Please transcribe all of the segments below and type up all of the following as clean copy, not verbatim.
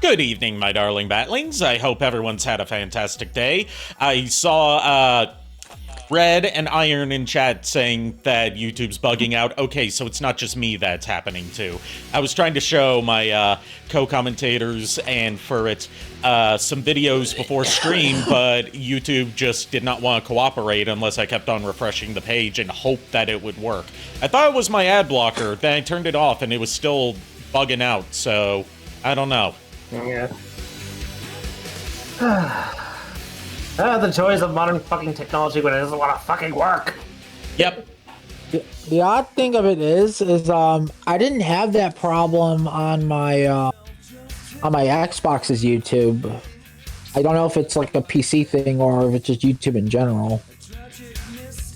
Good evening, my darling batlings. I hope everyone's had a fantastic day. I saw Red and Iron in chat saying that YouTube's bugging out. Okay, so it's not just me that's happening to. I was trying to show my co-commentators and Furret some videos before stream, but YouTube just did not want to cooperate unless I kept on refreshing the page and hoped that it would work. I thought it was my ad blocker, then I turned it off and it was still bugging out, so I don't know. Yeah. The joys of modern fucking technology when it doesn't want to fucking work. Yep. The odd thing of it is I didn't have that problem on my Xbox's YouTube. I don't know if it's like a PC thing or if it's just YouTube in general.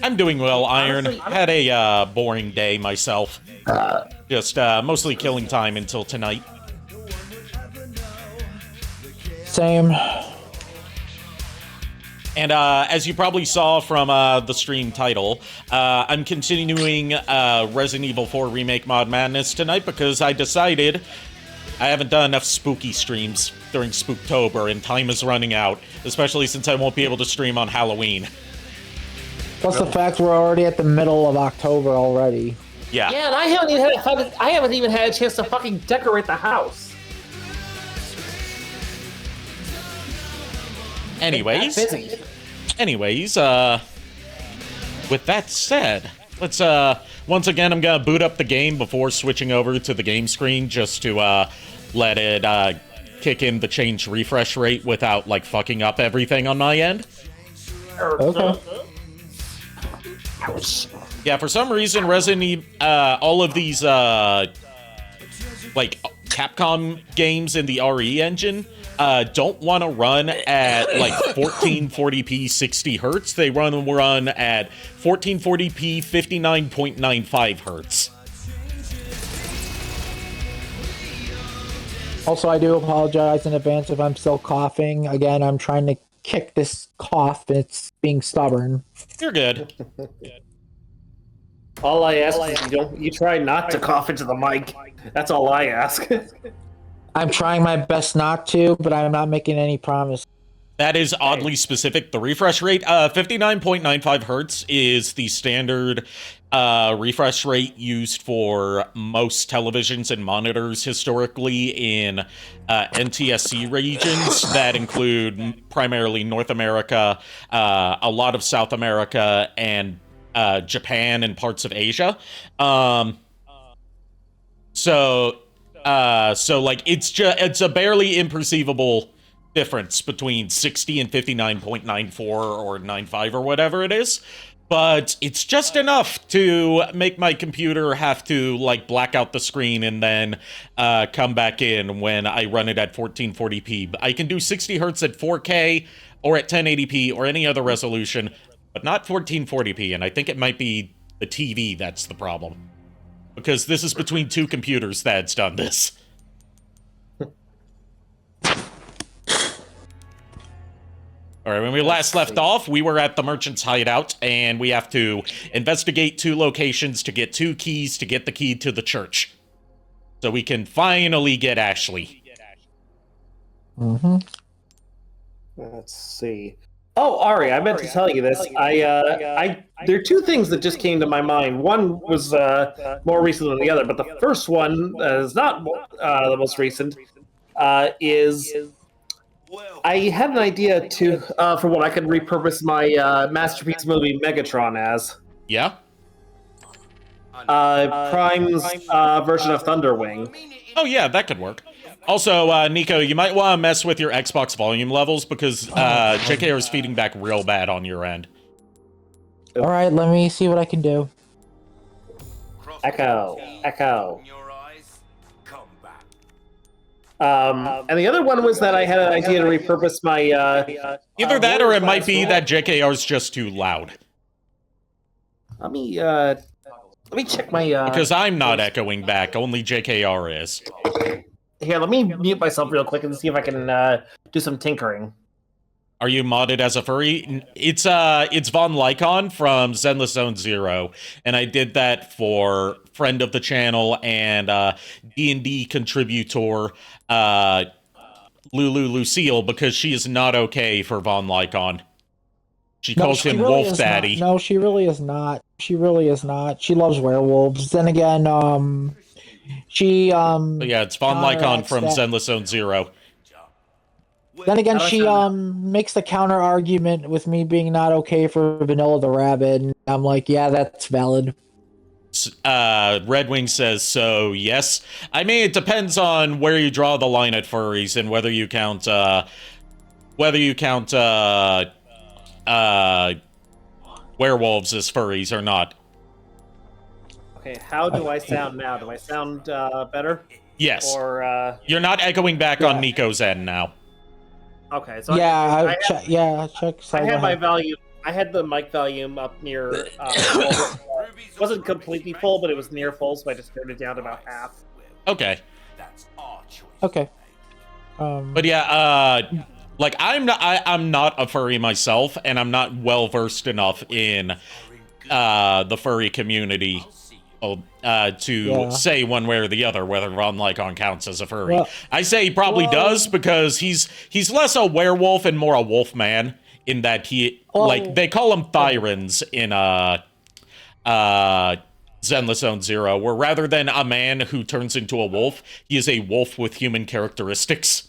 I'm doing well, Iron. Had a boring day myself. Just mostly killing time until tonight. Same. And as you probably saw from the stream title, I'm continuing Resident Evil 4 Remake Mod Madness tonight because I decided I haven't done enough spooky streams during Spooktober and time is running out, especially since I won't be able to stream on Halloween. Plus the fact we're already at the middle of October already. Yeah. Yeah, and I haven't even had a chance to fucking decorate the house. Anyways, with that said, let's, once again, I'm gonna boot up the game before switching over to the game screen just to, let it, kick in the change refresh rate without, like, fucking up everything on my end. Okay. Yeah, for some reason, Resident Evil, all of these, like, Capcom games in the RE engine, don't want to run at like 1440p 60 hertz. They run at 1440p 59.95 hertz. Also, I do apologize in advance if I'm still coughing. Again, I'm trying to kick this cough and it's being stubborn. You're good. All I ask is you try not to cough into the mic. That's all I ask. I'm trying my best not to, but I'm not making any promise. That is oddly specific. The refresh rate, 59.95 hertz is the standard refresh rate used for most televisions and monitors historically in NTSC regions that include primarily North America, a lot of South America, and Japan and parts of Asia. So like it's a barely imperceivable difference between 60 and 59.94 or 95 or whatever it is, but it's just enough to make my computer have to like black out the screen and then come back in when I run it at 1440p. I can do 60 hertz at 4K or at 1080p or any other resolution, but not 1440p, and I think it might be the TV that's the problem. Because this is between two computers that's done this. Alright, when we last left off, we were at the merchant's hideout, and we have to investigate two locations to get two keys to get the key to the church. So we can finally get Ashley. Mm-hmm. Let's see. Oh, Ari, I meant to tell you this. There are two things that just came to my mind. One was more recent than the other, but the first one is not the most recent. Is I had an idea for what I could repurpose my masterpiece movie Megatron as. Yeah? Prime's version of Thunderwing. Oh yeah, that could work. Also, Nico, you might want to mess with your Xbox volume levels because JKR is feeding back real bad on your end. Alright, let me see what I can do. Echo. And the other one was that I had an idea to repurpose my... Either that or it might be that JKR is just too loud. Let me check my... Because I'm not echoing back, only JKR is. Here, let me mute myself real quick and see if I can do some tinkering. Are you modded as a furry? It's Von Lycon from Zenless Zone Zero, and I did that for friend of the channel and D&D contributor Lulu Lucille because she is not okay for Von Lycon. She No, calls she him really Wolf is Daddy. not. No, she really is not. She really is not. She loves werewolves. Then again, she But yeah, it's Von Lycon counteracts from that. Zenless Zone Zero. Then again, How do I she sound makes the counter argument with me being not okay for Vanilla the Rabbit, and I'm like, yeah, that's valid. Red Wing says, so yes. I mean, it depends on where you draw the line at furries and whether you count werewolves as furries or not. Okay, how do I sound now? Do I sound better? Yes. Or You're not echoing back on Yeah. Nico's end now. okay, so Yeah, check. I Sorry, go had my ahead. volume. I had the mic volume up near. Full. It wasn't completely full, but it was near full, so I just turned it down to about half. Okay. Okay. But yeah, like I'm not a furry myself, and I'm not well versed enough in the furry community to say one way or the other whether Von Lycon counts as a furry. Well- I say he probably does because he's less a werewolf and more a wolf man in that like they call him Thyrans in Zenless Zone Zero, where rather than a man who turns into a wolf, he is a wolf with human characteristics.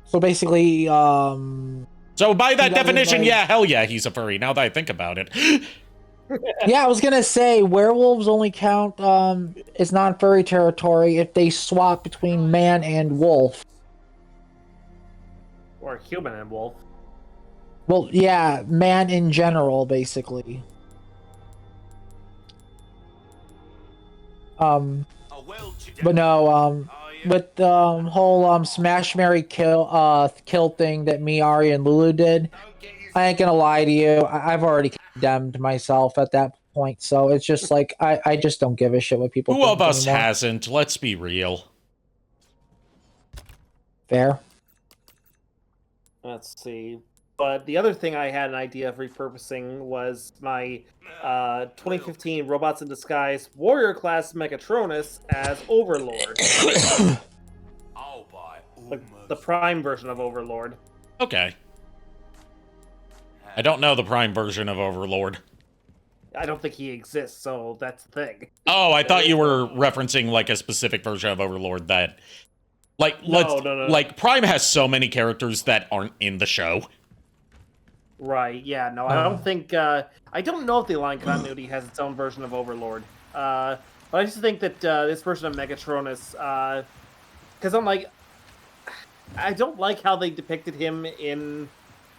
So basically, So by that doesn't definition, like- yeah, hell yeah, he's a furry, now that I think about it. yeah, I was gonna say werewolves only count as non-furry territory if they swap between man and wolf. Or human and wolf. Well, yeah, man in general, basically. But no, with the whole Smash Marry Kill thing that me, Ari, and Lulu did, I ain't gonna lie to you. I've already condemned myself at that point, so it's just like I just don't give a shit what people Who think of us anymore. hasn't? Let's be real. Fair. Let's see. But the other thing I had an idea of repurposing was my 2015 Robots in Disguise Warrior class Megatronus as Overlord. The Prime version of Overlord. Okay. I don't know the Prime version of Overlord. I don't think he exists, so that's the thing. Oh, I thought you were referencing like a specific version of Overlord that, like, No. like Prime has so many characters that aren't in the show. Right, yeah, no, I don't think, I don't know if the Line Continuity has its own version of Overlord. But I just think that this version of Megatronus, because I'm like, I don't like how they depicted him in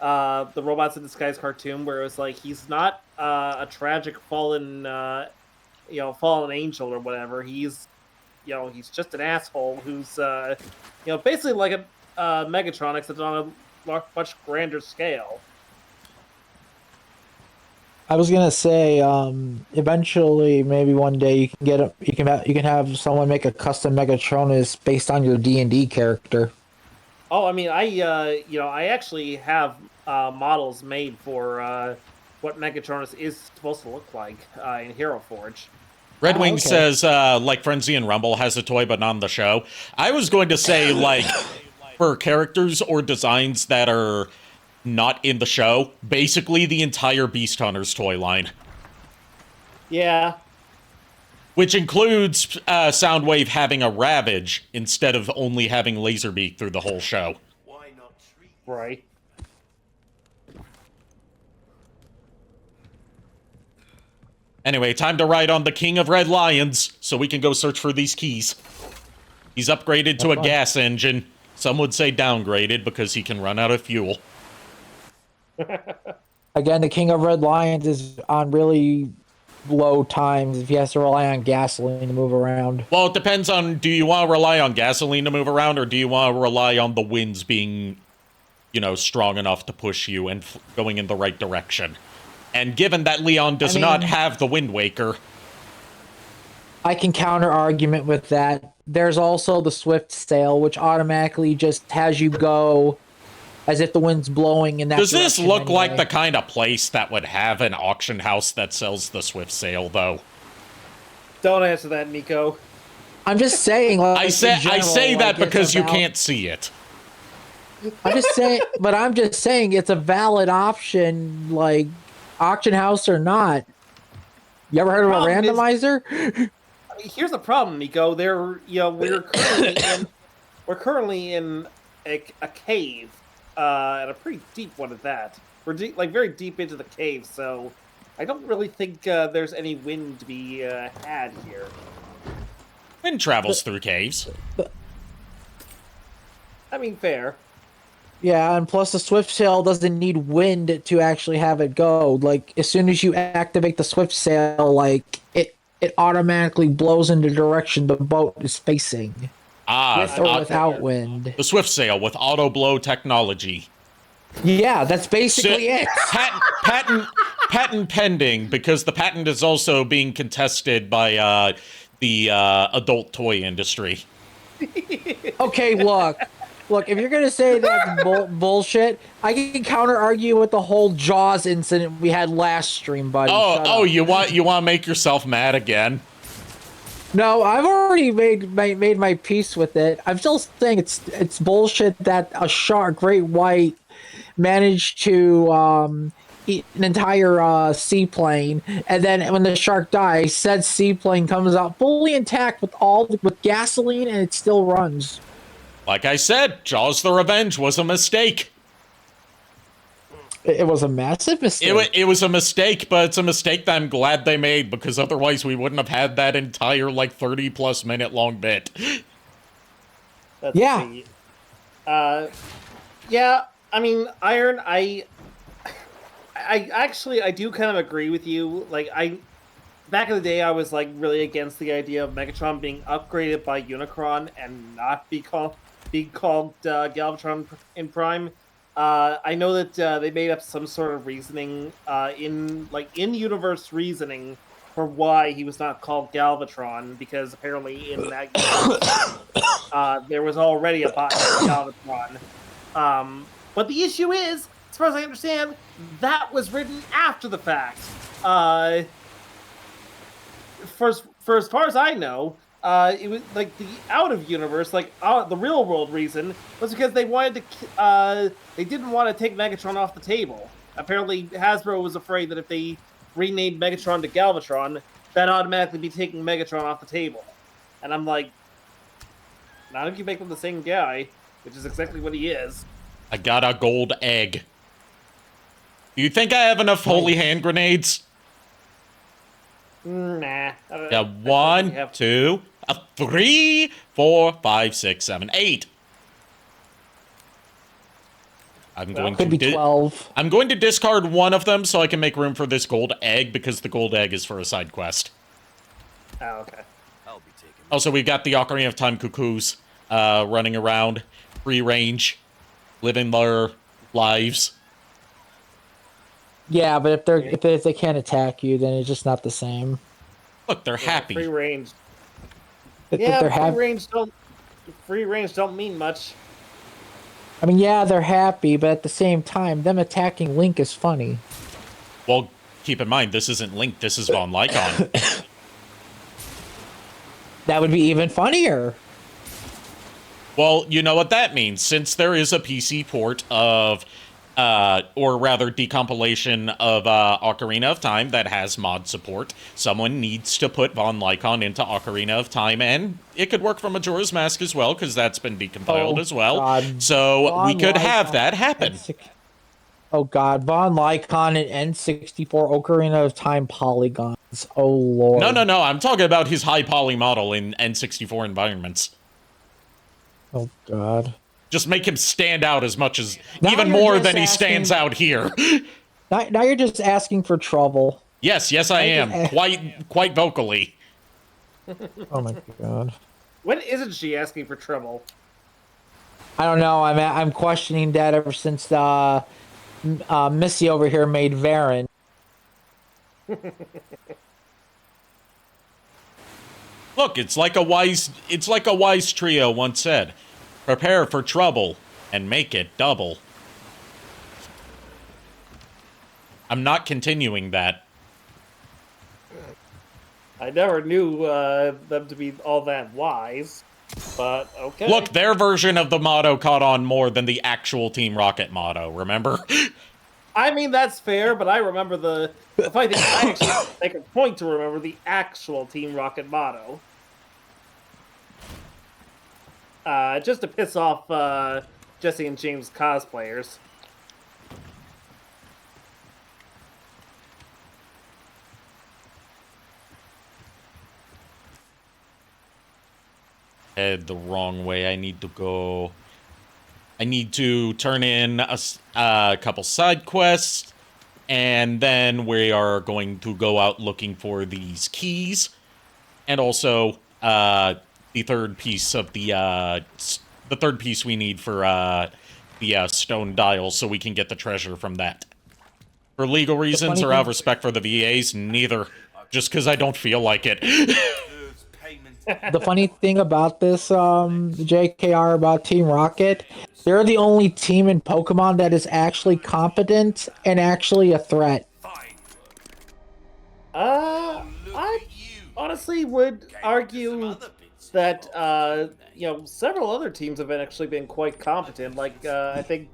the Robots in Disguise cartoon, where it was like, he's not a tragic fallen angel or whatever. He's just an asshole who's, basically like a Megatronics that's on a much grander scale. I was gonna say, eventually, maybe one day you can have someone make a custom Megatronus based on your D&D character. Oh, I mean, I actually have models made for what Megatronus is supposed to look like in Hero Forge. Red Wing okay. says, like Frenzy and Rumble has a toy but not on the show. I was going to say, like, for characters or designs that are not in the show, basically the entire Beast Hunters toy line. Yeah. Which includes Soundwave having a Ravage instead of only having Laserbeak through the whole show. Right. Anyway, time to ride on the King of Red Lions, so we can go search for these keys. He's upgraded to a gas engine. Some would say downgraded because he can run out of fuel. Again, the King of Red Lions is on really low times if he has to rely on gasoline to move around. Well, it depends on, do you want to rely on gasoline to move around, or do you want to rely on the winds being, strong enough to push you and going in the right direction? And given that Leon does not have the Wind Waker... I can counter argument with that. There's also the Swift Sail, which automatically just has you go as if the wind's blowing in that Does this direction look anyway. like the kind of place that would have an auction house that sells the Swift Sail, though? Don't answer that, Nico. I'm just saying. Like, I say in general, that like, because it's you about- can't see it. I'm just saying it's a valid option, like auction house or not. You ever heard of a randomizer? Here's the problem, Nico. We're currently in a cave, and a pretty deep one at that. We're very deep into the cave, so I don't really think there's any wind to be had here. Wind travels through caves. I mean, fair. Yeah, and plus the swift sail doesn't need wind to actually have it go. Like as soon as you activate the swift sail, like it automatically blows in the direction the boat is facing. With or without wind. The swift sail with auto blow technology. Yeah, that's basically it. Patent pending, because the patent is also being contested by the adult toy industry. Okay, look, if you're gonna say that's bullshit, I can counter argue with the whole Jaws incident we had last stream, buddy. You want to make yourself mad again? No, I've already made my peace with it. I'm still saying it's bullshit that a shark, great white, managed to eat an entire seaplane, and then when the shark dies, said seaplane comes out fully intact with gasoline, and it still runs. Like I said, Jaws the Revenge was a mistake. It was a massive mistake. It was a mistake, but it's a mistake that I'm glad they made, because otherwise we wouldn't have had that entire, 30-plus minute long bit. Yeah. Yeah, I mean, Iron, I do kind of agree with you. Back in the day, I was, really against the idea of Megatron being upgraded by Unicron and not be called Galvatron in Prime. I know that they made up some sort of reasoning in-universe reasoning for why he was not called Galvatron, because apparently in that universe, there was already a bot named Galvatron. But the issue is, as far as I understand, that was written after the fact. For as far as I know, it was the out of universe, the real world reason was because they wanted to, they didn't want to take Megatron off the table. Apparently, Hasbro was afraid that if they renamed Megatron to Galvatron, that'd automatically be taking Megatron off the table. And I'm like, not if you make them the same guy, which is exactly what he is. I got a gold egg. Do you think I have enough holy hand grenades? Nah. Yeah, 1, 2, 3, 4, 5, 6, 7, 8. Could be 12. I'm going to discard one of them so I can make room for this gold egg, because the gold egg is for a side quest. Oh, okay. Also, we've got the Ocarina of Time cuckoos running around, free range, living their lives. Yeah, but if they can't attack you, then it's just not the same. Look, they're happy. Free range. Yeah, free range don't mean much. I mean, yeah, they're happy, but at the same time, them attacking Link is funny. Well, keep in mind, this isn't Link, this is Von Lycon. That would be even funnier. Well, you know what that means. Since there is a PC port of, or rather decompilation of Ocarina of Time that has mod support, someone needs to put Von Lycon into Ocarina of Time, and it could work for Majora's Mask as well, because that's been decompiled as well. God. So Von we could Lycon have that happen. Oh god, Von Lycon and N64 Ocarina of Time polygons. Oh lord. No, I'm talking about his high poly model in N64 environments. Oh god. Just make him stand out as much as, Now even you're more just than he stands out here. Now you're just asking for trouble. Yes, I am. Quite vocally. Oh my god. When isn't she asking for trouble? I don't know. I'm questioning that ever since Missy over here made Varen. Look, it's like a wise trio once said. Prepare for trouble and make it double. I'm not continuing that. I never knew them to be all that wise. But okay. Look, their version of the motto caught on more than the actual Team Rocket motto, remember? I mean, that's fair, but I remember the funny thing, I actually make a point to remember the actual Team Rocket motto. Just to piss off Jesse and James cosplayers. Head the wrong way. I need to go. I need to turn in a couple side quests, and then we are going to go out looking for these keys, and also the third piece of the third piece we need for the stone dial, so we can get the treasure from that. For legal reasons or out of respect for the VAs, neither. Just because I don't feel like it. The funny thing about this, JKR, about Team Rocket, they're the only team in Pokemon that is actually competent and actually a threat. I honestly would argue that several other teams have actually been quite competent. Like I think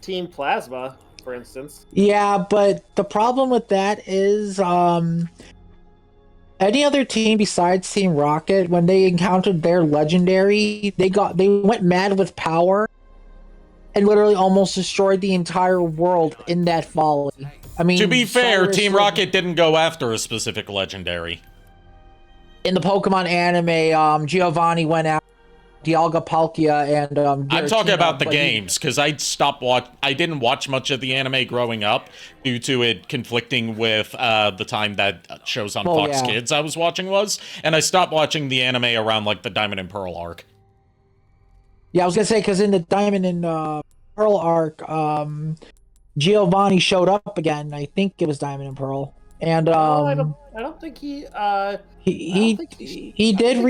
Team Plasma, for instance. Yeah, but the problem with that is any other team besides Team Rocket, when they encountered their legendary, they went mad with power and literally almost destroyed the entire world in that volley. I mean, to be fair, Cyrus Team Rocket didn't go after a specific legendary. In the Pokemon anime, Giovanni went out Dialga Palkia and I'm talking about the but games, because I didn't watch much of the anime growing up due to it conflicting with the time that shows on Fox Kids I was watching was, and I stopped watching the anime around like the Diamond and Pearl arc. Yeah, I was gonna say, because in the Diamond and Pearl arc, Giovanni showed up again. I think it was Diamond and Pearl, and I don't think he he did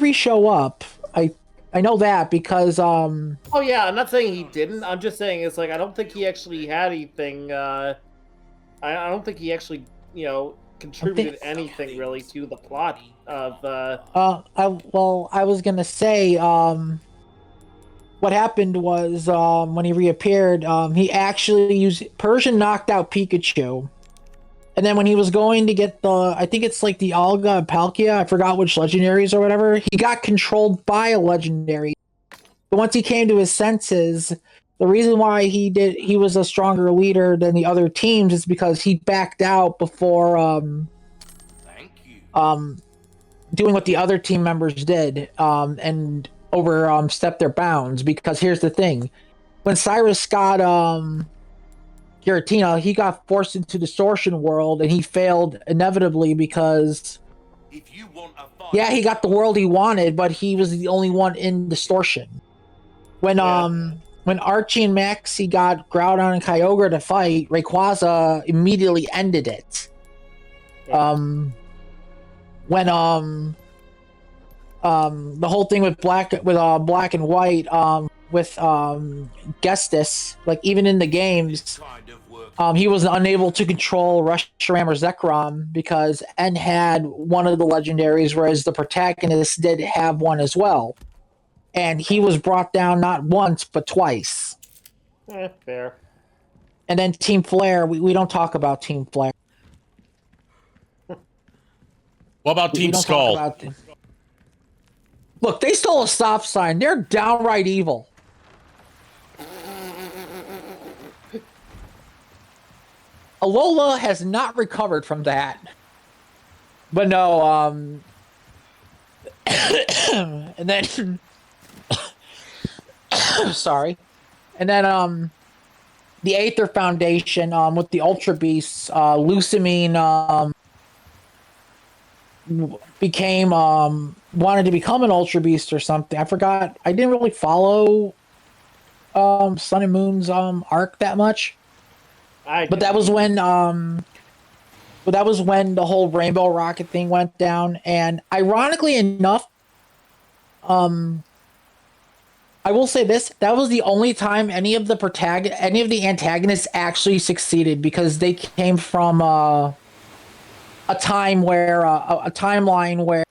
re-show up. I know that because Oh yeah, I'm not saying he didn't. I'm just saying it's like I don't think he actually had anything. I don't think he actually contributed anything really to the plot of. I was gonna say what happened was when he reappeared, he actually used Persian knocked out Pikachu. And then when he was going to get I think it's like the Alga and Palkia, I forgot which legendaries or whatever, he got controlled by a legendary. But once he came to his senses, the reason why he was a stronger leader than the other teams is because he backed out before doing what the other team members did and overstepped their bounds. Because here's the thing. When Cyrus got Giratina, he got forced into Distortion World, and he failed inevitably because he got the world he wanted, but he was the only one in Distortion. When Archie and Maxie got Groudon and Kyogre to fight, Rayquaza immediately ended it. When the whole thing with Black and White with Gestus, like even in the games, he was unable to control Reshiram or Zekrom because N had one of the legendaries, whereas the protagonist did have one as well. And he was brought down not once, but twice. Fair. And then Team Flare, we don't talk about Team Flare. What about Team Skull? Look, they stole a stop sign. They're downright evil. Alola has not recovered from that. But no, and then sorry. And then the Aether Foundation with the Ultra Beasts, Lusamine became wanted to become an Ultra Beast or something. I forgot. I didn't really follow Sun and Moon's arc that much. But that was when the whole Rainbow Rocket thing went down, and ironically enough, I will say this: that was the only time any of the antagonists actually succeeded, because they came from a timeline where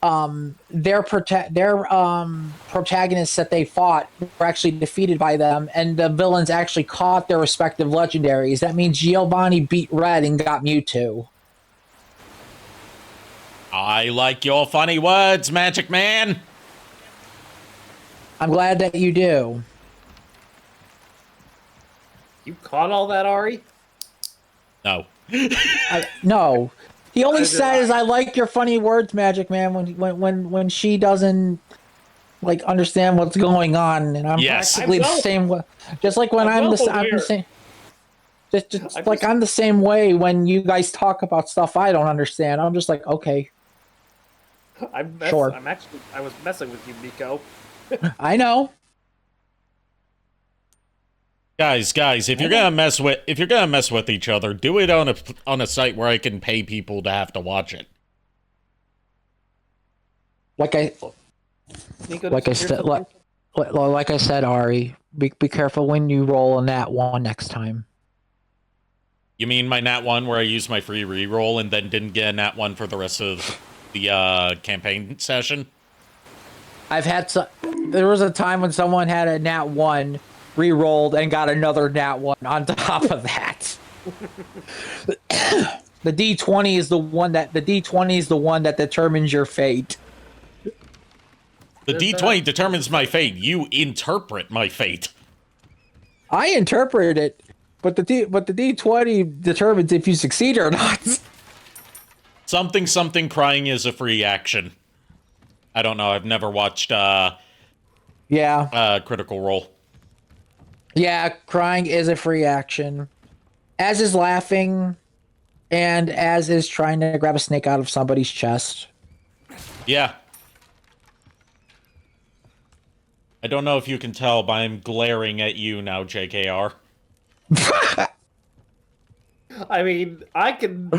their protagonists that they fought were actually defeated by them, and the villains actually caught their respective legendaries. That means Giovanni beat Red and got Mewtwo. I like your funny words, Magic Man. I'm glad that you do. You caught all that, Ari? No. No. He only says, "I like your funny words, Magic Man," when she doesn't like understand what's going on, and I'm practically the same way. Just like when I'm the same. Just like I'm the same way when you guys talk about stuff I don't understand. I'm just like, okay. Sure. I was messing with you, Miko. I know. Guys, if you're gonna mess with each other, do it on a site where I can pay people to have to watch it. Like I said, Ari, be careful when you roll on that one next time. You mean my Nat 1 where I used my free reroll and then didn't get a Nat 1 for the rest of the campaign session? There was a time when someone had a Nat 1 re-rolled and got another Nat 1 on top of that. The D20 is the one that determines your fate. The D20 determines my fate. You interpret my fate. I interpret it, but the D20 determines if you succeed or not. Something crying is a free action. I don't know. I've never watched Critical Role. Yeah, crying is a free action. As is laughing, and as is trying to grab a snake out of somebody's chest. Yeah. I don't know if you can tell, but I'm glaring at you now, JKR. I mean, I can...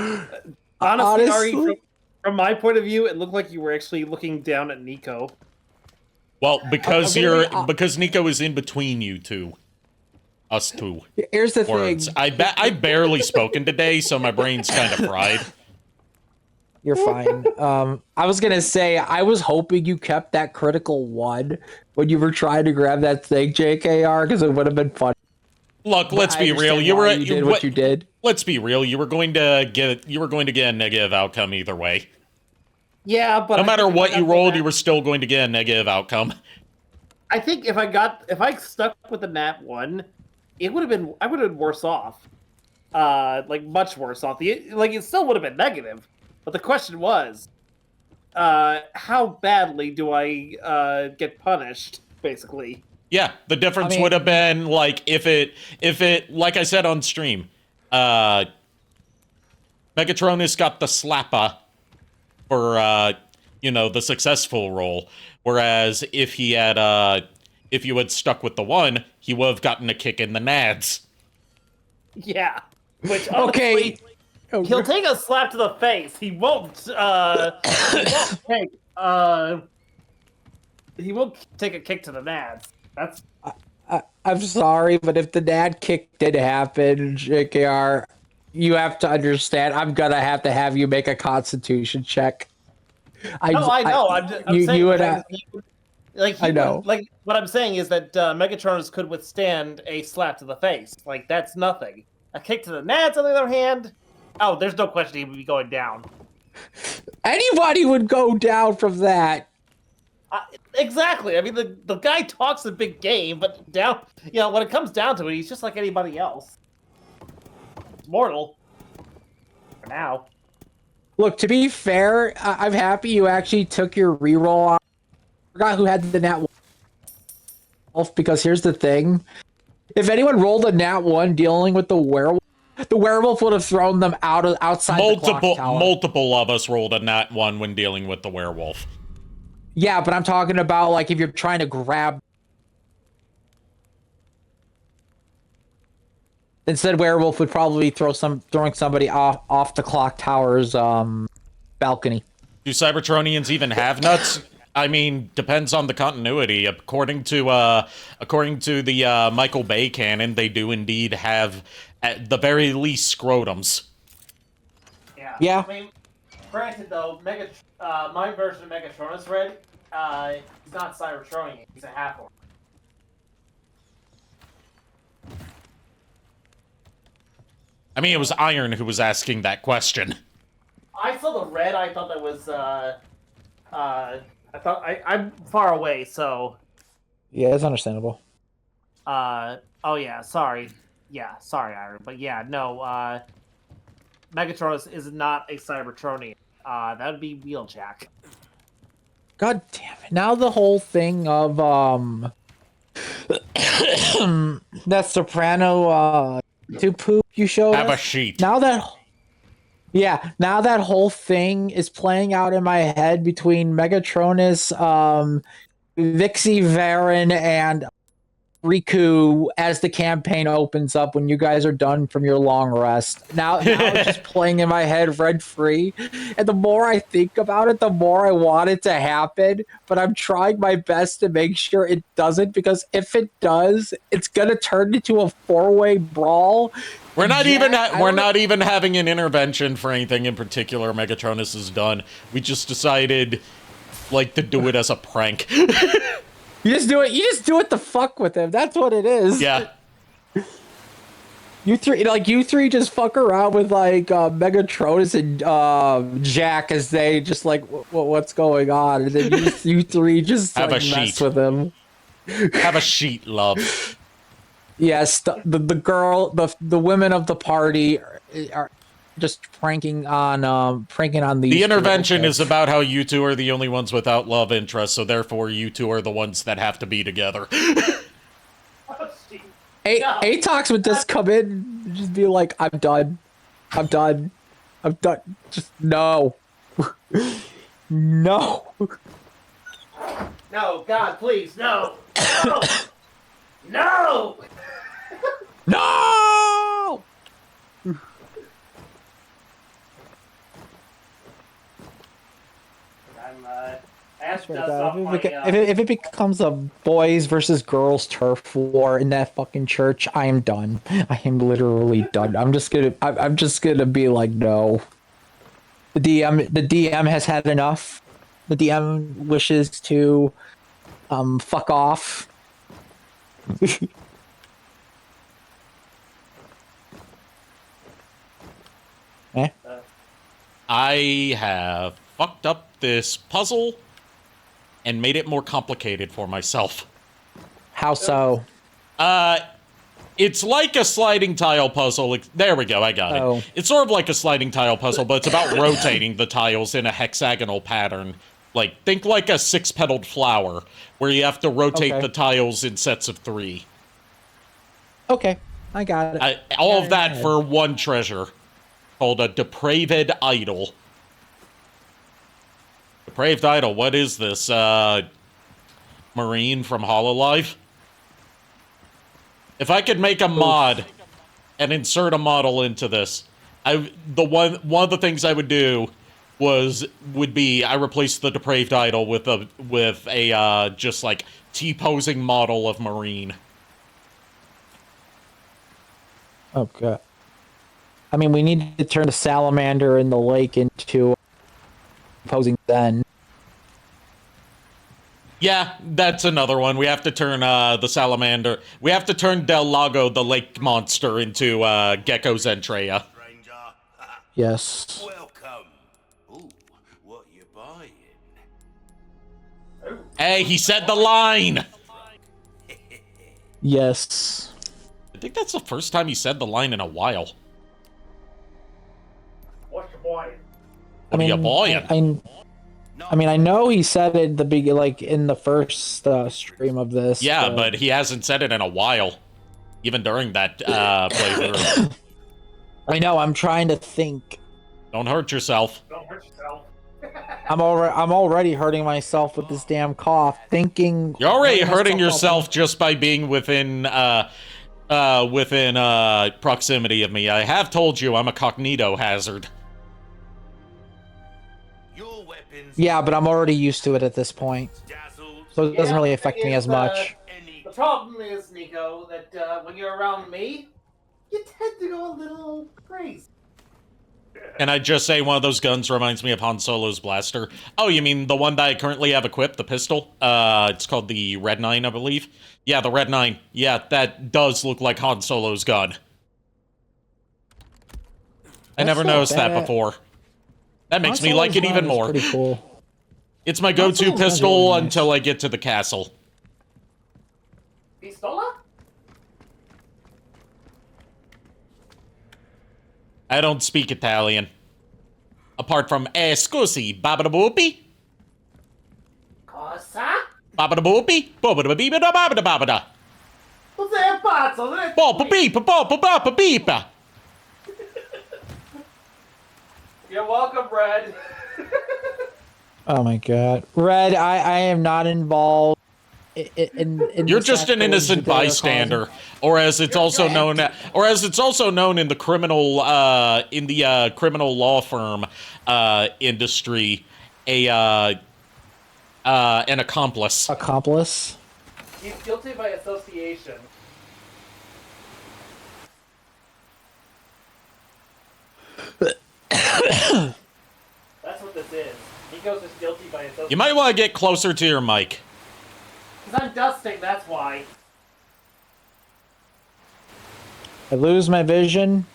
Honestly, Ari, from my point of view, it looked like you were actually looking down at Nico. Well, because because Nico is in between you two. Us two. Here's the words. thing. I barely spoken today, so my brain's kind of fried. You're fine. I was gonna say, I was hoping you kept that critical 1 when you were trying to grab that thing, JKR, because it would have been fun. Look, let's be real. You did what you did. Let's be real. You were going to get a negative outcome either way. Yeah, but no matter what you rolled, you were still going to get a negative outcome. I think if I stuck with the Nat 1, I would have been worse off. Like much worse off. It still would have been negative. But the question was, how badly do I get punished, basically? Yeah, the difference would have been like if it like I said on stream, Megatronus got the slappa for the successful roll, whereas if you had stuck with the 1, he would have gotten a kick in the nads. Yeah, which honestly, he'll take a slap to the face. He won't take a kick to the nads. That's. I'm sorry, but if the dad kick did happen, JKR, you have to understand. I'm gonna have you make a Constitution check. I know. I'm saying I know. Like what I'm saying is that Megatronus could withstand a slap to the face. Like that's nothing. A kick to the nads, on the other hand, there's no question he would be going down. Anybody would go down from that. Exactly. I mean, the guy talks a big game, but when it comes down to it, he's just like anybody else. He's mortal. For now. Look, to be fair, I'm happy you actually took your reroll off. I forgot who had the Nat 1, because here's the thing. If anyone rolled a Nat 1 dealing with the werewolf would have thrown them outside the clock tower. Multiple of us rolled a Nat 1 when dealing with the werewolf. Yeah, but I'm talking about like if you're trying to grab. Instead, werewolf would probably throwing somebody off the clock tower's balcony. Do Cybertronians even have nuts? I mean, depends on the continuity. According to the Michael Bay canon, they do indeed have, at the very least, scrotums. Yeah. I mean, Granted, though, my version of Megatronus Red, he's not Cybertronian. He's a half-orc. I mean, it was Iron who was asking that question. I saw the red. I thought that was. I'm far away, so. Yeah, it's understandable. Oh yeah. Sorry. Yeah. Sorry, Iron. But yeah, no. Megatronus is not a Cybertronian. That would be Wheeljack. God damn it! Now the whole thing of that Soprano to poop you showed Have us. a sheet. Now that whole thing is playing out in my head between Megatronus, Vixie Varen, and Riku as the campaign opens up when you guys are done from your long rest. Now it's just playing in my head rent free. And the more I think about it, the more I want it to happen. But I'm trying my best to make sure it doesn't, because if it does, it's gonna turn into a 4-way brawl. We're not even having an intervention for anything in particular Megatronus has done. We just decided like to do it as a prank. You just do it to fuck with him. That's what it is. Yeah. You three just fuck around with like Megatronus and Jack as they just like what's going on, and then you three just have like, a mess sheet with him. Have a sheet, love. Yes, the women of the party are just pranking on these. The intervention is about how you two are the only ones without love interest, so therefore you two are the ones that have to be together. Atox would just come in and just be like, I'm done. Just no. No. No, God, please, no. No. No. No. If it becomes a boys versus girls turf war in that fucking church, I am done. I am literally done. I'm just gonna be like, no. The DM has had enough. The DM wishes to fuck off. I have fucked up this puzzle and made it more complicated for myself. How so? It's like a sliding tile puzzle. There we go, I got it. It's sort of like a sliding tile puzzle, but it's about rotating the tiles in a hexagonal pattern. Like, think like a 6-petaled flower, where you have to rotate the tiles in sets of 3. Okay, I got it. All of that for one treasure, called a depraved idol. Depraved idol, what is this? Marine from Hololive? If I could make a mod and insert a model into this, one of the things I would do would be I replace the depraved idol with a just like T-posing model of Marine. Okay. I mean, we need to turn the salamander in the lake into posing then. Yeah, that's another one. We have to turn the salamander. We have to turn Del Lago, the lake monster, into Gecko Zentreya. Yes. Welcome. Ooh, what you buying? Hey, he said the line! Yes. I think that's the first time he said the line in a while. What's your boy? What are you buying? I mean, I know he said it like in the first stream of this. Yeah, but he hasn't said it in a while, even during that playthrough. I know. I'm trying to think. Don't hurt yourself. Don't hurt yourself. I'm already hurting myself with this damn cough. Thinking you're already hurting yourself just by being within proximity of me. I have told you I'm a cognito hazard. Yeah, but I'm already used to it at this point, so it doesn't really affect me as much. The problem is, Nico, that when you're around me, you tend to go a little crazy. And I just say one of those guns reminds me of Han Solo's blaster. Oh, you mean the one that I currently have equipped, the pistol? It's called the Red 9, I believe. Yeah, the Red 9. Yeah, that does look like Han Solo's gun. I never noticed that before. That makes me like it even more. Pretty cool. It's my go-to pistol until I get to the castle. Pistola? I don't speak Italian. Apart from scusi, babada-boopy? Cosa? Babada-boopy? Bobada-babada-babada-babada. Cos'è pazzo? Bopa-beepa-bopa-beepa. You're welcome, Red. Oh my god. Red, I am not involved in You're just an innocent bystander, or as it's also known in the criminal law firm industry, an accomplice. Accomplice? He's guilty by association. That's what this is. Nico's just guilty by association. You might want to get closer to your mic. Because I'm dusting, that's why. I lose my vision.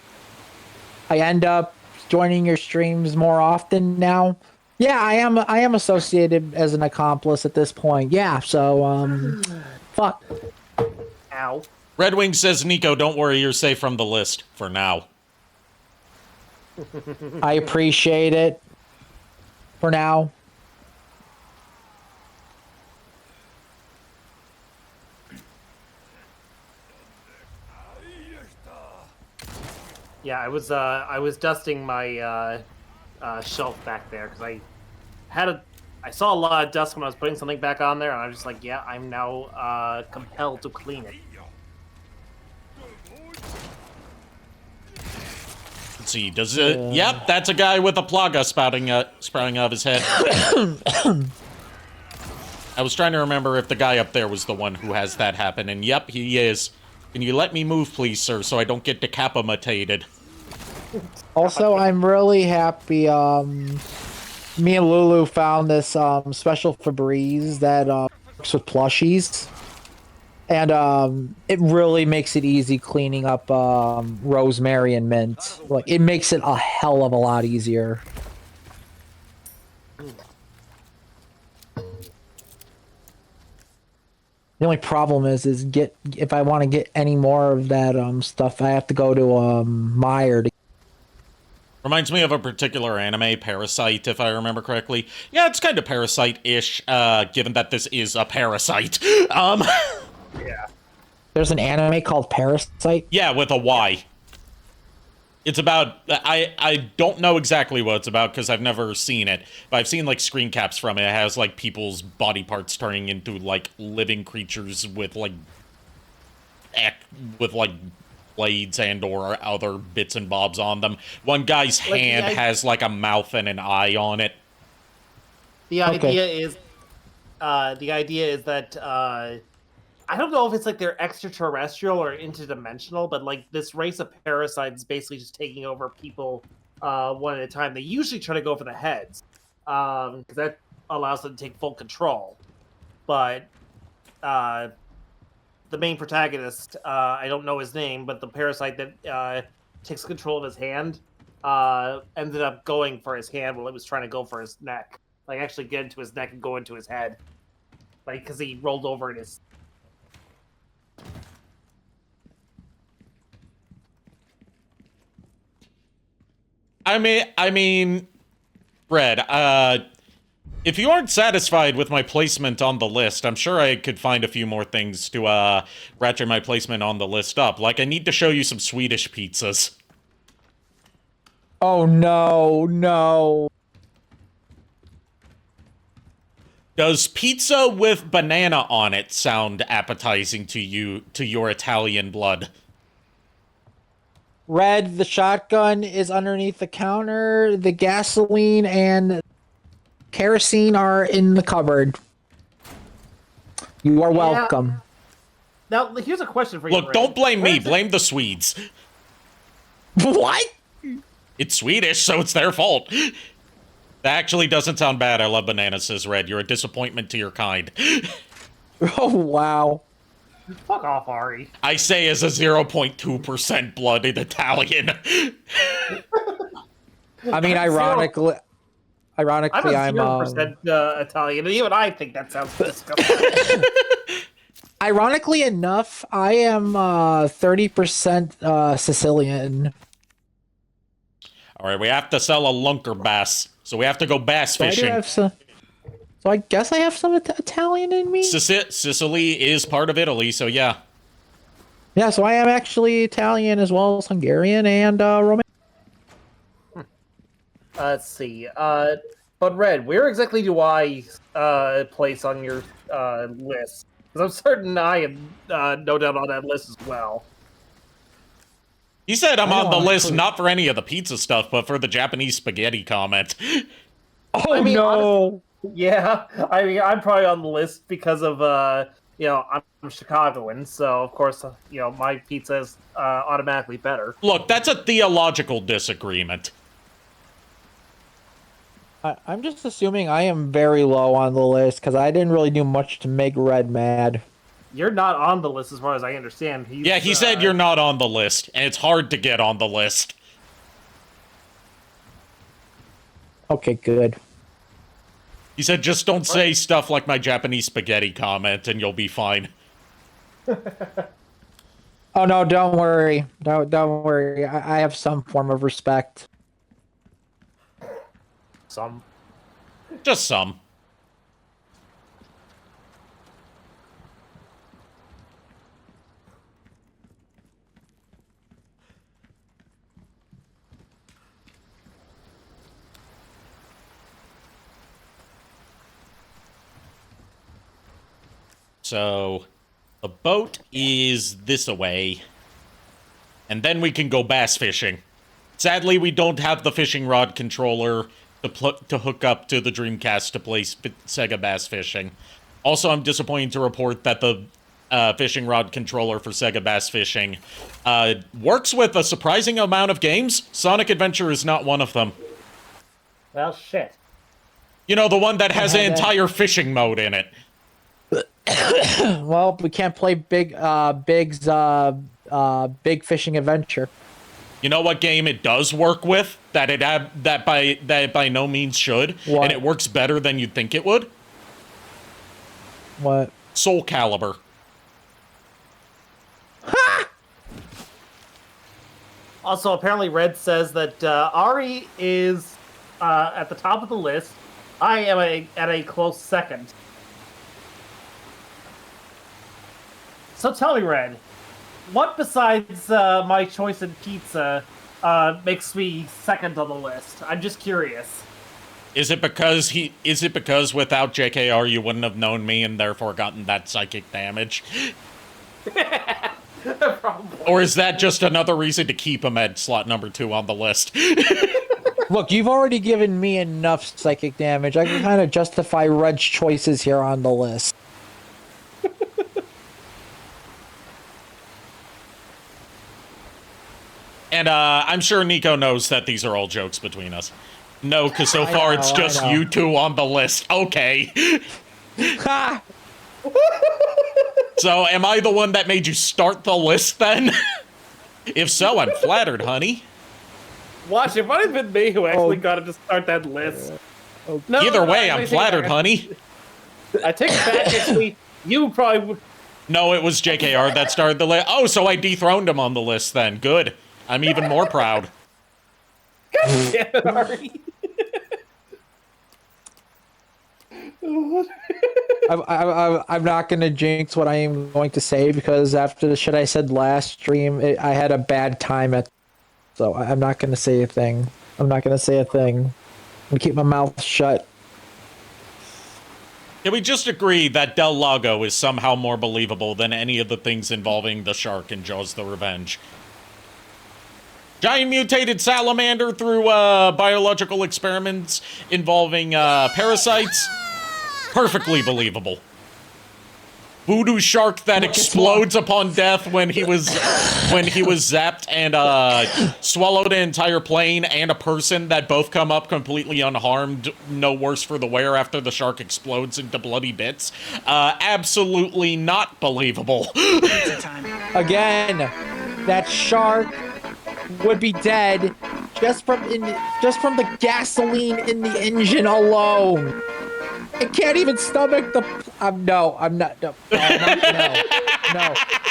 I end up joining your streams more often now. Yeah, I am associated as an accomplice at this point. Yeah, so fuck. Ow. Red Wing says, Nico, don't worry, you're safe from the list for now. I appreciate it. For now. Yeah, I was dusting my shelf back there because I saw a lot of dust when I was putting something back on there, and I was just like, yeah, I'm now compelled to clean it. Let's see, does it? Yep, that's a guy with a plaga sprouting out of his head. I was trying to remember if the guy up there was the one who has that happen, and yep, he is. Can you let me move, please, sir, so I don't get decapitated? Also, I'm really happy, me and Lulu found this, special Febreze that, works with plushies. And, it really makes it easy cleaning up, rosemary and mint. Like, it makes it a hell of a lot easier. The only problem is if I want to get any more of that, stuff, I have to go to, Meyer to. Reminds me of a particular anime, Parasite, if I remember correctly. Yeah, it's kind of Parasite-ish, given that this is a parasite. Yeah. There's an anime called Parasite? Yeah, with a Y. It's about... I don't know exactly what it's about, because I've never seen it. But I've seen, like, screen caps from it. It has, like, people's body parts turning into, like, living creatures with, like... blades and or other bits and bobs on them. One guy's hand has like a mouth and an eye on it. The idea is that I don't know if it's like they're extraterrestrial or interdimensional, but like this race of parasites is basically just taking over people one at a time. They usually try to go for the heads because that allows them to take full control. But the main protagonist, I don't know his name, but the parasite that takes control of his hand ended up going for his hand while it was trying to go for his neck. Like, actually get into his neck and go into his head. Like, because he rolled over in his... I mean, Red, if you aren't satisfied with my placement on the list, I'm sure I could find a few more things to ratchet my placement on the list up. Like, I need to show you some Swedish pizzas. Oh, no. Does pizza with banana on it sound appetizing to you, to your Italian blood? Red, the shotgun is underneath the counter. The gasoline and kerosene are in the cupboard. You are welcome. Now, here's a question for you. Look, don't blame me. Blame the Swedes. What? It's Swedish, so it's their fault. That actually doesn't sound bad. I love bananas, says Red. You're a disappointment to your kind. Oh, wow. Fuck off, Ari. I say as a 0.2% blooded Italian. I mean, ironically, I'm a I'm 0% Italian, and even I think that sounds disgusting. ironically enough, I am 30% Sicilian. All right, we have to sell a lunker bass, so we have to go bass So I do fishing. have some. So I guess I have some Italian in me. Sicily is part of Italy, so yeah. Yeah, so I am actually Italian as well as Hungarian and Romanian. Let's see. But Red, where exactly do I place on your list? Because I'm certain I am no doubt on that list as well. He said I'm I on the don't list actually- not for any of the pizza stuff, but for the Japanese spaghetti comment. Oh I mean, no! Yeah, I mean, I'm probably on the list because of, I'm Chicagoan, so of course, my pizza is automatically better. Look, that's a theological disagreement. I'm just assuming I am very low on the list because I didn't really do much to make Red mad. You're not on the list as far as I understand. Yeah, he said you're not on the list, and it's hard to get on the list. Okay, good. He said just don't say stuff like my Japanese spaghetti comment, and you'll be fine. Oh no, don't worry. Don't worry. I have some form of respect. Some. Just some. So, the boat is this away, and then we can go bass fishing. Sadly, we don't have the fishing rod controller to hook up to the Dreamcast to play Sega Bass Fishing. Also, I'm disappointed to report that the fishing rod controller for Sega Bass Fishing works with a surprising amount of games. Sonic Adventure is not one of them. Well, shit. You know, the one that has an entire fishing mode in it. Well, we can't play Big Fishing Adventure. You know what game it does work with that it by no means should, What? and it works better than you'd think it would? What? Soul Calibur. Also, apparently Red says that Ari is at the top of the list. I am at a close second. So tell me, Red, what besides my choice in pizza makes me second on the list? I'm just curious. Is it because without JKR you wouldn't have known me and therefore gotten that psychic damage? Probably. Or is that just another reason to keep him at slot number 2 on the list? Look, you've already given me enough psychic damage. I can kind of justify Red's choices here on the list. And I'm sure Nico knows that these are all jokes between us. No, because so far it's I just know. you two on the list. Okay. Ha! So am I the one that made you start the list then? If so, I'm flattered, honey. Watch, it might have been me who actually got him to start that list. No, Either way, I I'm take it flattered, back. honey. I take it back, actually. You probably... No, it was JKR that started the list. Oh, so I dethroned him on the list then. Good. I'm even more proud. God damn it, Ari. I'm not going to jinx what I am going to say because after the shit I said last stream, I had a bad time at. So I'm not going to say a thing. I'm not going to say a thing. I'm going to keep my mouth shut. Can we just agree that Del Lago is somehow more believable than any of the things involving the shark in Jaws the Revenge? Giant mutated salamander through biological experiments involving parasites? Perfectly believable. voodoo shark that explodes upon death when he was zapped and swallowed an entire plane, and a person that both come up completely unharmed, no worse for the wear after the shark explodes into bloody bits. Absolutely not believable. Again, that shark would be dead just from the gasoline in the engine alone. It can't even stomach the. I'm not. No,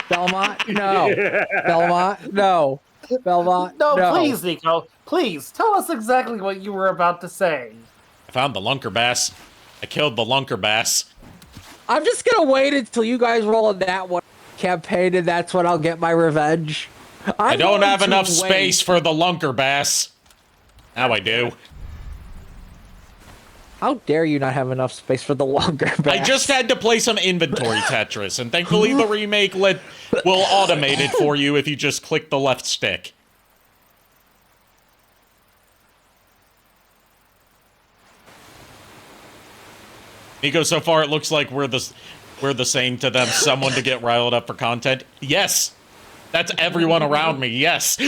Belmont, no, Belmont, no, Belmont, No, no. please, Nico. Please tell us exactly what you were about to say. I found the lunker bass. I killed the lunker bass. I'm just gonna wait until you guys roll in that one campaign, and that's when I'll get my revenge. I don't have enough space for the lunker bass. Now I do. How dare you not have enough space for the longer bass? I just had to play some inventory Tetris, and thankfully the remake will automate it for you if you just click the left stick. Nico, so far it looks like we're the same to them. Someone to get riled up for content. Yes, that's everyone around me. Yes.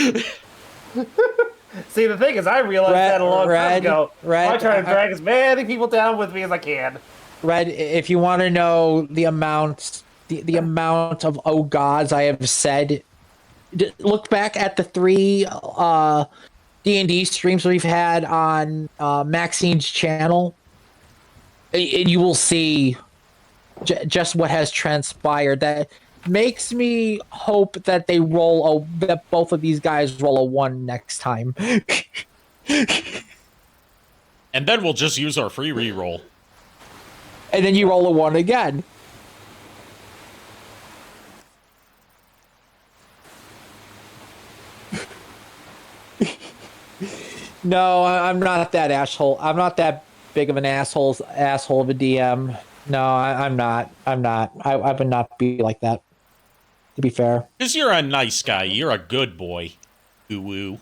See, the thing is, I realized that a long time ago. I try to drag as many people down with me as I can. Red, if you want to know the amount of oh gods I have said, look back at the 3 D&D streams we've had on Maxine's channel, and you will see just what has transpired. That makes me hope that that both of these guys roll a 1 next time. And then we'll just use our free reroll. And then you roll a 1 again. No, I'm not that asshole. I'm not that big of an asshole of a DM. No, I'm not. I would not be like that, to be fair. Because you're a nice guy. You're a good boy. Ooh-woo.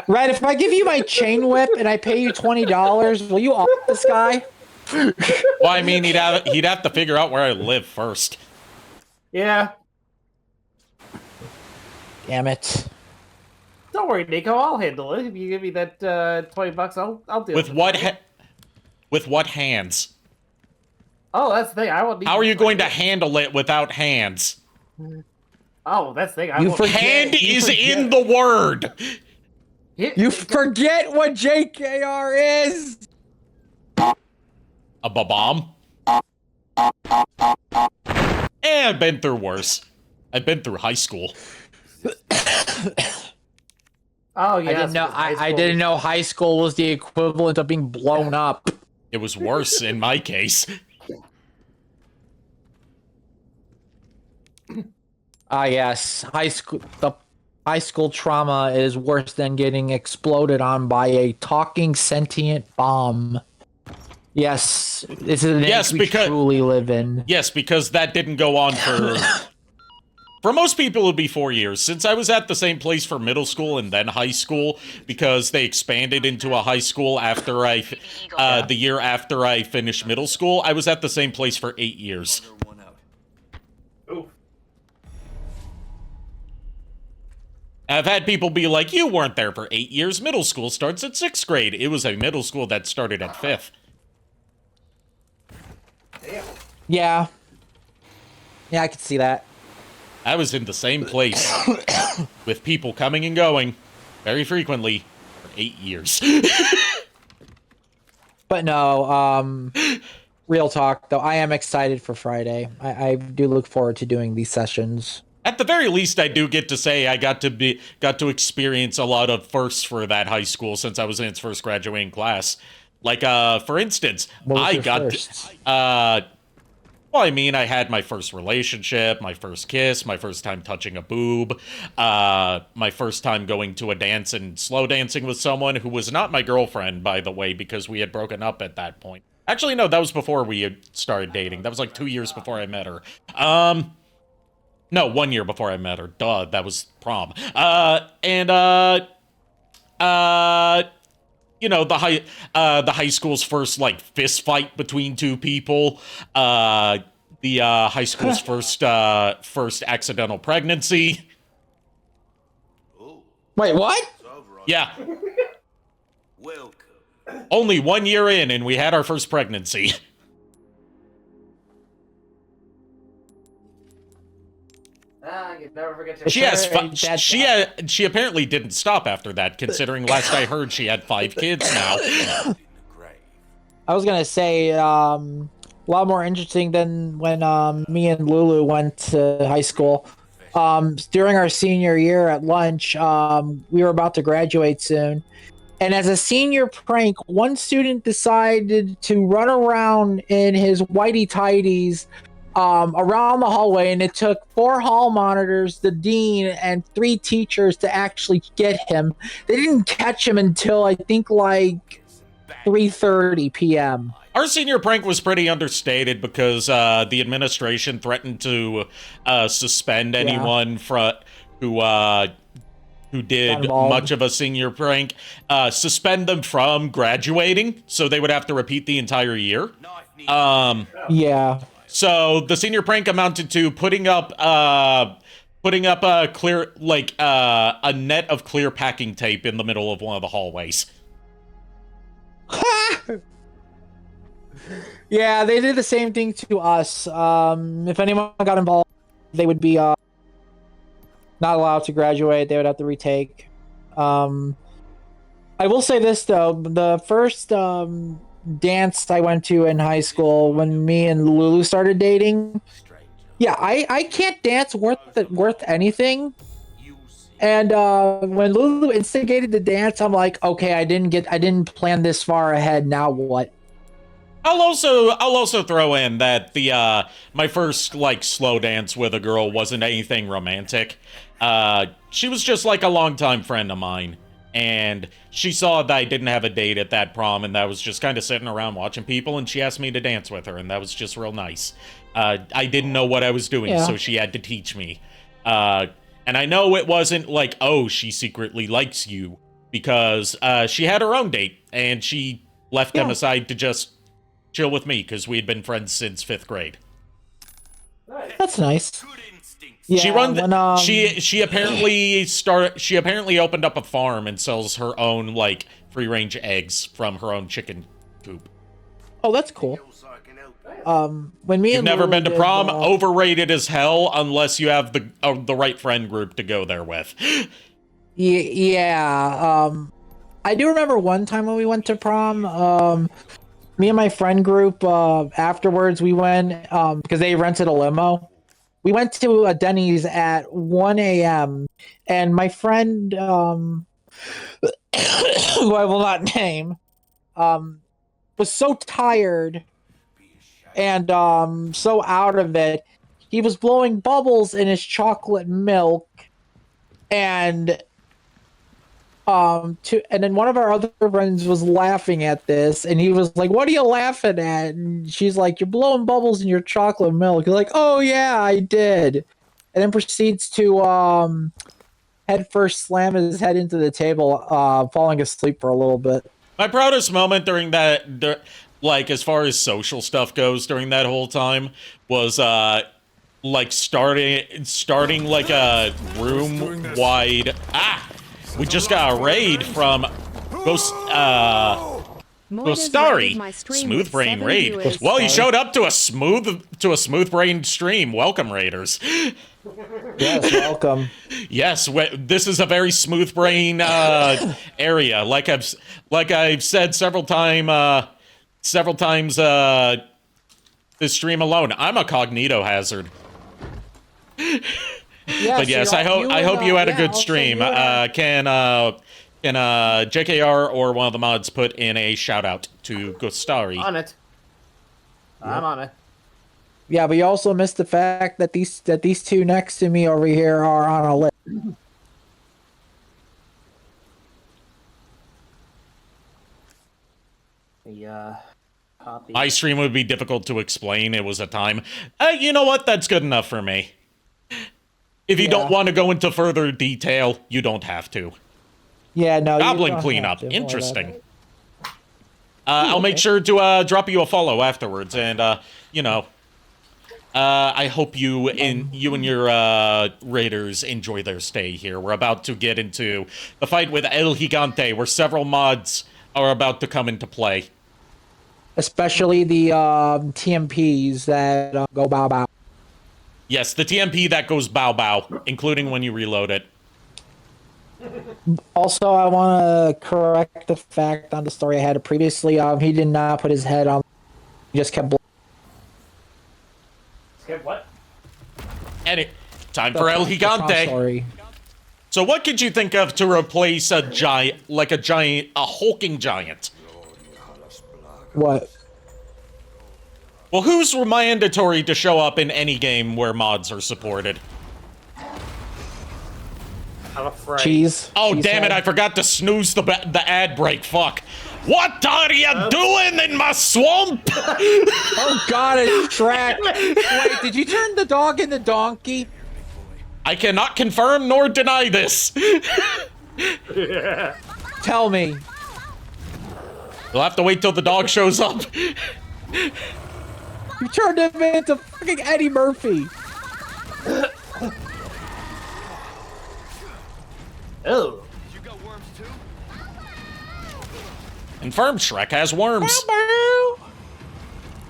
Right, if I give you my chain whip and I pay you $20, will you off this guy? Well, I mean, he'd have to figure out where I live first. Yeah. Damn it. Don't worry, Nico. I'll handle it. If you give me that $20, I'll do it. With what hands? Oh, that's the thing. How are you going to handle it without hands? Oh, that's the thing. Hand is in the word. You forget what JKR is. A bomb. I've been through worse. I've been through high school. Oh yeah, I didn't know high school was the equivalent of being blown up. It was worse in my case. Yes, the high school trauma is worse than getting exploded on by a talking sentient bomb. Yes, this is an age we truly live in. Yes, because that didn't go on for... For most people, it would be 4 years. Since I was at the same place for middle school and then high school, because they expanded into a high school after the year after I finished middle school, I was at the same place for 8 years. I've had people be like, you weren't there for 8 years. Middle school starts at 6th grade. It was a middle school that started at 5th. Yeah. Yeah, I could see that. I was in the same place with people coming and going very frequently for 8 years. But no, real talk though, I am excited for Friday. I do look forward to doing these sessions. At the very least, I do get to say I got to experience a lot of firsts for that high school since I was in its first graduating class. Like, for instance, well, I mean, I had my first relationship, my first kiss, my first time touching a boob, my first time going to a dance and slow dancing with someone who was not my girlfriend, by the way, because we had broken up at that point. Actually, no, that was before we had started dating. That was like 2 years before I met her. No, 1 year before I met her. Duh, that was prom. the high school's first like fist fight between two people, the high school's first accidental pregnancy. Wait, what? Yeah. Welcome. Only 1 year in, and we had our first pregnancy. You never forget to... She apparently didn't stop after that, considering last I heard she had 5 kids now. I was gonna say, a lot more interesting than when me and Lulu went to high school. During our senior year at lunch, we were about to graduate soon. And as a senior prank, one student decided to run around in his whitey-tighties around the hallway, and it took 4 hall monitors, the dean, and 3 teachers to actually get him. They didn't catch him until, I think, like 3:30 p.m. Our senior prank was pretty understated because the administration threatened to suspend anyone who did much of a senior prank, suspend them from graduating, so they would have to repeat the entire year. Yeah. So the senior prank amounted to putting up a clear, like a net of clear packing tape in the middle of one of the hallways. Yeah, they did the same thing to us. If anyone got involved, they would be not allowed to graduate. They would have to retake. I will say this though: the first dance I went to in high school, when me and Lulu started dating, yeah, I can't dance worth anything. And when Lulu instigated the dance, I'm like, okay, I didn't plan this far ahead. Now what? I'll also throw in that my first like slow dance with a girl wasn't anything romantic. She was just like a longtime friend of mine, and she saw that I didn't have a date at that prom, and that was just kind of sitting around watching people, and she asked me to dance with her, and that was just real nice. I didn't know what I was doing, so she had to teach me. And I know it wasn't like, oh, she secretly likes you, because she had her own date, and she left them aside to just chill with me because we had been friends since 5th grade. That's nice. Yeah, she apparently opened up a farm and sells her own like free range eggs from her own chicken coop. Oh, that's cool. When me You've and never Lulu been to did, prom? Overrated as hell unless you have the right friend group to go there with. Yeah. I do remember one time when we went to prom. Me and my friend group, afterwards we went, because they rented a limo. We went to a Denny's at 1 a.m. and my friend, who I will not name, was so tired and so out of it, he was blowing bubbles in his chocolate milk, and then one of our other friends was laughing at this, and he was like, "What are you laughing at?" And she's like, "You're blowing bubbles in your chocolate milk." You're like, "Oh yeah, I did," and then proceeds to head first slam his head into the table, falling asleep for a little bit. My proudest moment during that, like as far as social stuff goes during that whole time, was like starting like a room wide. We just got a raid from Starry. Smooth Brain raid. Well, you showed up to a smooth brain stream. Welcome, raiders. Yes, welcome. Yes, this is a very smooth brain area. Like I've said several times this stream alone. I'm a cognito hazard. Yeah, but yes, I hope you had a good stream. Can JKR or one of the mods put in a shout out to Gustari? On it. I'm on it. Yeah, but you also missed the fact that these two next to me over here are on a list. My stream would be difficult to explain. It was a time. You know what? That's good enough for me. If you don't want to go into further detail, you don't have to. Yeah, no. Goblin cleanup. Interesting. I'll make sure to drop you a follow afterwards, and you know, I hope you and your raiders enjoy their stay here. We're about to get into the fight with El Gigante, where several mods are about to come into play. Especially the TMPs that go bow bow. Yes, the TMP that goes bow bow, including when you reload it. Also, I want to correct the fact on the story I had previously. He did not put his head on. He just kept. What? Time for El Gigante. Sorry. So what could you think of to replace a hulking giant? What? Well, who's mandatory to show up in any game where mods are supported? I'm afraid. Cheese. Oh, Cheese damn it, head. I forgot to snooze the ad break, fuck. What are you doing in my swamp? Oh god, it's Shrek. Wait, did you turn the dog into donkey? I cannot confirm nor deny this. Tell me. You'll have to wait till the dog shows up. You turned him into fucking Eddie Murphy. Oh. Confirmed, Shrek has worms. Bow bow.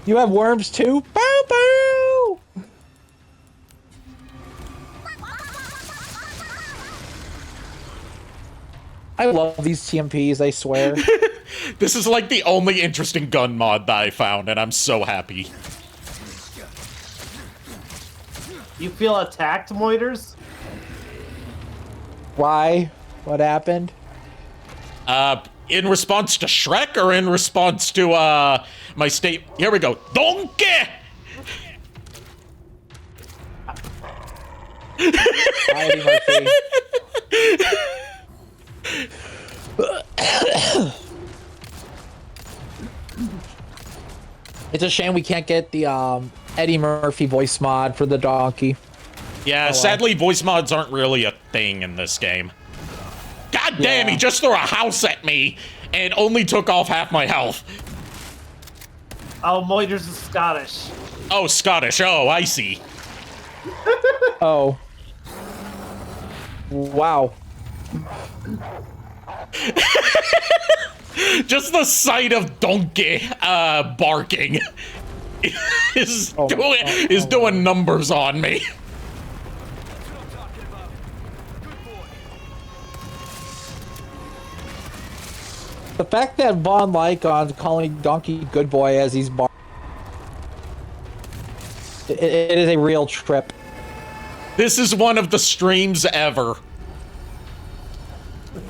You have worms too? Bow bow. I love these TMPs, I swear. This is like the only interesting gun mod that I found, and I'm so happy. You feel attacked, Moiters? Why? What happened? In response to Shrek or in response to, my state? Here we go. Donkey! Hi, Eddie Murphy. It's a shame we can't get the Eddie Murphy voice mod for the donkey. Yeah, sadly, voice mods aren't really a thing in this game. God damn, Yeah. he just threw a house at me and only took off half my health. Oh, Moiters is Scottish. Oh, Scottish. Oh, I see. Oh. Wow. Just the sight of Donkey barking is doing numbers on me. The fact that Von Lycon's calling Donkey good boy as he's it is a real trip. This is one of the streams ever.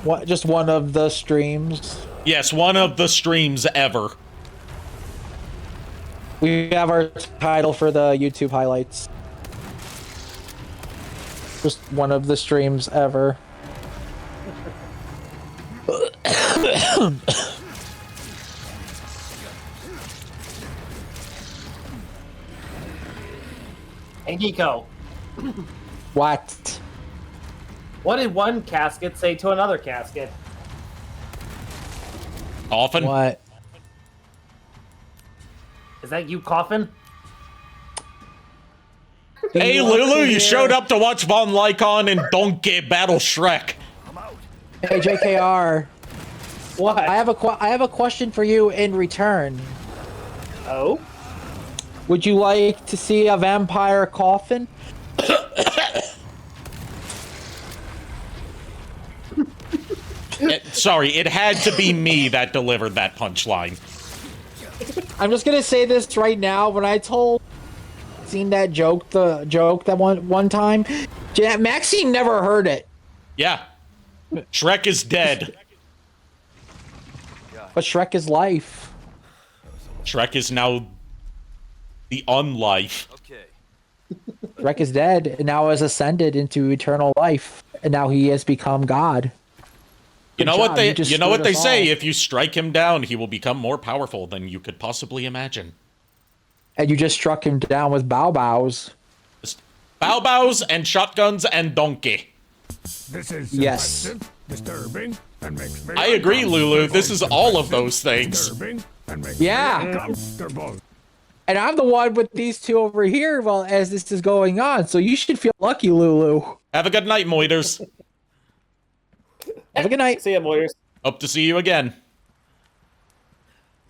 What? Just one of the streams. Yes, one of the streams ever. We have our title for the YouTube highlights. Just one of the streams ever. Hey, Nico. What? What did one casket say to another casket? Often. What? Is that you coughing? Hey, Lulu, you showed up to watch Von Lycon and Donkey battle Shrek. Hey, JKR. What? I have a question for you in return. Oh? Would you like to see a vampire coffin? Sorry, it had to be me that delivered that punchline. I'm just gonna say this right now. When I told seen that joke, that one time, Maxine never heard it. Yeah. Shrek is dead. But Shrek is life. Shrek is now the unlife. Shrek is dead and now has ascended into eternal life, and now he has become God. You know what they screwed us say, all. if you strike him down, he will become more powerful than you could possibly imagine. And you just struck him down with bow bows. Bow bows and shotguns and donkey. This is Yes. offensive, disturbing, and makes me I agree, uncomfortable. Lulu. This is all of those things. Disturbing, Yeah. And I'm the one with these two over here while as this is going on, so you should feel lucky, Lulu. Have a good night, Moiters. Have a good night. See ya, Moyers. Hope to see you again.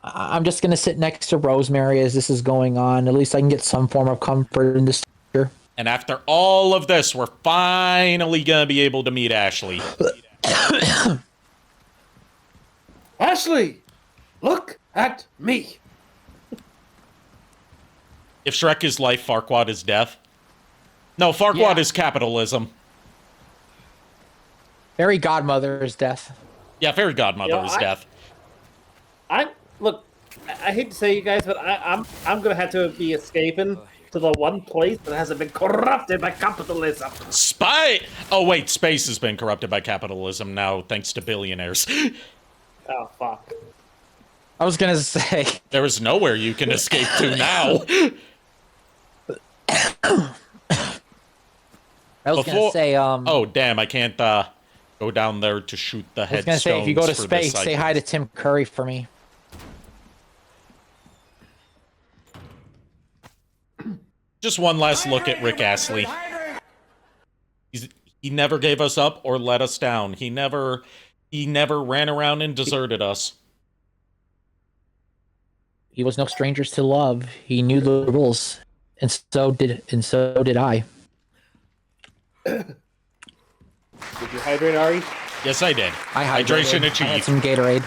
I'm just gonna sit next to Rosemary as this is going on. At least I can get some form of comfort in this here. And after all of this, we're finally gonna be able to meet Ashley. Ashley, look at me. If Shrek is life, Farquaad is death. No, Farquaad is capitalism. Fairy Godmother is death. Yeah, Fairy Godmother is death. Look. I hate to say, you guys, but I'm gonna have to be escaping to the one place that hasn't been corrupted by capitalism. Oh wait, space has been corrupted by capitalism now, thanks to billionaires. Oh fuck. I was gonna say There is nowhere you can escape to now. I was gonna say Oh damn, I can't go down there to shoot the headstones. I was gonna say, if you go to for space, this say hi to Tim Curry for me. Just one last look at Rick Astley. He never gave us up or let us down. He never ran around and deserted us. He was no strangers to love. He knew the rules, and so did I. Did you hydrate, Ari? Yes, I did. I hydrated. Hydration I had achieved. some Gatorade.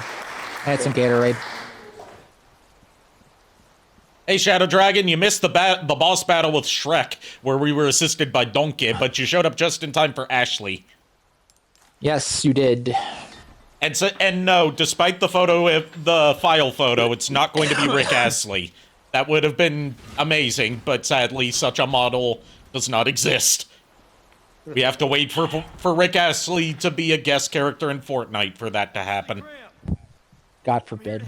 Hey, Shadow Dragon, you missed the boss battle with Shrek, where we were assisted by Donkey, but you showed up just in time for Ashley. Yes, you did. And no, despite the file photo, it's not going to be Rick Astley. That would have been amazing, but sadly, such a model does not exist. We have to wait for Rick Astley to be a guest character in Fortnite for that to happen. God forbid.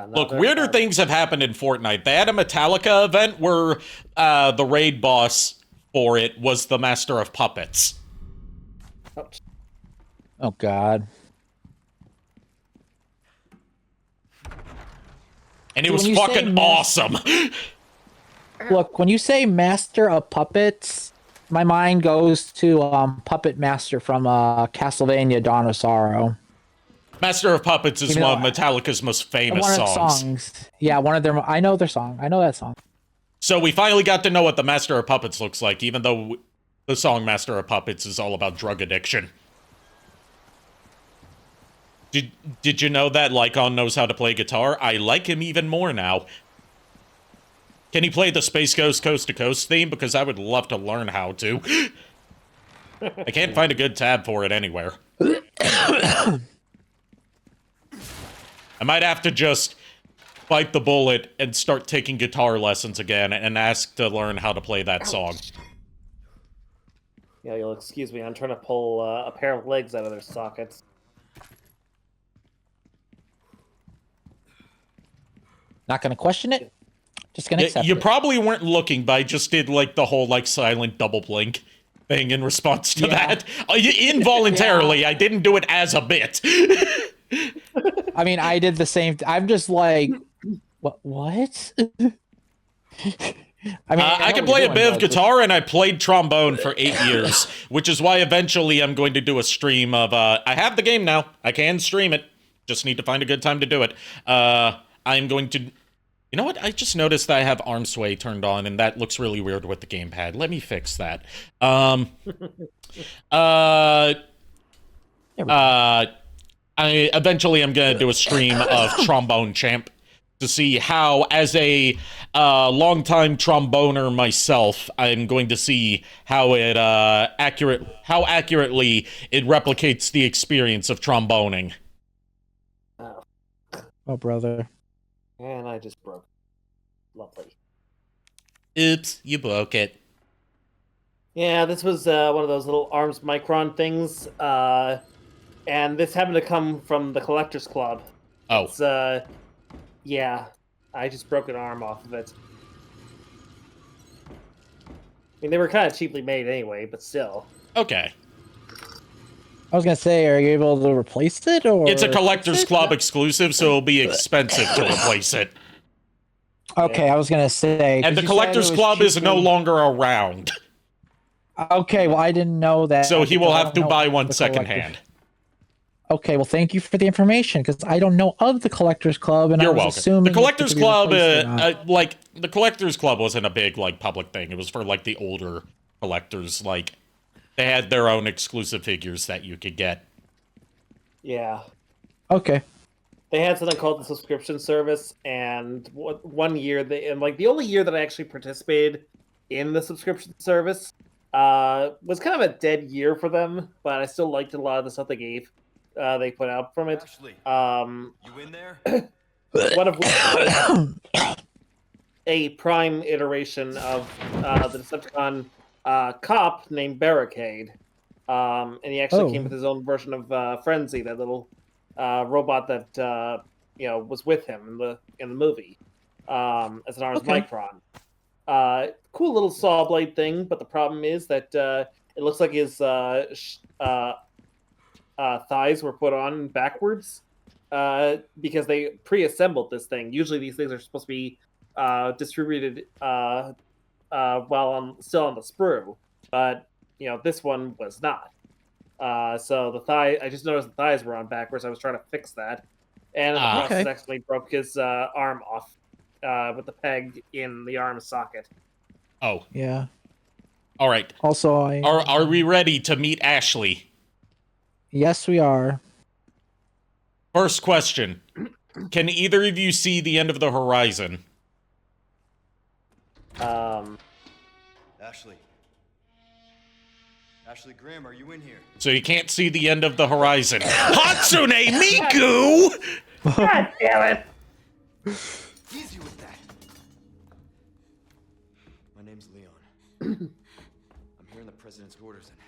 Look, weirder things have happened in Fortnite. They had a Metallica event where the raid boss for it was the Master of Puppets. Oh, God. And it was fucking awesome. Look, when you say Master of Puppets, my mind goes to Puppet Master from Castlevania Dawn of Sorrow. Master of Puppets is one of Metallica's most famous songs. Yeah, one of their... I know their song. I know that song. So we finally got to know what the Master of Puppets looks like, even though the song Master of Puppets is all about drug addiction. Did you know that Lycon knows how to play guitar? I like him even more now. Can he play the Space Ghost Coast to Coast theme? Because I would love to learn how to. I can't find a good tab for it anywhere. I might have to just bite the bullet and start taking guitar lessons again and ask to learn how to play that song. Yeah, you'll excuse me. I'm trying to pull a pair of legs out of their sockets. Not gonna question it. Just gonna accept You it. probably weren't looking, but I just did like the whole like silent double blink thing in response to that. Involuntarily, I didn't do it as a bit. I mean, I did the same. I'm just like, what? I mean, I can play a bit of guitar, and I played trombone for 8 years, which is why eventually I'm going to do a stream of. I have the game now. I can stream it. Just need to find a good time to do it. I'm going to. You know what? I just noticed that I have arm sway turned on, and that looks really weird with the gamepad. Let me fix that. Eventually I'm gonna do a stream of Trombone Champ to see how, as a longtime tromboner myself, I'm going to see how it accurately it replicates the experience of tromboning. Oh, brother. And I just broke. Lovely. Oops, you broke it. Yeah, this was one of those little arms micron things. And this happened to come from the Collector's Club. Oh. It's, yeah. I just broke an arm off of it. mean, they were kind of cheaply made anyway, but still. Okay. I was gonna say, are you able to replace it, or It's a Collector's Club exclusive, so it'll be expensive to replace it. Okay, I was gonna say. And 'cause the you said Collector's it was Club is no cheaply- longer around. Okay, well, I didn't know that. So he because will I have don't to know buy of one the secondhand. Okay, well, thank you for the information, because I don't know of the Collectors Club, and You're I was welcome. assuming The it Collectors could be Club, replaced or not. like, the Collectors Club wasn't a big, like, public thing. It was for, like, the older collectors. Like, they had their own exclusive figures that you could get. Yeah. Okay. They had something called the subscription service, and one year, the only year that I actually participated in the subscription service was kind of a dead year for them, but I still liked a lot of the stuff they put out from it. Ashley, you in there? One of which was a prime iteration of the Decepticon cop named Barricade, and he actually came with his own version of Frenzy, that little robot that was with him in the movie as an Ars Micron. Cool little saw blade thing, but the problem is that it looks like his thighs were put on backwards because they pre-assembled this thing. Usually these things are supposed to be distributed while still on the sprue, but this one was not. So I just noticed the thighs were on backwards. I was trying to fix that, and in the process actually broke his arm off with the peg in the arm socket. Oh. Yeah. All right. Also, Are we ready to meet Ashley? Yes, we are. First question. Can either of you see the end of the horizon? Ashley. Ashley Grimm, are you in here? So you can't see the end of the horizon. HATSUNE MIKU! God damn it! Easy with that. My name's Leon. I'm hearing the president's orders and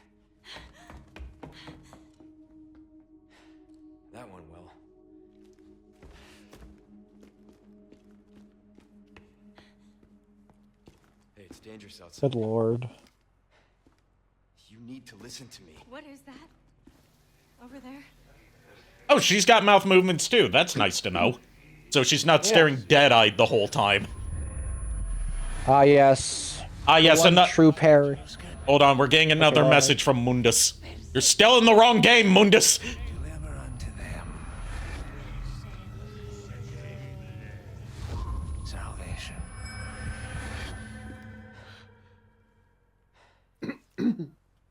that went well. Hey, it's dangerous outside. Good lord. You need to listen to me. What is that? Over there? Oh, she's got mouth movements too. That's nice to know. So she's not staring dead-eyed the whole time. Ah, yes. Ah, yes, One true parry. Hold on, we're getting another message from Mundus. You're still in the wrong game, Mundus! Deliver unto them salvation.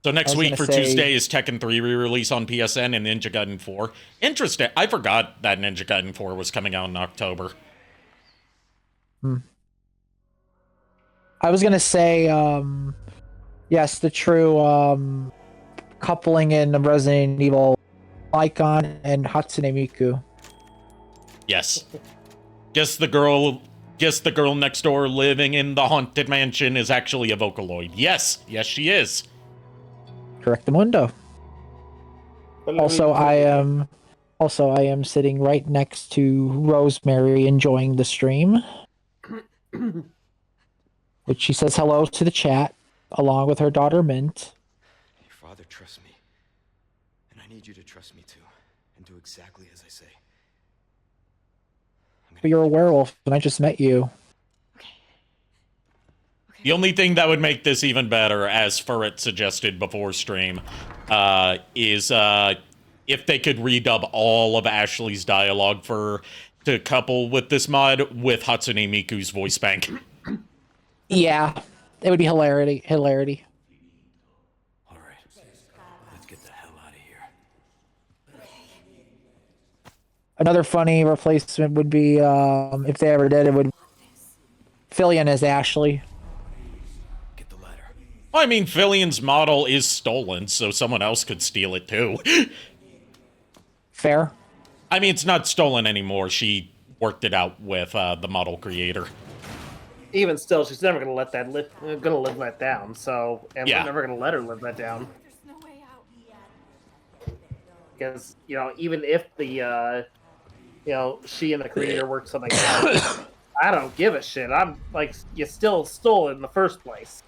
So next week for gonna say- Tuesday is Tekken 3 re-release on PSN and Ninja Gaiden 4. Interesting. I forgot that Ninja Gaiden 4 was coming out in October. I was gonna say, yes, the true coupling in the Resident Evil icon and Hatsune Miku. Yes. Guess the girl next door living in the haunted mansion is actually a Vocaloid. Yes, yes she is. Correctamundo. Also, I am sitting right next to Rosemary enjoying the stream. Which she says hello to the chat, along with her daughter Mint. Your father trusts me. And I need you to trust me too. And do exactly as I say. But you're a werewolf, and I just met you. The only thing that would make this even better, as Furret suggested before stream, is if they could redub all of Ashley's dialogue to couple with this mod with Hatsune Miku's voice bank. Yeah, it would be hilarity. All right. Let's get the hell out of here. Another funny replacement would be, if they ever did, it would Fillion as Ashley. Get the ladder. Well, I mean, Fillion's model is stolen, so someone else could steal it too. Fair. I mean, it's not stolen anymore. She worked it out with the model creator. Even still, she's never gonna let that live that down. So, and Yeah. we're never gonna let her live that down. There's no way out. Because even if the she and the creator worked something out, I don't give a shit. I'm like, you still stole it in the first place.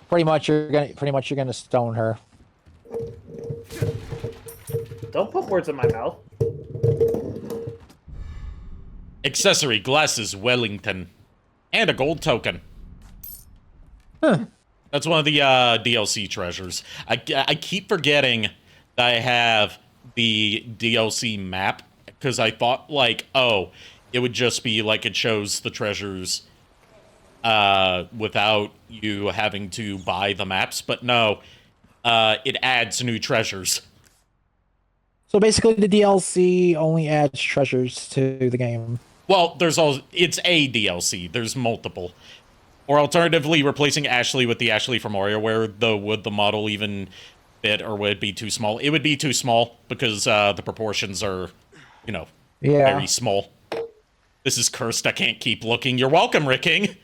pretty much you're gonna stone her. Don't put words in my mouth. Accessory, glasses, Wellington. And a gold token. Huh. That's one of the DLC treasures. I keep forgetting that I have the DLC map, because I thought, like, oh, it would just be like it shows the treasures without you having to buy the maps, but no, it adds new treasures. So basically, the DLC only adds treasures to the game. Well, it's a DLC. There's multiple. Or alternatively, replacing Ashley with the Ashley from WarioWare, though would the model even fit, or would it be too small? It would be too small, because the proportions are, you know, very small. This is cursed. I can't keep looking. You're welcome, Ricking.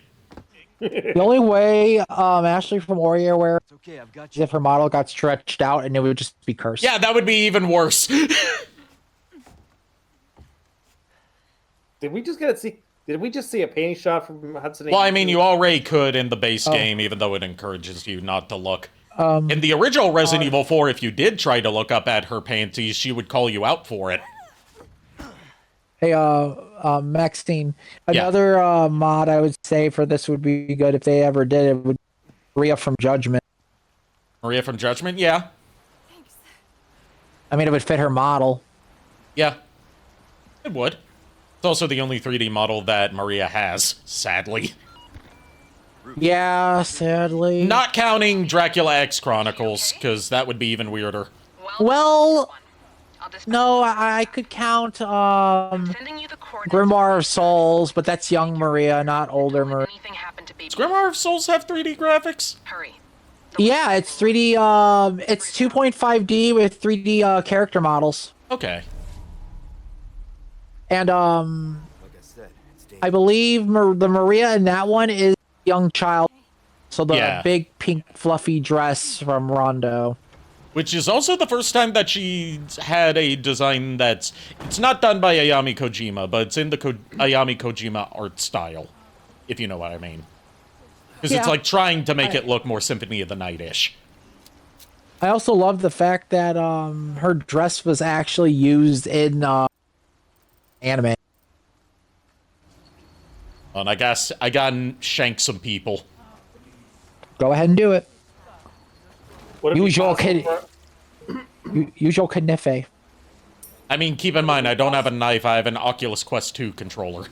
The only way Ashley from WarioWare Okay, I've got is you. if her model got stretched out and it would just be cursed. Yeah, that would be even worse. Did we just see a painting shot from HATSUNE? Well, I mean, you already could in the base game, even though it encourages you not to look. In the original Resident Evil 4, if you did try to look up at her panties, she would call you out for it. Hey, Maxine, another mod I would say for this would be good if they ever did it would be Maria from Judgment. Maria from Judgment? Yeah. Thanks. I mean, it would fit her model. Yeah. It would. It's also the only 3D model that Maria has, sadly. Yeah, sadly. Not counting Dracula X Chronicles, because that would be even weirder. Well, no, I could count Grimoire of Souls, but that's young Maria, not older Maria. Does Grimoire of Souls have 3D graphics? Hurry. Yeah, it's 3D. It's 2.5D with 3D character models, Okay. and Like I said, it's dangerous. I believe the Maria in that one is young child. So the Yeah. big pink fluffy dress from Rondo. Which is also the first time that she's had a design that's... It's not done by Ayami Kojima, but it's in the Ayami Kojima art style, if you know what I mean. Because it's Yeah. like trying to make it look more Symphony of the Night-ish. I also love the fact that her dress was actually used in anime. And I guess I gotta shank some people. Go ahead and do it. Would it be Usual possible for- Usual Knife. I mean, keep in mind, I don't have a knife, I have an Oculus Quest 2 controller.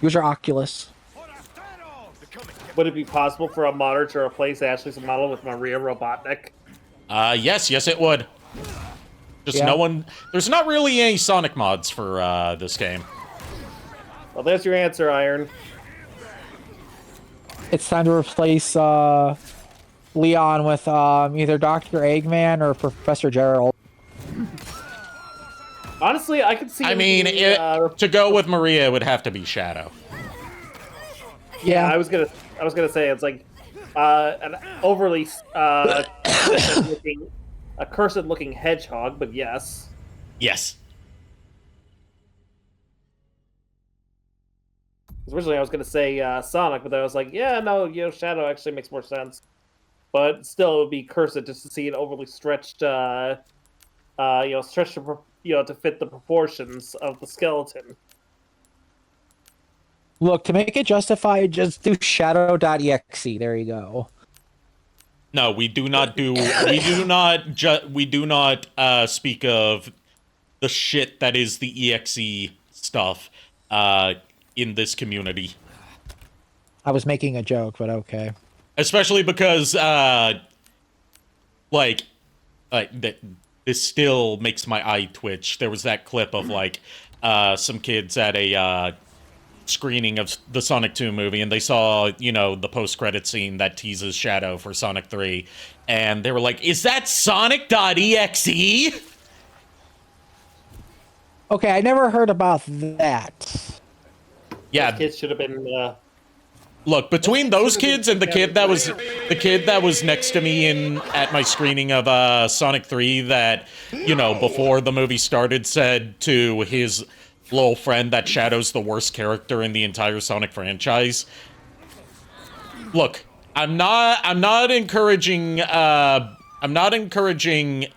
Use your Oculus. Would it be possible for a modder to replace Ashley's model with Maria Robotnik? Yes, it would. Just Yeah. no one... There's not really any Sonic mods for, this game. Well, there's your answer, Iron. It's time to replace Leon with either Dr. Eggman or Professor Gerald. Honestly, I could see. I him mean, being, to go with Maria, it would have to be Shadow. Yeah, I was gonna say it's like an overly cursed looking hedgehog, but yes. Yes. Originally, I was gonna say Sonic, but then I was like, yeah, no, Shadow actually makes more sense. But still, it would be cursed just to see an overly stretched, stretched to fit the proportions of the skeleton. look, to make it justified, just do shadow.exe. There you go. No, we do not speak of the shit that is the EXE stuff in this community. I was making a joke, but okay. Especially because this still makes my eye twitch. There was that clip of some kids at a screening of the Sonic 2 movie, and they saw, the post-credit scene that teases Shadow for Sonic 3, and they were like, is that Sonic.exe? Okay, I never heard about that. Yeah, Kids should have been. look, between those kids and the kid that was next to me at my screening of Sonic 3 that, before the movie started said to his little friend that Shadow's the worst character in the entire Sonic franchise. Look, I'm not encouraging,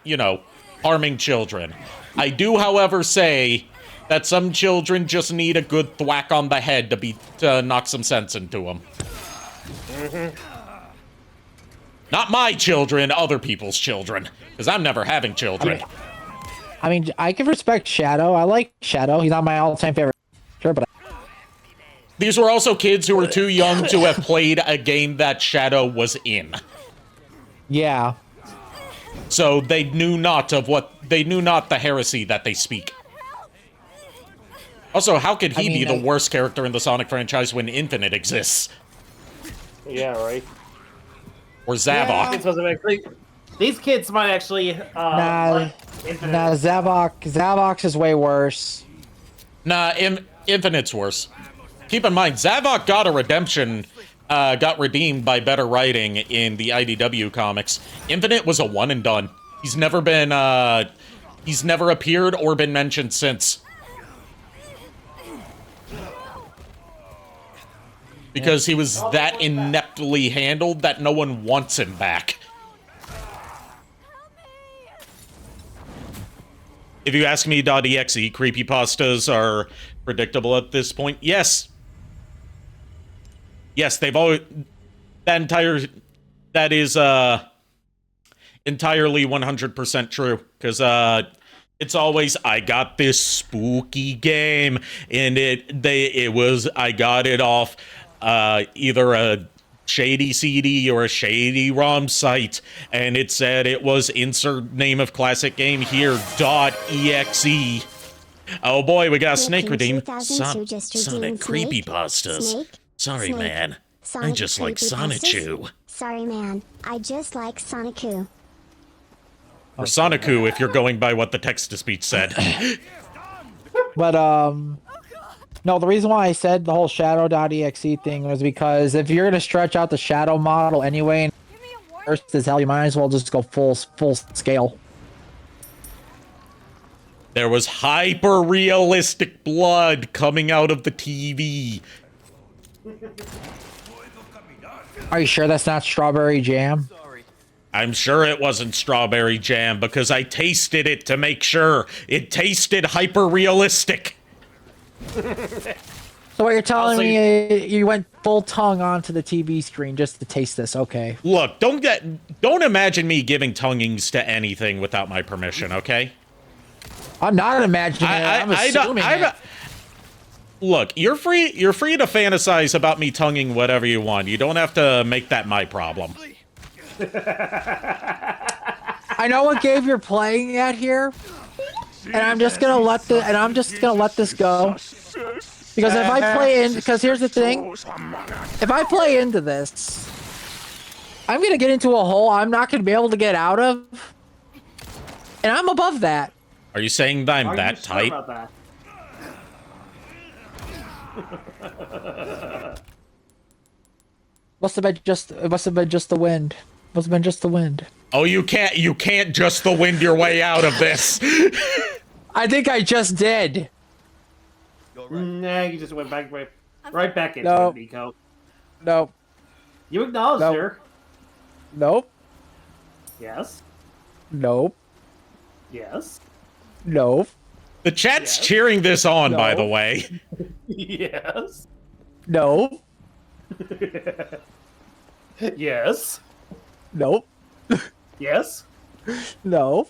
you know, harming children. I do, however, say that some children just need a good thwack on the head to knock some sense into them. Not my children, other people's children, because I'm never having children. I mean, I can respect Shadow. I like Shadow. He's not my all-time favorite. Sure, but These were also kids who were too young to have played a game that Shadow was in. yeah. So they knew not the heresy that they speak. Also, how could he be the worst character in the Sonic franchise when Infinite exists? Yeah, right. Or Zavok. These kids might actually. Nah, Zavok is way worse. Nah, Infinite's worse. Keep in mind, Zavok got a redemption, got redeemed by better writing in the IDW comics. Infinite was a one and done. He's never appeared or been mentioned since. Because he was that ineptly handled that no one wants him back. If you ask me, .exe, creepypastas are predictable at this point. Yes. Yes, they've always... That is, entirely 100% true. Because, it's always, I got this spooky game, and I got it off, either a shady CD or a shady ROM site, and it said it was insert name of classic game here, .exe. Oh boy, we got Snake redeem. Sonic creepypastas. Sorry, man. I just like Sonichu. Sorry, man. I just like Sonicu. Or Sonicu, if you're going by what the text-to-speech said. But, no, the reason why I said the whole Shadow.exe thing was because if you're going to stretch out the Shadow model anyway, and first as hell, you might as well just go full scale. There was hyper-realistic blood coming out of the TV. Are you sure that's not strawberry jam? I'm sure it wasn't strawberry jam because I tasted it to make sure. It tasted hyper-realistic. So what you're telling me, you went full tongue onto the TV screen just to taste this, okay? Look, don't imagine me giving tonguings to anything without my permission, okay? I'm not imagining it. I'm assuming it. Look, you're free to fantasize about me tonguing whatever you want. You don't have to make that my problem. I know what game you're playing at here, and I'm just gonna let this go. Because if I play in, because here's the thing, if I play into this, I'm gonna get into a hole I'm not gonna be able to get out of, and I'm above that. Are you saying that I'm that tight? About that? Must have been just the wind. Must have been just the wind. Oh, you can't just the wind your way out of this. I think I just did. Nah, you just went back right back into Nope. it, Nico. Nope. You acknowledged Nope. her. Nope. Yes. Nope. Yes. Nope. The chat's cheering this on, by the way. Yes. Nope. Yes. Nope. Yes. No.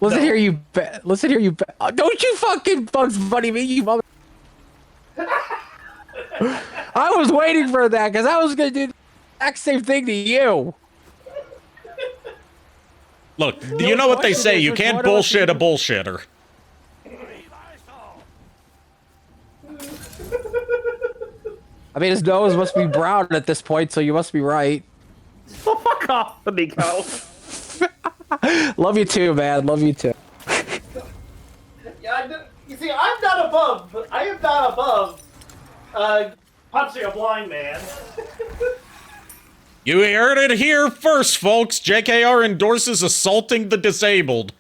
Listen here, you. Listen here, you. Don't you fucking Bugs Bunny me, you mother. I was waiting for that because I was gonna do the exact same thing to you. Look, you know what they say, you can't bullshit a bullshitter. I mean, his nose must be brown at this point, so you must be right. Well, fuck off, Nico. Love you too, man. Love you too. Yeah, you see, I'm not above. I am not above punching a blind man. You heard it here first, folks. JKR endorses assaulting the disabled.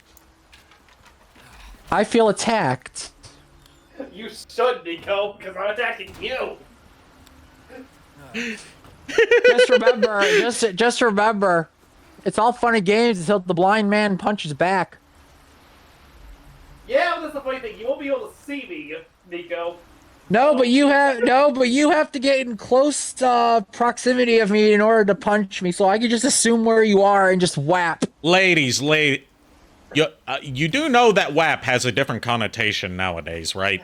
I feel attacked. You should, Nico, because I'm attacking you. just remember, it's all fun and games until the blind man punches back. Yeah, but that's the funny thing. You won't be able to see me, Nico. No, but you have to get in close proximity of me in order to punch me. So I can just assume where you are and just whap. Ladies, you do know that WAP has a different connotation nowadays, right?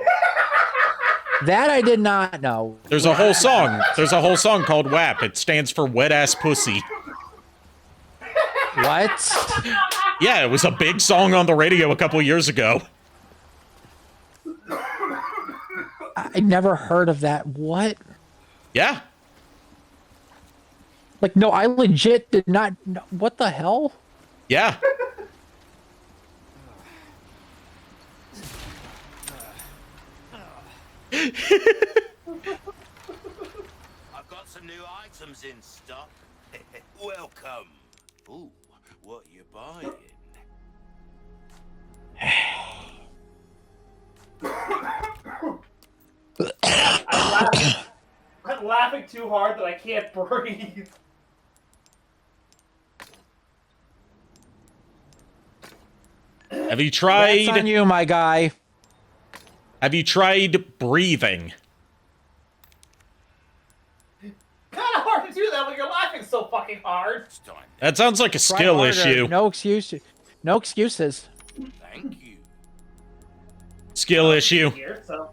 That I did not know. There's a whole song. There's a whole song called WAP. It stands for wet ass pussy. What? Yeah, it was a big song on the radio a couple years ago. I never heard of that. What? Yeah. Like, no, I legit did not. What the hell? Yeah. I've got some new items in stock. Welcome. Ooh, what you buying? I'm laughing too hard that I can't breathe. Have you tried? That's on you, my guy. Have you tried breathing? Kind of hard to do that when you're laughing so fucking hard. That sounds like a skill issue. No excuses. No excuses. Thank you. Skill issue. Here, so.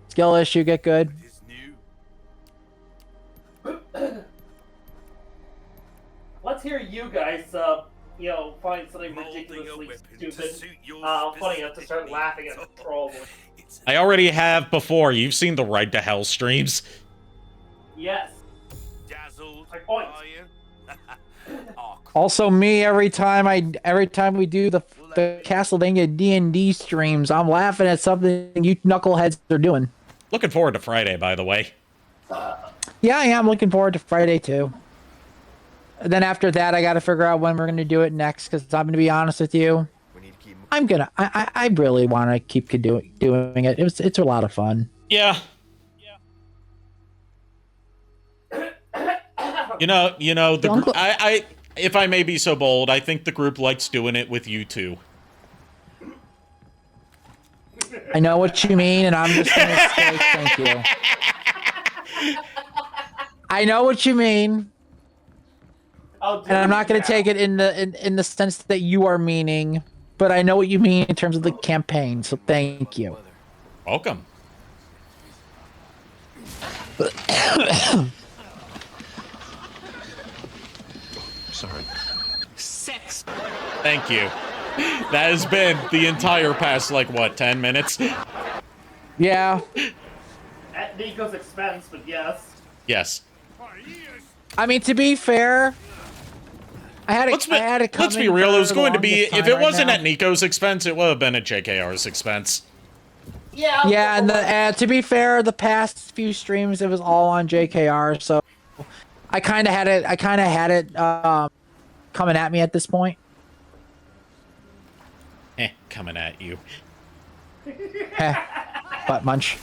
Skill issue. Get good. It's new. Let's hear you guys, find something ridiculously stupid, funny enough to start laughing at probably. I already have before. You've seen the Ride to Hell streams. Yes. Dazzled, My point. are you? Also, me every time we do the Castlevania D&D streams, I'm laughing at something you knuckleheads are doing. Looking forward to Friday, by the way. Yeah, I am looking forward to Friday too. And then after that, I got to figure out when we're gonna do it next. Because I'm gonna be honest with you, I really want to keep doing it. It's a lot of fun. Yeah. You know, if I may be so bold, I think the group likes doing it with you two. I know what you mean, and I'm just gonna say thank you. I know what you mean, and I'm not gonna take it in the sense that you are meaning, but I know what you mean in terms of the campaign. So thank you. Welcome. Sorry. Sex. Thank you. That has been the entire past, 10 minutes? Yeah. At Nico's expense, but yes. Yes. I mean, to be fair, I had it coming. Let's be real, it was going to be, if it wasn't now. at Nico's expense, it would have been at JKR's expense. Yeah. Yeah, and to be fair, the past few streams it was all on JKR, so I kind of had it coming at me at this point. Coming at you. Butt munch.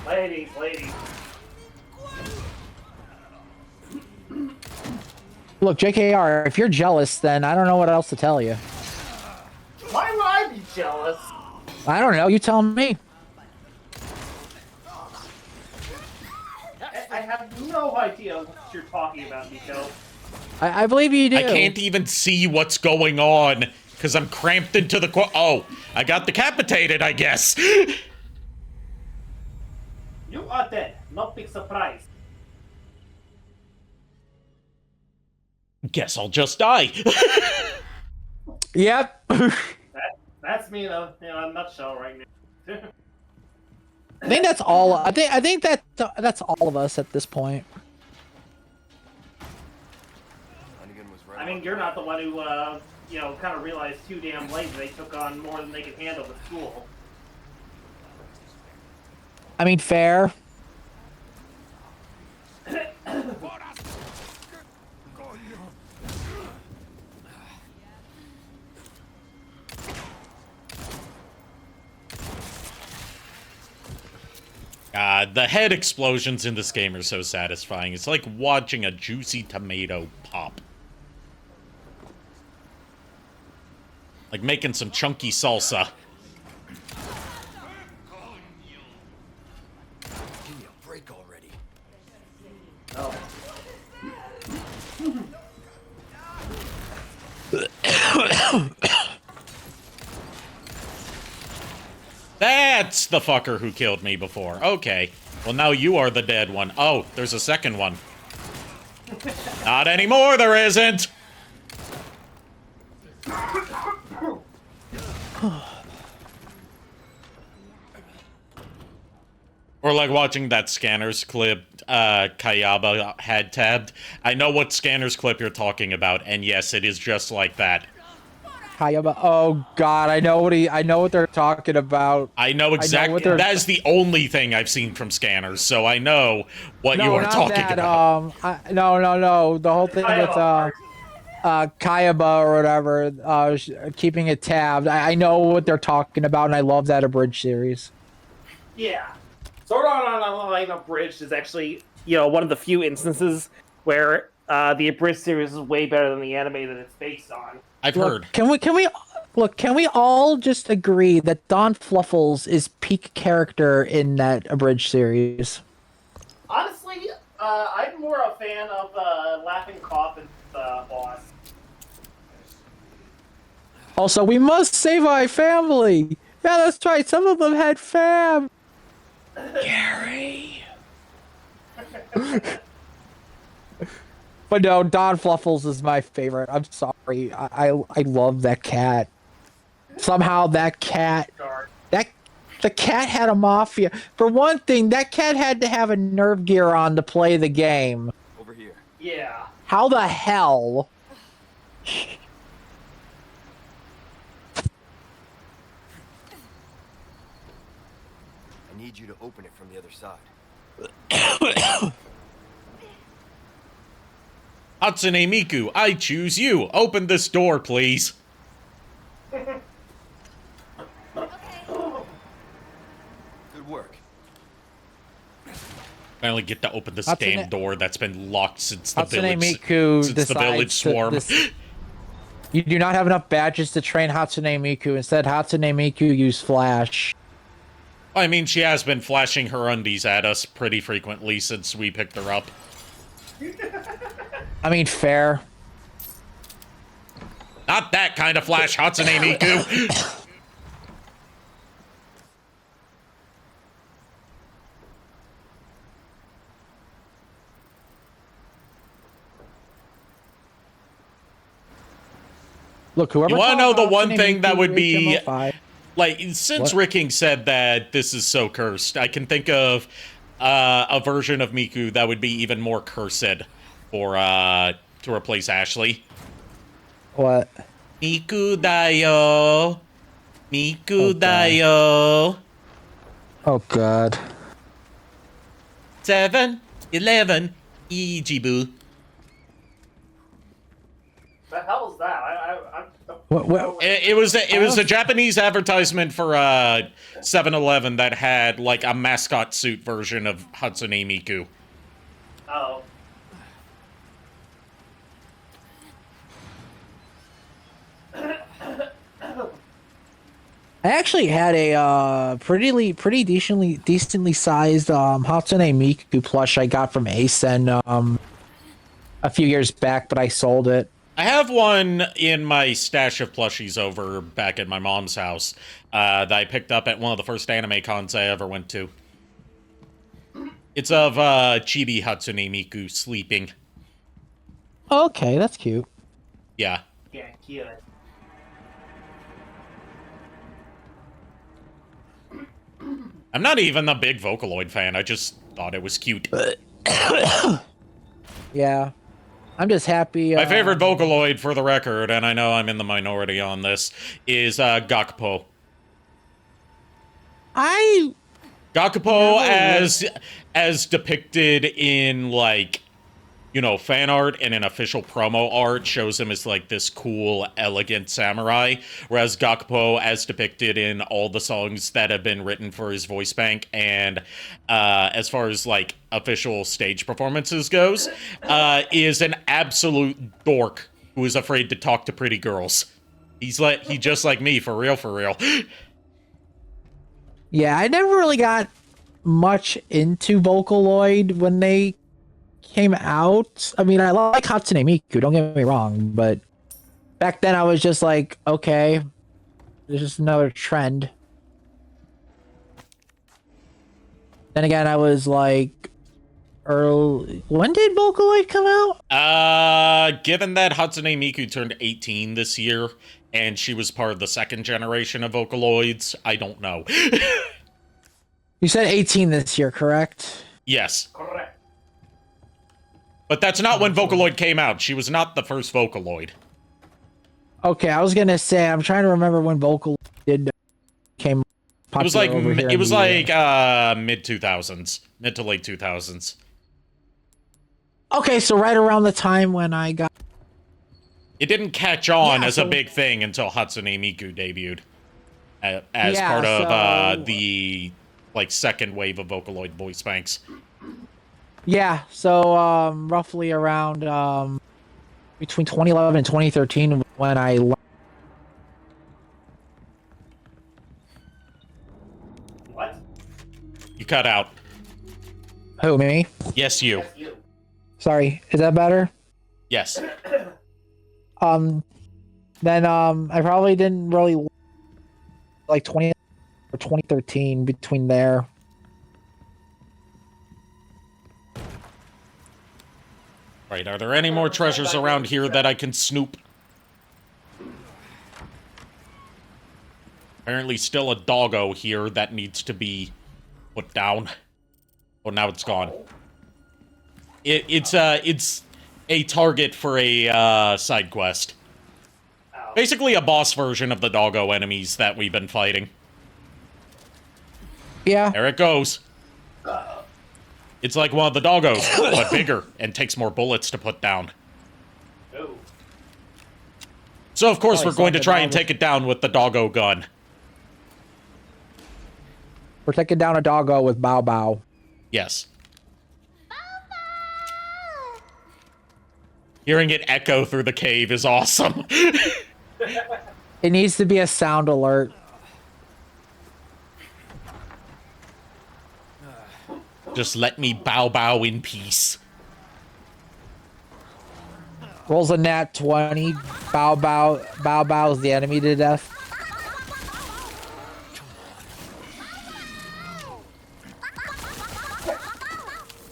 Ladies. Look, JKR, if you're jealous, then I don't know what else to tell you. Why would I be jealous? I don't know. You tell me. I have no idea what you're talking about, Nico. I believe you do. I can't even see what's going on, because I'm cramped into the oh, I got decapitated, I guess. You are dead. Not big surprise. Guess I'll just die. Yep. That's me in a nutshell right now. I think that's all. I think that's all of us at this point. I mean, you're not the one who, kind of realized too damn late they took on more than they could handle with school. I mean, fair. The head explosions in this game are so satisfying. It's like watching a juicy tomato pop. Like making some chunky salsa. Give me a break already. That's the fucker who killed me before. Okay. Well, now you are the dead one. Oh, there's a second one. Not anymore, there isn't! Or like watching that Scanners clip Kayaba had tabbed. I know what Scanners clip you're talking about, and yes, it is just like that. Oh God, I know what they're talking about. I know exactly. That is the only thing I've seen from Scanners, so I know what you are talking about. No. The whole thing with Kayaba or whatever, keeping it tabbed. I know what they're talking about, and I love that abridged series. Yeah. Sword Art Online Abridged is actually, one of the few instances where the abridged series is way better than the anime that it's based on. I've heard. Can we all just agree that Don Fluffles is peak character in that abridged series? Honestly, I'm more a fan of Laughing Coffin's boss. Also, we must save our family. Yeah, that's right. Some of them had fam. Gary. But no, Don Fluffles is my favorite. I'm sorry. I love that cat. Somehow the cat had a mafia. For one thing, that cat had to have a nerve gear on to play the game. Over here. Yeah. How the hell? I need you to open it from the other side. Hatsune Miku, I choose you. Open this door, please. Good work. Finally get to open this damn door that's been locked since the Hatsune village. Miku Since the village swarm. You do not have enough badges to train Hatsune Miku. Instead, Hatsune Miku used Flash. I mean, she has been flashing her undies at us pretty frequently since we picked her up. I mean, fair. Not that kind of flash, Hatsune Miku! Look, whoever. You want to know the one Hatsune thing that Miku would be... HMO5. Like, since Ricking said that this is so cursed, I can think of a version of Miku that would be even more cursed for, to replace Ashley. What? Miku dayo. Miku dayo. Oh, God. 7-11 Ijibu. The hell is that? What? It was a Japanese advertisement for 7-Eleven that had like a mascot suit version of Hatsune Miku. Oh. I actually had a pretty decently sized Hatsune Miku plush I got from Asen a few years back, but I sold it. I have one in my stash of plushies over back at my mom's house that I picked up at one of the first anime cons I ever went to. It's of Chibi Hatsune Miku sleeping. Okay, that's cute. Yeah. Yeah, cute. I'm not even a big Vocaloid fan, I just thought it was cute. Yeah. I'm just happy. My favorite Vocaloid, for the record, and I know I'm in the minority on this, is Gakupo. Gakupo as depicted in, like, fan art and an official promo art shows him as like this cool, elegant samurai, whereas Gakupo, as depicted in all the songs that have been written for his voice bank, and as far as like official stage performances goes, is an absolute dork who is afraid to talk to pretty girls. He just like me, for real, for real. Yeah, I never really got much into Vocaloid when they came out. I mean, I like Hatsune Miku, don't get me wrong, but back then I was just like, okay, there's just another trend. Then again, I was like, early. When did Vocaloid come out? Given that Hatsune Miku turned 18 this year, and she was part of the second generation of Vocaloids, I don't know. You said 18 this year, correct? Yes. Correct. But that's not when Vocaloid came out. She was not the first Vocaloid. Okay, I was gonna say, I'm trying to remember when Vocaloid came popular. It was like mid 2000s, mid to late 2000s. Okay, so right around the time when I got. It didn't catch on as a big thing until Hatsune Miku debuted as part of the like second wave of Vocaloid voice banks. Yeah, so roughly around between 2011 and 2013 when I. What? You cut out. Who, me? Yes, you. Sorry, is that better? Yes. Then I probably didn't really like 20 or 2013 between there. Right, are there any more treasures around here that I can snoop? Apparently still a doggo here that needs to be put down. Oh, now it's gone. It's a target for a side quest. Basically a boss version of the doggo enemies that we've been fighting. Yeah. There it goes. It's like one of the doggos, but bigger, and takes more bullets to put down. So, of course, we're going to try and take it down with the doggo gun. We're taking down a doggo with Bao Bao. Yes. Hearing it echo through the cave is awesome. It needs to be a sound alert. Just let me bow bow in peace. Rolls a nat 20. Bao Bao's the enemy to death.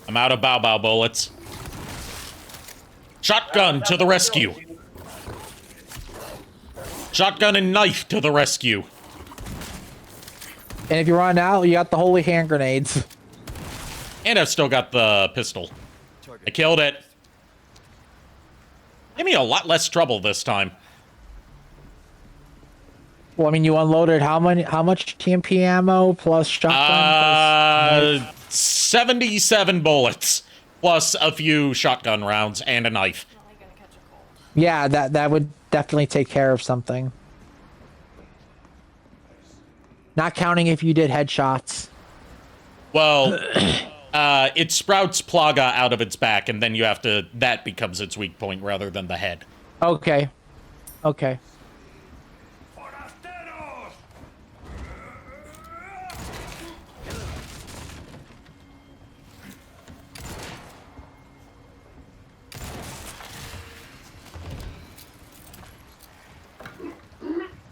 I'm out of bow bow bullets. Shotgun to the rescue. Shotgun and knife to the rescue. And if you run out, you got the holy hand grenades. And I've still got the pistol. I killed it. Gave me a lot less trouble this time. Well, I mean, you unloaded how much TMP ammo plus shotgun? 77 bullets. Plus a few shotgun rounds and a knife. Yeah, that would definitely take care of something. Not counting if you did headshots. Well, it sprouts Plaga out of its back, and then you have to... That becomes its weak point rather than the head. Okay. Okay.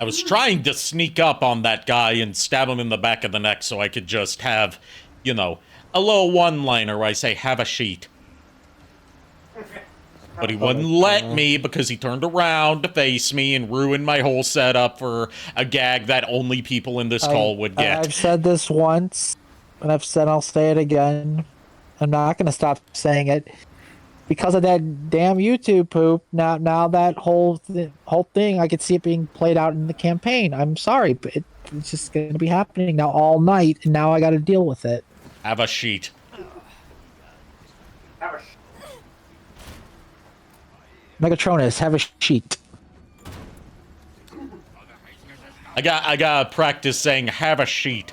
I was trying to sneak up on that guy and stab him in the back of the neck so I could just have, you know, a little one-liner where I say, have a sheet. But he wouldn't let me because he turned around to face me and ruined my whole setup for a gag that only people in this call would get. I've said this once, and I'll say it again. I'm not going to stop saying it. Because of that damn YouTube poop, now that whole thing, I could see it being played out in the campaign. I'm sorry, but it's just going to be happening now all night, and now I got to deal with it. Have a sheet. Megatronus, have a sheet. I got practice saying "have a sheet"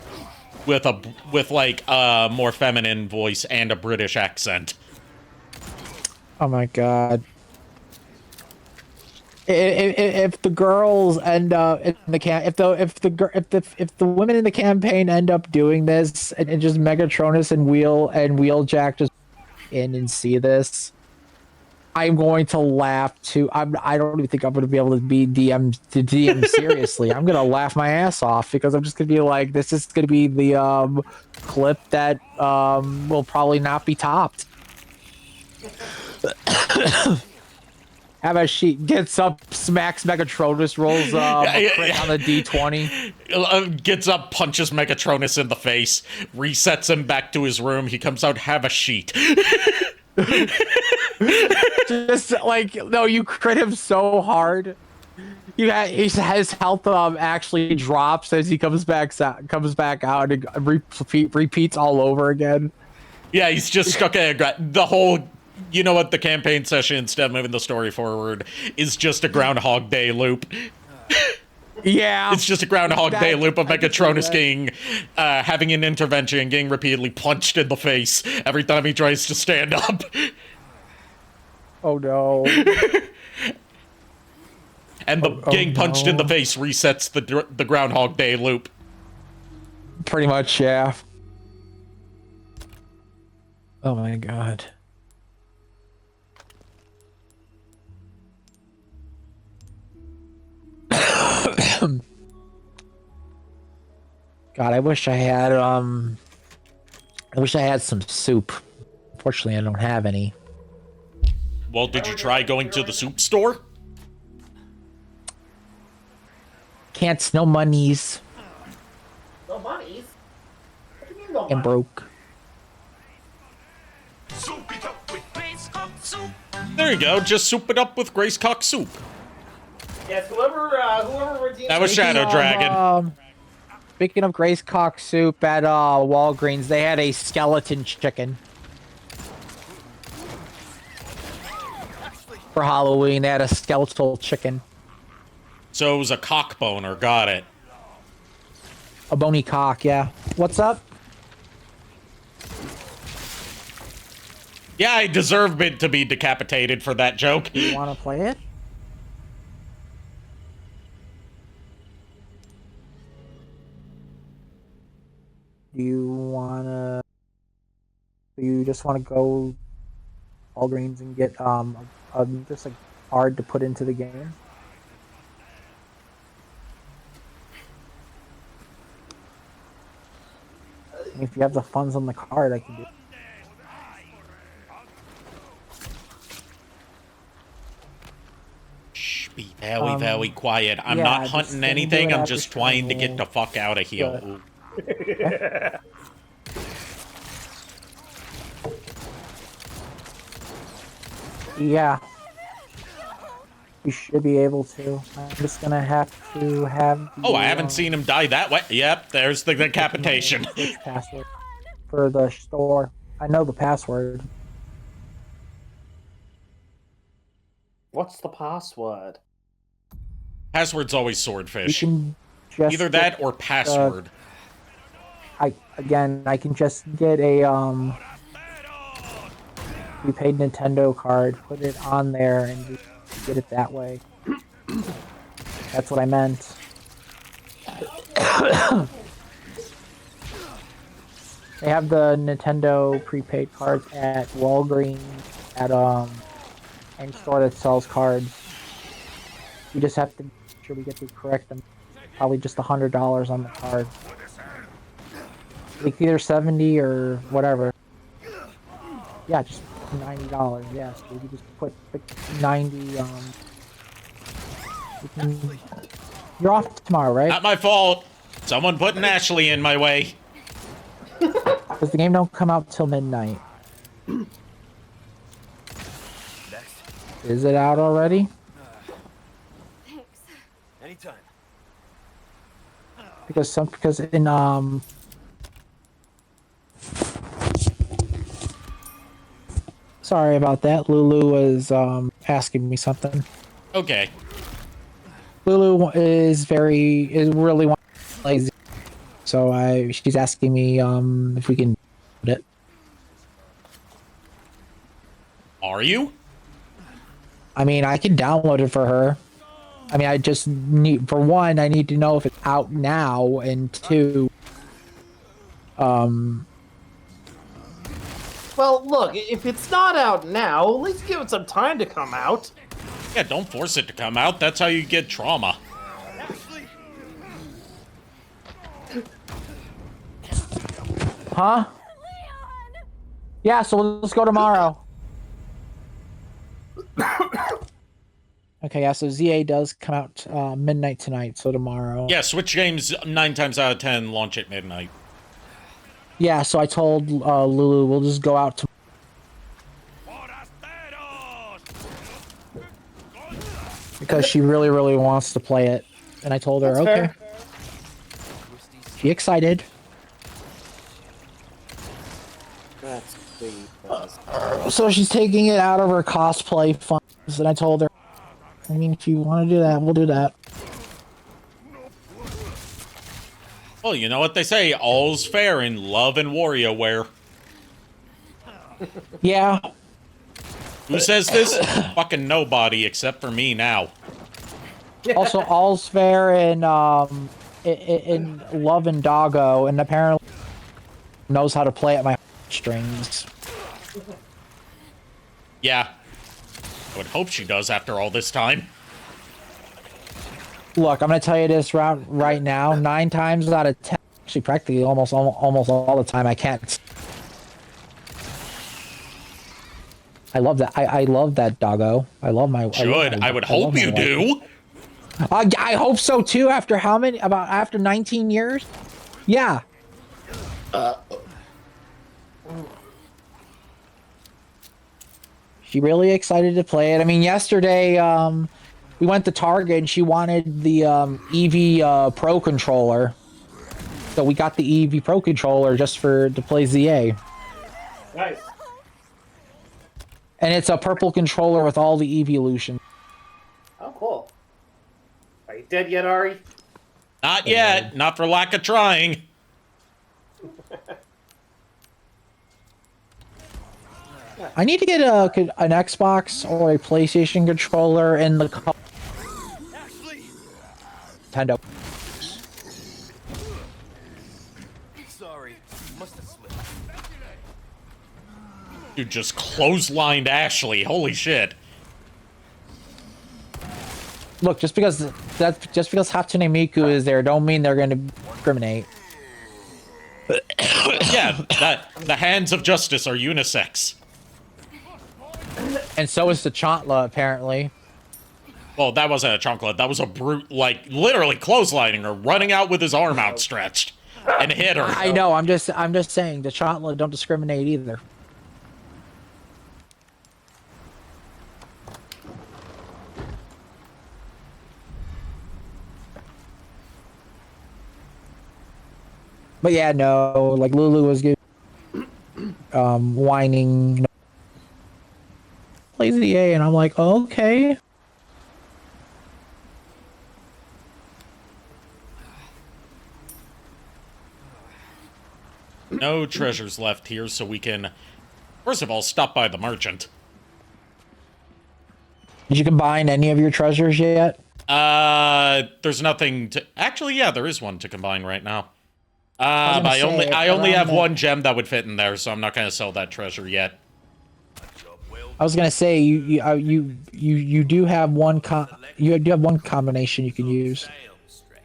with like a more feminine voice and a British accent. Oh my god. If the girls end up in the if the women in the campaign end up doing this and just Megatronus and Wheeljack just in and see this, I'm going to laugh too. I don't even think I'm going to be able to DM seriously. I'm going to laugh my ass off because I'm just going to be like, this is going to be the clip that will probably not be topped. Have a sheet, gets up, smacks Megatronus, rolls a crit on the D20. Gets up, punches Megatronus in the face, resets him back to his room. He comes out, have a sheet. Just like, no, you crit him so hard. His health actually drops as he comes back out and repeats all over again. Yeah, he's just stuck at the whole. You know what? The campaign session, instead of moving the story forward, is just a Groundhog Day loop. Yeah, it's just a Groundhog Day loop of Megatronus getting, having an intervention and getting repeatedly punched in the face every time he tries to stand up. Oh no! And getting punched in the face resets the Groundhog Day loop. Pretty much, yeah. Oh my god. God, I wish I had some soup. Unfortunately, I don't have any. Well, did you try going to the soup store? Can't, no monies. No monies? What do you mean no I'm broke. There you go, just soup it up with Grace Cock soup. Yes, whoever redeemed. That was Shadow Dragon. Speaking of Grace Cock soup at Walgreens, they had a skeleton chicken for Halloween. They had a skeletal chicken. So it was a cock boner, got it. A bony cock, yeah. What's up? Yeah, I deserve it to be decapitated for that joke. Do you want to play it? Do you just want to go Walgreens and get just a card to put into the game? If you have the funds on the card, I can do it. Shh, be very, very quiet. I'm yeah, not hunting anything, I'm just trying to get the fuck out of here. Yeah. You should be able to. I'm just gonna have to have the, Oh, I haven't seen him die that way. Yep, there's the decapitation. Switch password for the store. I know the password. What's the password? Password's always swordfish. You can just either that or password. I can just get a prepaid Nintendo card, put it on there, and just get it that way. That's what I meant. They have the Nintendo prepaid cards at Walgreens, at any store that sells cards. We just have to make sure we get the correct them. Probably just $100 on the card. Like either 70 or whatever. Yeah, just $90. Yes, we can just put 90. You're off tomorrow, right? Not my fault. Someone putting Ashley in my way. Because the game don't come out till midnight. Is it out already? Thanks. Anytime. Because in Sorry about that. Lulu was asking me something. Okay. Lulu is really lazy, so she's asking me if we can do it. Are you? I mean, I can download it for her. I mean, I just need, for one, I need to know if it's out now, and two, Well, look, if it's not out now, at least give it some time to come out. Yeah, don't force it to come out. That's how you get trauma. huh? Yeah, so let's go tomorrow. Okay, yeah, so ZA does come out midnight tonight, so tomorrow. Yeah, Switch games 9 times out of 10 launch at midnight. Yeah, so I told Lulu we'll just go out because she really, really wants to play it, and I told her, That's okay. fair. She excited. That's sweet. So she's taking it out of her cosplay funds, and I told her, I mean, if you want to do that, we'll do that. Well, you know what they say, all's fair in love and WarioWare. Yeah. Who says this? Fucking nobody, except for me now. Also, all's fair in Love and Doggo, and apparently knows how to play at my strings. Yeah. I would hope she does after all this time. Look, I'm gonna tell you this right now. 9 times out of 10, actually, practically almost all the time, I can't. I love that. I love that doggo. I love my. I would hope you do. I hope so too. After how many? After 19 years? Yeah. She really excited to play it. I mean, yesterday we went to Target and she wanted the EV Pro controller, so we got the EV Pro controller just to play ZA. Nice. And it's a purple controller with all the evolution. Oh, cool. Are you dead yet, Ari? Not yet. Not for lack of trying. I need to get an Xbox or a PlayStation controller in the Nintendo. Sorry, must have slipped. Dude just clotheslined Ashley. Holy shit. Look, just because HATSUNE Miku is there, don't mean they're going to discriminate. Yeah, the hands of justice are unisex. And so is the Chantla, apparently. Well, that wasn't a chocolate. That was a brute, like, literally clotheslining her, running out with his arm outstretched, and hit her. I know. I'm just saying the Chantla don't discriminate either. But yeah, no. Like Lulu was good. Whining. You know, plays the A, and I'm like, oh, okay. No treasures left here, so we can, first of all, stop by the merchant. Did you combine any of your treasures yet? There's nothing to, actually, yeah, there is one to combine right now. But I only have one gem that would fit in there, so I'm not gonna sell that treasure yet. I was gonna say you do have one combination you can use.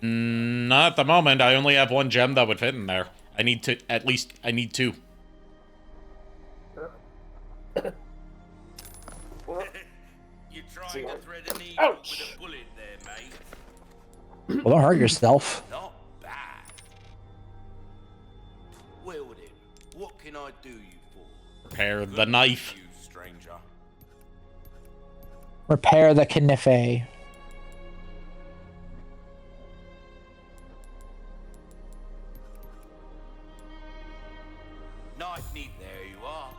Not at the moment. I only have one gem that would fit in there. I need to, at least, I need 2. You trying to thread a needle Ouch. with a bullet there, mate? Well, don't hurt yourself. Not bad. Well then, what can I do you for? Repair the knife. You stranger. Repair the knife. Knife neat, there you are.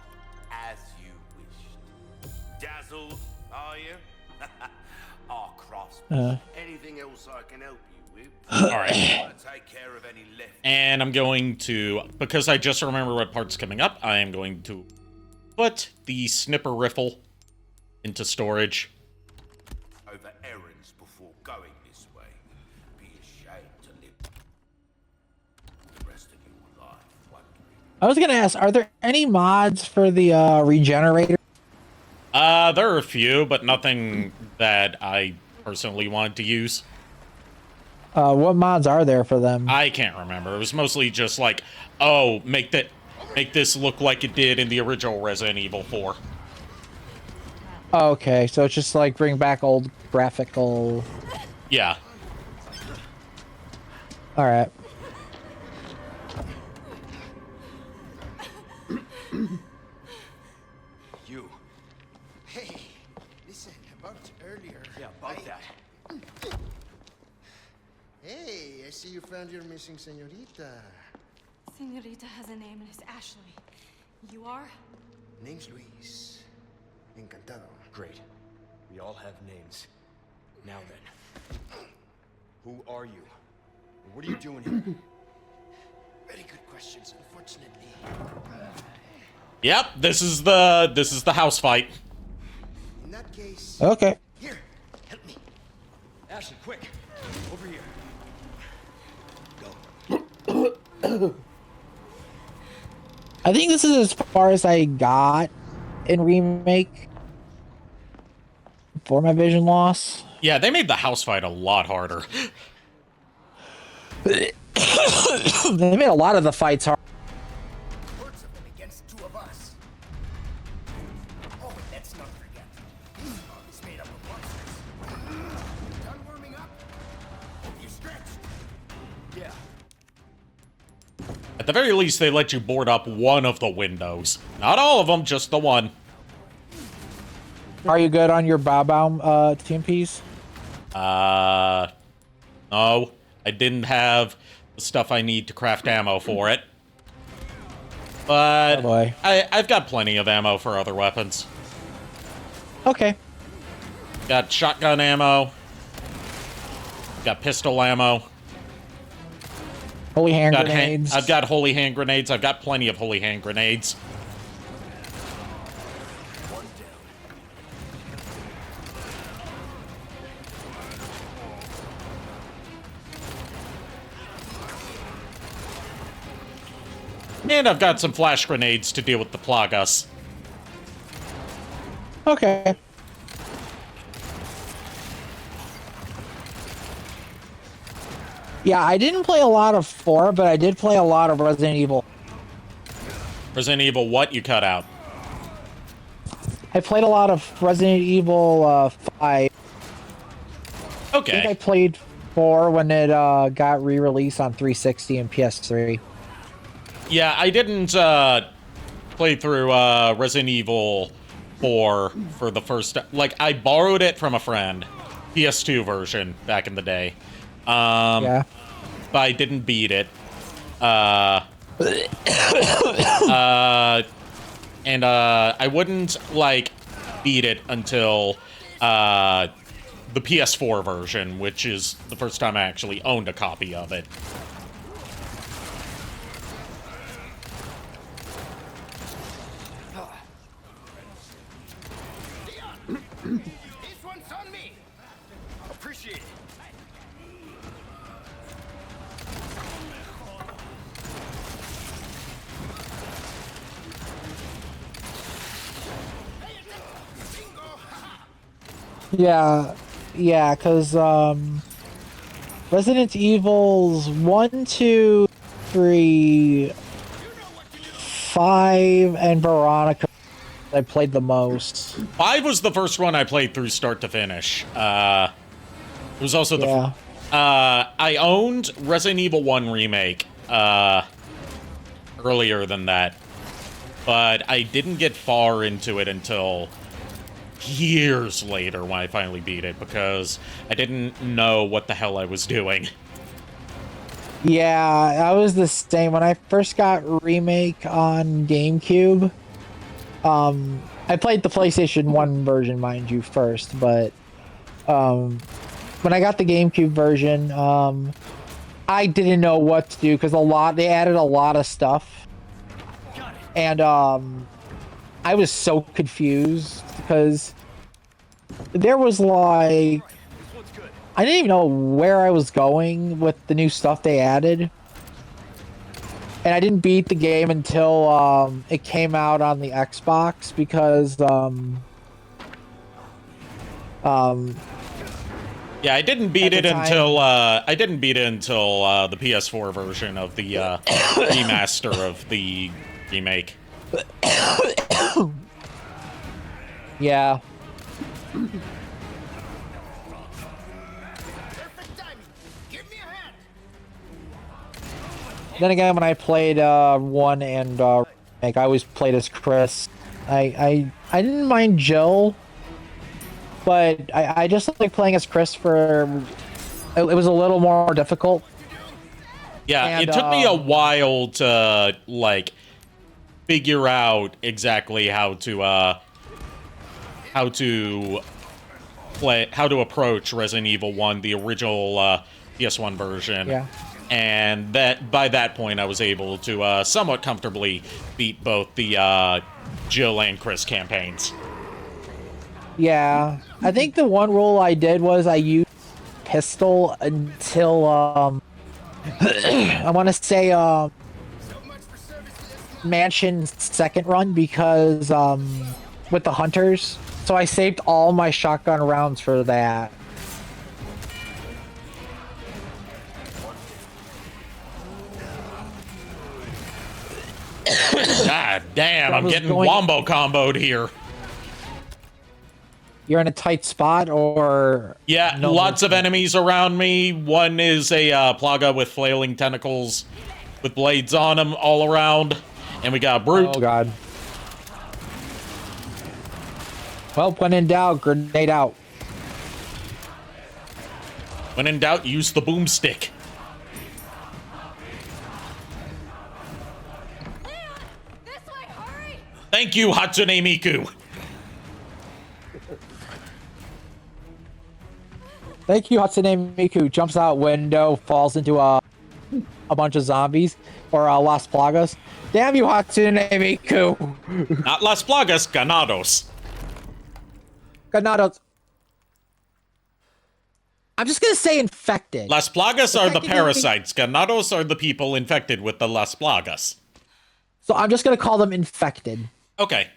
As you wished. dazzled, are you? Our craftsman. Anything else I can help you with? All right. Want to take care of any left? And I'm going to, because I just remember what part's coming up, I am going to put the snipper riffle into storage. Over errands before going this way. Be ashamed to live the rest of your life wondering. I was gonna ask, are there any mods for the regenerator? There are a few, but nothing that I personally want to use. What mods are there for them? I can't remember. It was mostly just like, oh, make this look like it did in the original Resident Evil 4. Okay, so it's just like bring back old graphical. Yeah. All right. You. Hey, listen, about earlier. Yeah, about that. Hey, I see you found your missing señorita. Senorita has a name and it's Ashley. You are? Name's Luis. Encantado. Great. We all have names. Now then. Who are you? And what are you doing here? Very good questions, unfortunately. Yep, this is the house fight. In that case, Okay. here, help me. Ashley, quick! Over here. I think this is as far as I got in Remake for my vision loss. Yeah, they made the house fight a lot harder. They made a lot of the fights hard. Hordes of them against two of us. Oh, and let's not forget. This mob is made up of monsters. Done warming up? Hope you stretched. Yeah. At the very least, they let you board up one of the windows. Not all of them, just the one. Are you good on your Baobaum TMPs? No. I didn't have the stuff I need to craft ammo for it. But Oh boy. I've got plenty of ammo for other weapons. Okay. Got shotgun ammo. Got pistol ammo. Holy hand grenades. I've got holy hand grenades. I've got plenty of holy hand grenades. And I've got some flash grenades to deal with the Plagas. Okay. Yeah, I didn't play a lot of 4, but I did play a lot of Resident Evil. Resident Evil what you cut out? I played a lot of Resident Evil 5. I think I Okay. played 4 when it got re-released on 360 and PS3. Yeah, I didn't play through Resident Evil 4 for the first... Like, I borrowed it from a friend. PS2 version back in the day. Yeah. But I didn't beat it. And I wouldn't, like, beat it until the PS4 version, which is the first time I actually owned a copy of it. This one's on me. Appreciate it. Yeah, because Resident Evil's 1, 2, 3, 5, and Veronica I played the most. 5 was the first one I played through start to finish. It was also the... Yeah. I owned Resident Evil 1 Remake earlier than that, but I didn't get far into it until years later when I finally beat it, because I didn't know what the hell I was doing. Yeah, I was the same. When I first got Remake on GameCube, I played the PlayStation 1 version, mind you, first, but when I got the GameCube version, I didn't know what to do because they added a lot of stuff, and I was so confused because there was like I didn't even know where I was going with the new stuff they added. And I didn't beat the game until it came out on the Xbox because yeah, I didn't beat it until the PS4 version of the remaster of the remake. Yeah. Then again, when I played 1 and Remake, I always played as Chris. I didn't mind Jill, but I just like playing as Chris for... It was a little more difficult. Yeah, and, it took me a while to, like, figure out exactly how to approach Resident Evil 1, the original PS1 version. Yeah. And by that point, I was able to somewhat comfortably beat both the Jill and Chris campaigns. Yeah. I think the one role I did was I used pistol until I want to say Mansion's second run because with the hunters. So I saved all my shotgun rounds for that. God damn, I'm getting wombo comboed here. You're in a tight spot, or... Yeah, lots of enemies around me. One is a Plaga with flailing tentacles with blades on them all around. And we got a Brute. Oh, God. Well, when in doubt, grenade out. When in doubt, use the boomstick. Thank you, Hatsune Miku. Thank you, Hatsune Miku. Jumps out window, falls into a bunch of zombies or Las Plagas. Damn you, Hatsune Miku. Not Las Plagas, Ganados. Ganados. I'm just gonna say infected. Las Plagas are the parasites. Ganados are the people infected with the Las Plagas. So I'm just gonna call them infected. Okay.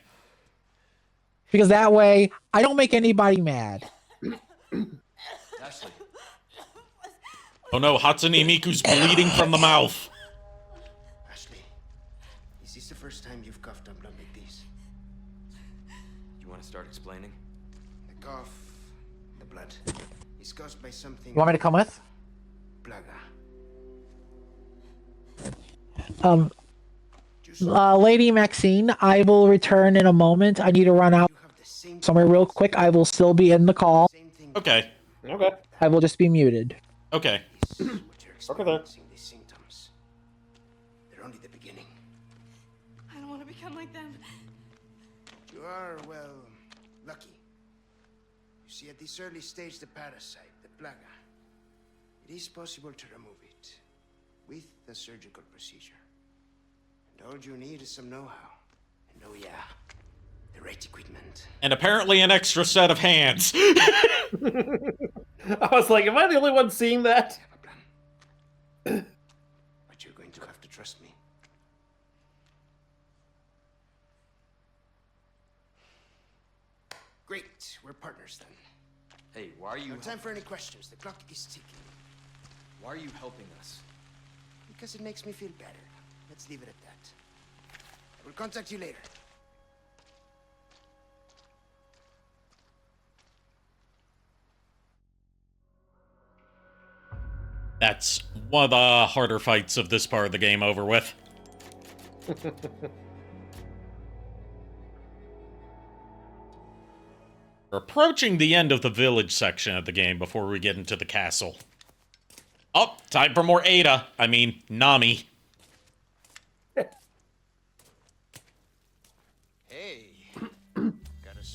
Because that way, I don't make anybody mad. Ashley. Oh no, Hatsune Miku's bleeding from the mouth. Ashley, is this the first time you've coughed up blood like this? You want to start explaining? The cough, the blood, is caused by something... You want me to come with? Plaga. Lady Maxine, I will return in a moment. I need to run out somewhere real quick. I will still be in the call. Okay. Okay. I will just be muted. Okay. Okay then. These symptoms. They're only the beginning. I don't want to become like them. You are, well, lucky. You see, at this early stage, the parasite, the plaga, it is possible to remove it with a surgical procedure. And all you need is some know-how. And oh yeah, the right equipment. And apparently an extra set of hands. I was like, am I the only one seeing that? But you're going to have to trust me. Great, we're partners then. Hey, why are you... No time for any questions. The clock is ticking. Why are you helping us? Because it makes me feel better. Let's leave it at that. I will contact you later. That's one of the harder fights of this part of the game over with. We're approaching the end of the village section of the game before we get into the castle. Oh, time for more Ada. I mean, Nami. Hey.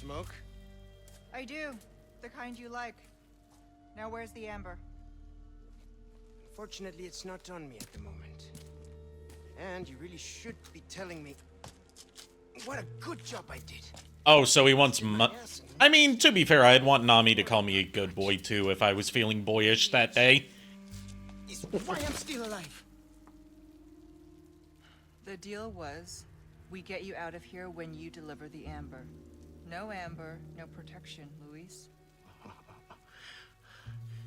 smoke? I do. The kind you like. Now where's the amber? Unfortunately, it's not on me at the moment. And you really should be telling me what a good job I did. Oh, so he wants I mean, to be fair, I'd want Nami to call me a good boy, too, if I was feeling boyish that day. Is why I'm still alive. The deal was, we get you out of here when you deliver the amber. No amber, no protection, Luis.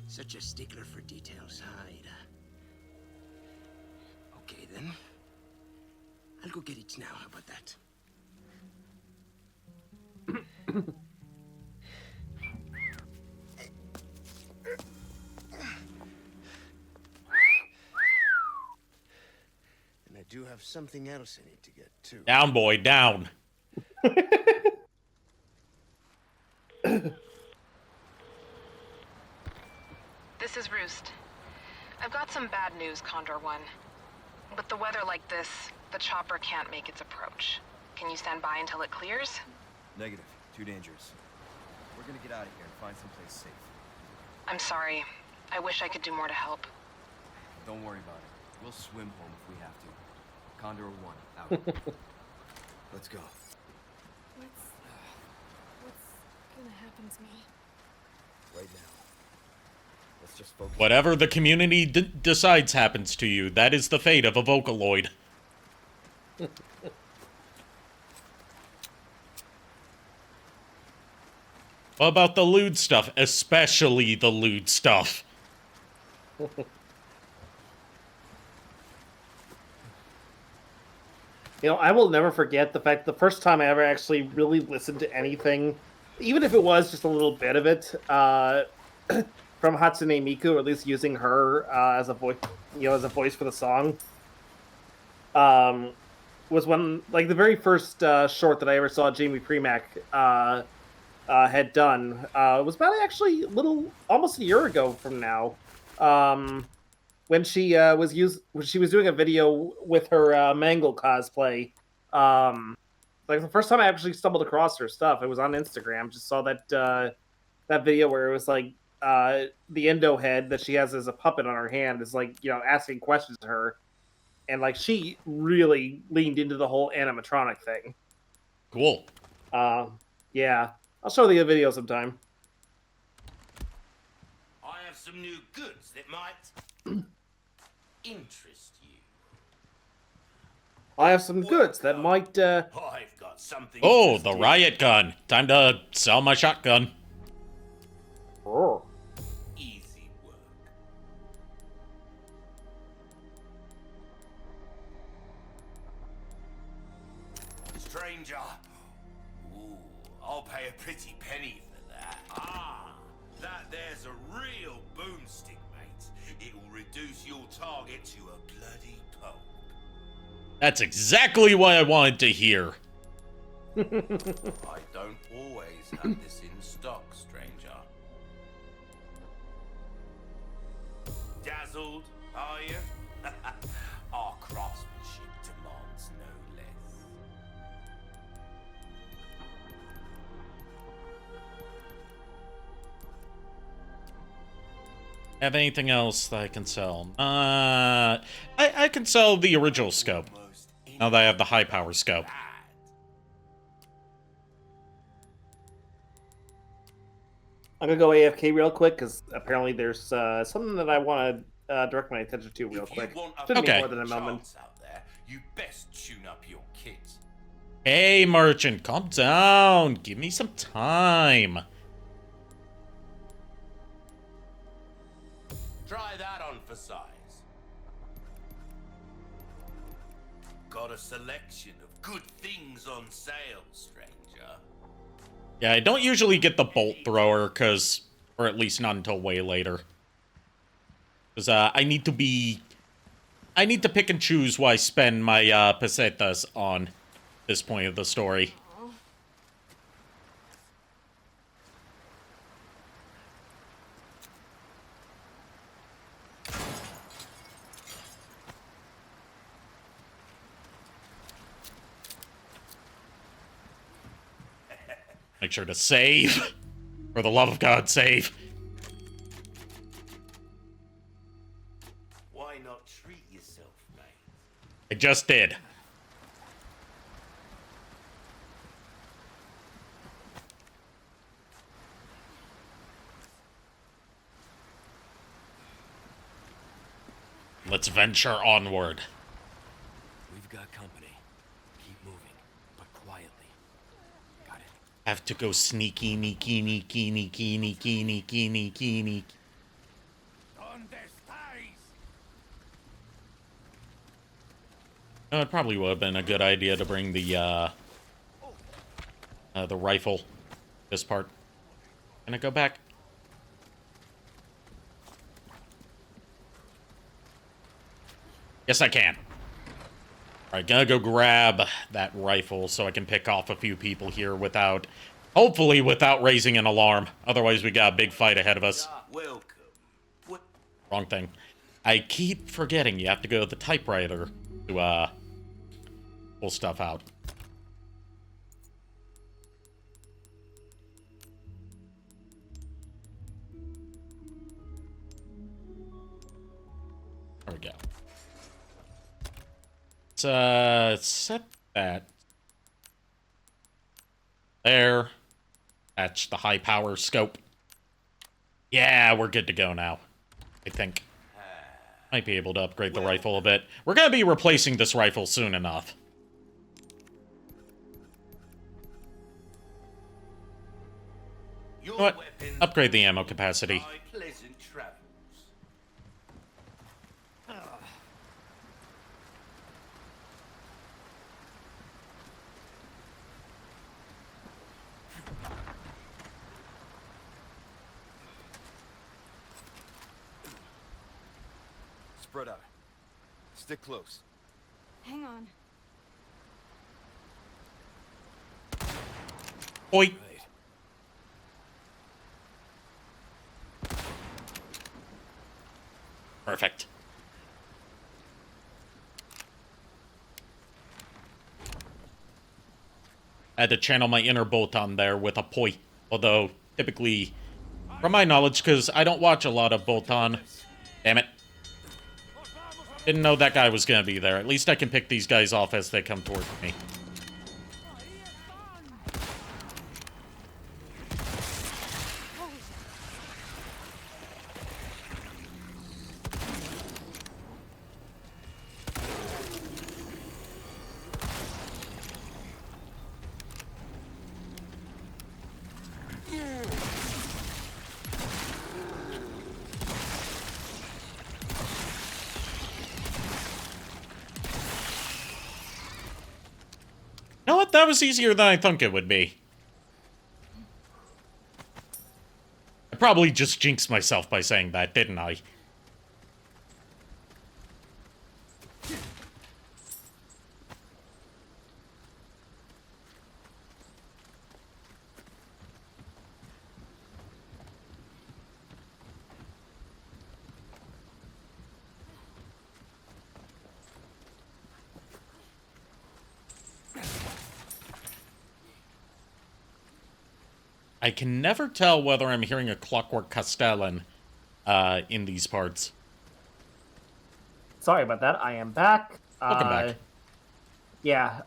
Such a stickler for details, huh, Ada? Okay, then. I'll go get it now. How about that? And I do have something else I need to get, too. Down, boy, down. This is Roost. I've got some bad news, Condor One. With the weather like this, the chopper can't make its approach. Can you stand by until it clears? Negative. Too dangerous. We're gonna get out of here and find someplace safe. I'm sorry. I wish I could do more to help. Don't worry about it. We'll swim home if we have to. Condor 1, out. Let's go. What's gonna happen to me? Right now. Let's just focus. Whatever the community decides happens to you, that is the fate of a Vocaloid. What about the lewd stuff? Especially the lewd stuff. You know, I will never forget the fact the first time I ever actually really listened to anything, even if it was just a little bit of it, from Hatsune Miku, or at least using her as a voice, as a voice for the song, was when, like, the very first short that I ever saw Jamie Premack had done was about actually almost a year ago from now, when she was doing a video with her Mangle cosplay. Like the first time I actually stumbled across her stuff, it was on Instagram. Just saw that video where it was like the Endo head that she has as a puppet on her hand is like, asking questions to her, and like she really leaned into the whole animatronic thing. Cool. Yeah, I'll show you the video sometime. I have some new goods that might interest you. I have some goods that might. I've got something. Oh, the riot gun. Time to sell my shotgun. Oh. Easy work. Stranger. Ooh, I'll pay a pretty penny for that. That there's a real boomstick, mate. It will reduce your target to a bloody pulp. That's exactly what I wanted to hear. I don't always have this in stock, stranger. Dazzled, are you? Our craftsmanship demands no less. Have anything else that I can sell? I can sell the original scope. Now that I have the high power scope. I'm gonna go AFK real quick because apparently there's something that I want to direct my attention to real quick. Shouldn't be more than a moment. Out there, you best tune up your kit. Hey, merchant, calm down. Give me some time. Try that on for size. Got a selection of good things on sale, stranger. Yeah, I don't usually get the bolt thrower, or at least not until way later. Because I need to pick and choose what I spend my pesetas on this point of the story. Make sure to save. For the love of God, save. Why not treat yourself, mate? I just did. Let's venture onward. We've got company. Keep moving, but quietly. Got it. Have to go sneaky, neaky, neaky, neaky, neaky, neaky, neaky, neaky. It probably would have been a good idea to bring the rifle. This part. Can I go back? Yes, I can. Alright, gonna go grab that rifle so I can pick off a few people here without... Hopefully without raising an alarm. Otherwise we got a big fight ahead of us. Welcome. Wrong thing. I keep forgetting you have to go to the typewriter to, pull stuff out. There we go. Let's, set that there. Attach the high power scope. Yeah, we're good to go now. I think. Might be able to upgrade the rifle a bit. We're gonna be replacing this rifle soon enough. You know what? Upgrade the ammo capacity. Pleasant travels. Spread out. Stick close. Hang on. Oi. Perfect. I had to channel my inner Botan there with a poi. Although, typically, from my knowledge, because I don't watch a lot of Botan. Damn it. Didn't know that guy was gonna be there. At least I can pick these guys off as they come towards me. You know what? That was easier than I thought it would be. I probably just jinxed myself by saying that, didn't I? I can never tell whether I'm hearing a Clockwork Castellan in these parts. Sorry about that. I am back. Welcome back. Yeah,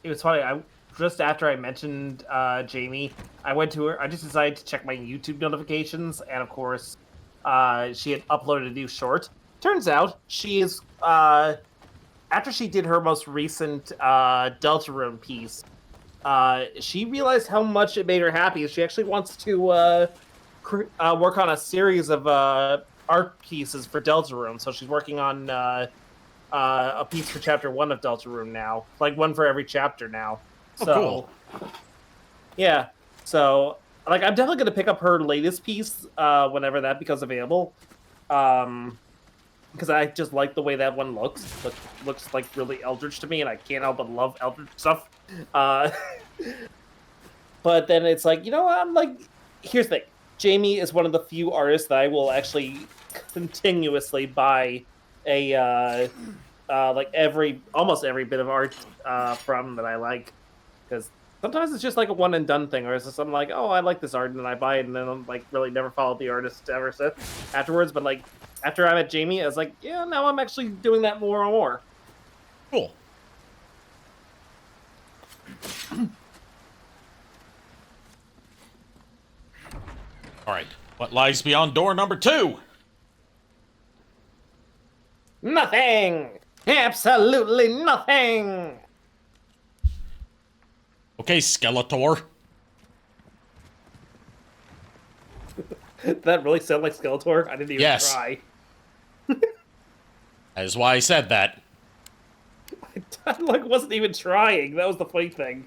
it was funny. Just after I mentioned Jamie, I went to her. I just decided to check my YouTube notifications, and of course, she had uploaded a new short. Turns out she is after she did her most recent Deltarune piece. She realized how much it made her happy. She actually wants to work on a series of art pieces for Deltarune. So she's working on a piece for Chapter 1 of Deltarune now. Like, one for every chapter now. Oh, so, cool. Yeah. So, like, I'm definitely going to pick up her latest piece whenever that becomes available. Because I just like the way that one looks. Looks like really Eldritch to me, and I can't help but love Eldritch stuff. But then it's like, you know, I'm like, here's the thing. Jamie is one of the few artists that I will actually continuously buy a like almost every bit of art from that I like, because Sometimes it's just like a one and done thing, or it's just I'm like, oh, I like this art, and I buy it, and then I'm like really never followed the artist ever since afterwards. But like after I met Jamie, I was like, yeah, now I'm actually doing that more and more. Cool. All right. What lies beyond door number 2? Nothing. Absolutely nothing. Okay, Skeletor. Did that really sound like Skeletor? I didn't even try. That is why I said that. I like wasn't even trying. That was the funny thing.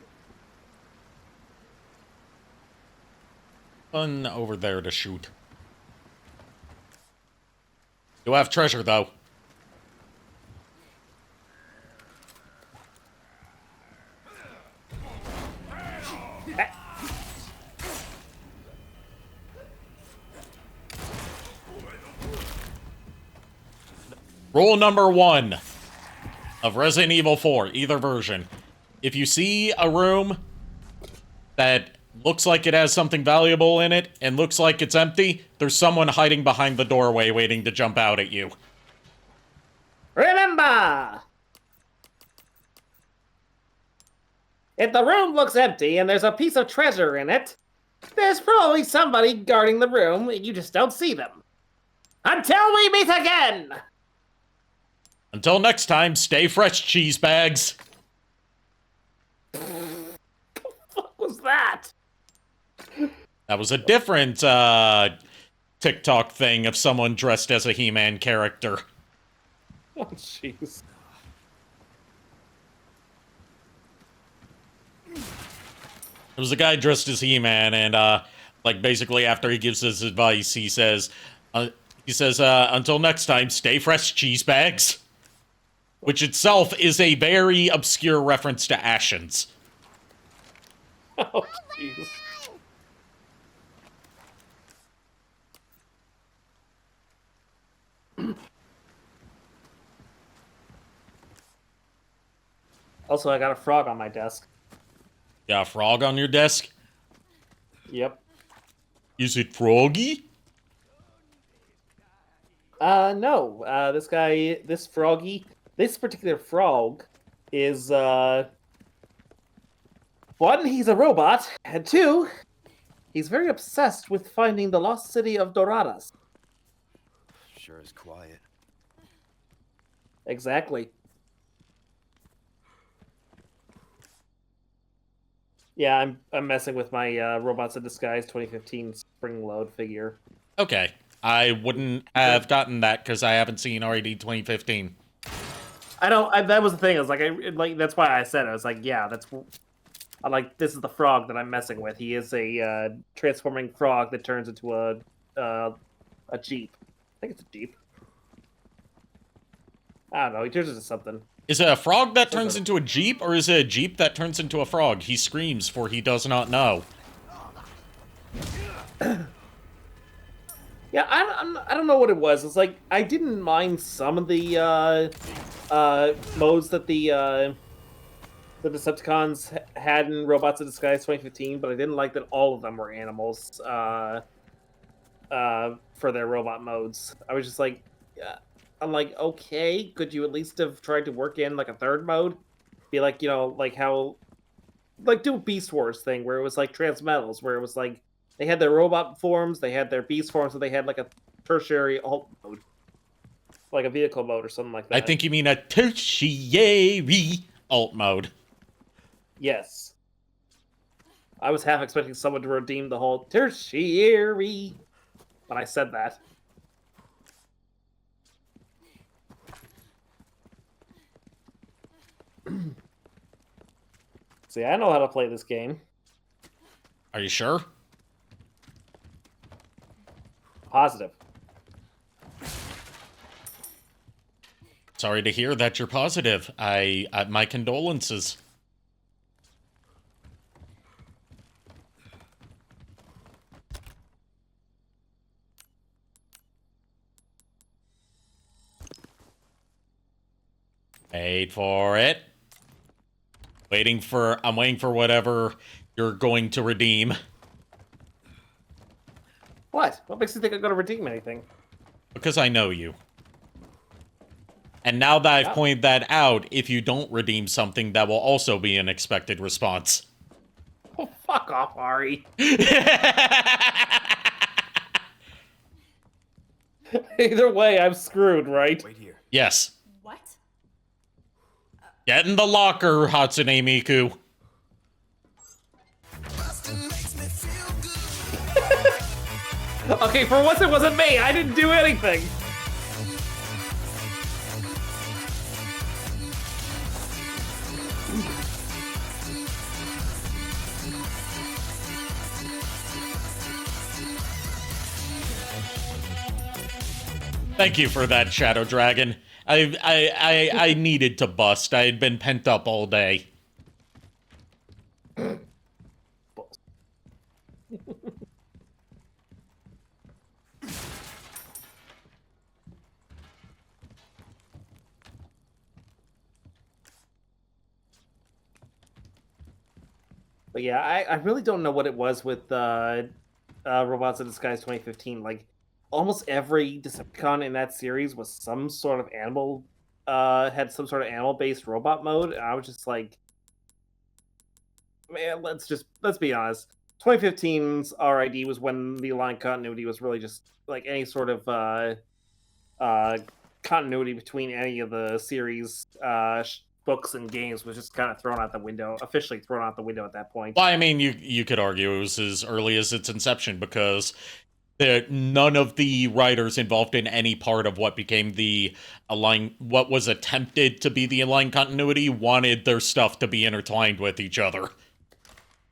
One over there to shoot. You have treasure, though. Rule number 1 of Resident Evil 4, either version. If you see a room that looks like it has something valuable in it and looks like it's empty, there's someone hiding behind the doorway waiting to jump out at you. Remember! If the room looks empty and there's a piece of treasure in it, there's probably somebody guarding the room and you just don't see them. Until we meet again! Until next time, stay fresh, cheese bags. What was that? That was a different TikTok thing of someone dressed as a He-Man character. Oh, jeez. There was a guy dressed as He-Man, and like basically after he gives his advice, he says, until next time, stay fresh, cheese bags. Which itself is a very obscure reference to Ashens. Oh, jeez. Also, I got a frog on my desk. Got a frog on your desk? Yep. Is it froggy? No. This particular frog is, 1, he's a robot, and 2, he's very obsessed with finding the lost city of Doradas. Sure is quiet. Exactly. Yeah, I'm messing with my Robots in Disguise 2015 spring load figure. Okay. I wouldn't have gotten that because I haven't seen RAD 2015. That was the thing. I was like, that's why I said it. I was like, yeah, this is the frog that I'm messing with. He is a transforming frog that turns into a jeep. I think it's a jeep. I don't know. He turns into something. Is it a frog that turns into a jeep, or is it a jeep that turns into a frog? He screams, for he does not know. Yeah, I don't know what it was. It's like I didn't mind some of the modes that the Decepticons had in Robots in Disguise 2015, but I didn't like that all of them were animals for their robot modes. I was just like, I'm like, okay, could you at least have tried to work in like a third mode? Be like, like how, like do a Beast Wars thing where it was like Transmetals, where it was like they had their robot forms, they had their beast forms, and they had like a tertiary alt mode, like a vehicle mode or something like that. I think you mean a tertiary alt mode. Yes. I was half expecting someone to redeem the whole tertiary when I said that. See, I know how to play this game. Are you sure? Positive. Sorry to hear that you're positive. My condolences. Wait for it. I'm waiting for whatever you're going to redeem. What? What makes you think I'm going to redeem anything? Because I know you. And now that I've pointed that out, if you don't redeem something, that will also be an expected response. Oh, fuck off, Ari. Either way, I'm screwed, right? Wait here. Yes. What? Get in the locker, Hatsune Miku. Okay, for once it wasn't me. I didn't do anything. Thank you for that, Shadow Dragon. I needed to bust. I had been pent up all day. But yeah, I really don't know what it was with Robots in Disguise 2015. Like, almost every Decepticon in that series was some sort of animal, had some sort of animal-based robot mode. And I was just like, man, let's be honest. 2015's RID was when the line continuity was really just like any sort of continuity between any of the series books and games was just kind of thrown out the window, officially thrown out the window at that point. Well, I mean, you could argue it was as early as its inception because none of the writers involved in any part of what became what was attempted to be the aligned continuity wanted their stuff to be intertwined with each other.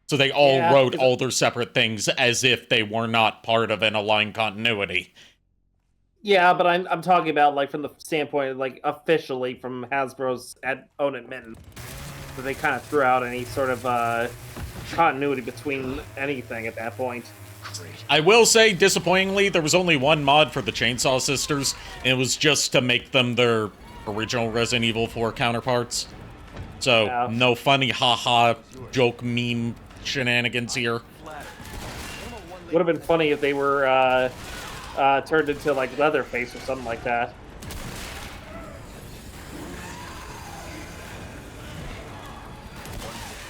So they all wrote all their separate things as if they were not part of an aligned continuity. Yeah, but I'm talking about like from the standpoint of like officially from Hasbro's own admittance that they kind of threw out any sort of continuity between anything at that point. I will say, disappointingly, there was only one mod for the Chainsaw Sisters, and it was just to make them their original Resident Evil 4 counterparts. So, no funny haha joke meme shenanigans here. Would have been funny if they were turned into like Leatherface or something like that.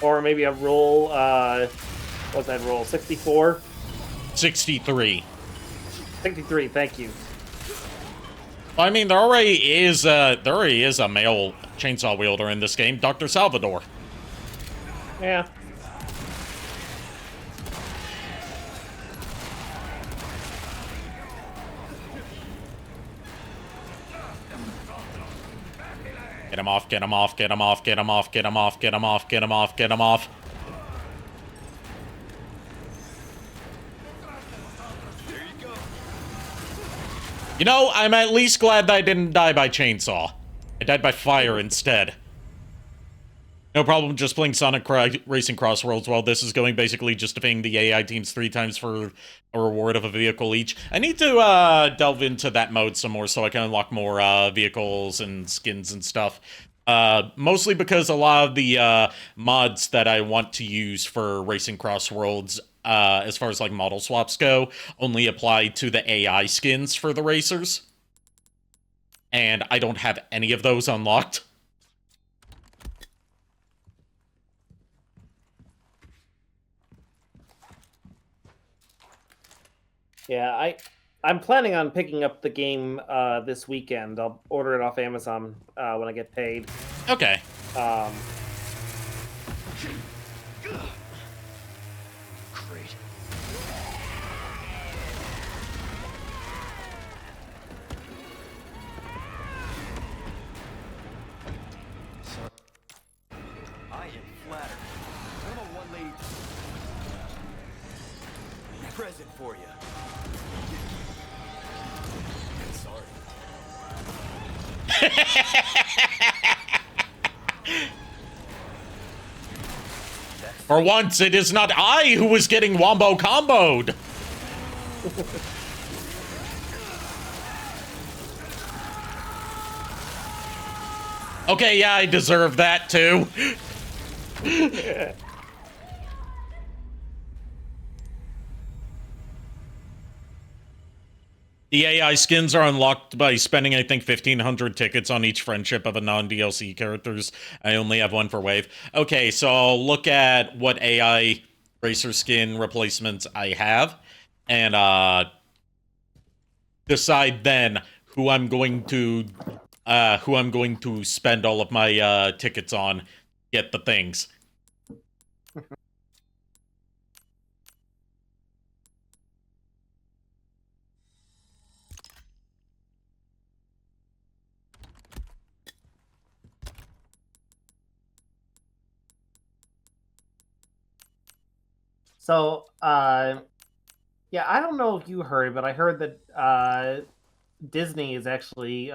Or maybe a roll, what's that roll, 64? 63. 63, thank you. I mean, there already is a male chainsaw wielder in this game, Dr. Salvador. Yeah. Get him off, get him off, get him off, get him off, get him off, get him off, get him off, get him off. You know, I'm at least glad that I didn't die by chainsaw. I died by fire instead. No problem just playing Sonic Racing Crossroads while this is going, basically just defeating the AI teams 3 times for a reward of a vehicle each. I need to delve into that mode some more so I can unlock more vehicles and skins and stuff. Mostly because a lot of the mods that I want to use for Racing Crossroads, as far as like model swaps go, only apply to the AI skins for the racers. And I don't have any of those unlocked. Yeah, I'm planning on picking up the game this weekend. I'll order it off Amazon when I get paid. Okay. Great. Son, I am flattered. I'm a one-lead present for you. Sorry. For once, it is not I who was getting wombo comboed. Okay, yeah, I deserve that too. The AI skins are unlocked by spending, I think, 1,500 tickets on each friendship of the non-DLC characters. I only have one for Wave. Okay, so I'll look at what AI racer skin replacements I have, and decide then who I'm going to spend all of my tickets on. Get the things. So, yeah, I don't know if you heard, but I heard that Disney is actually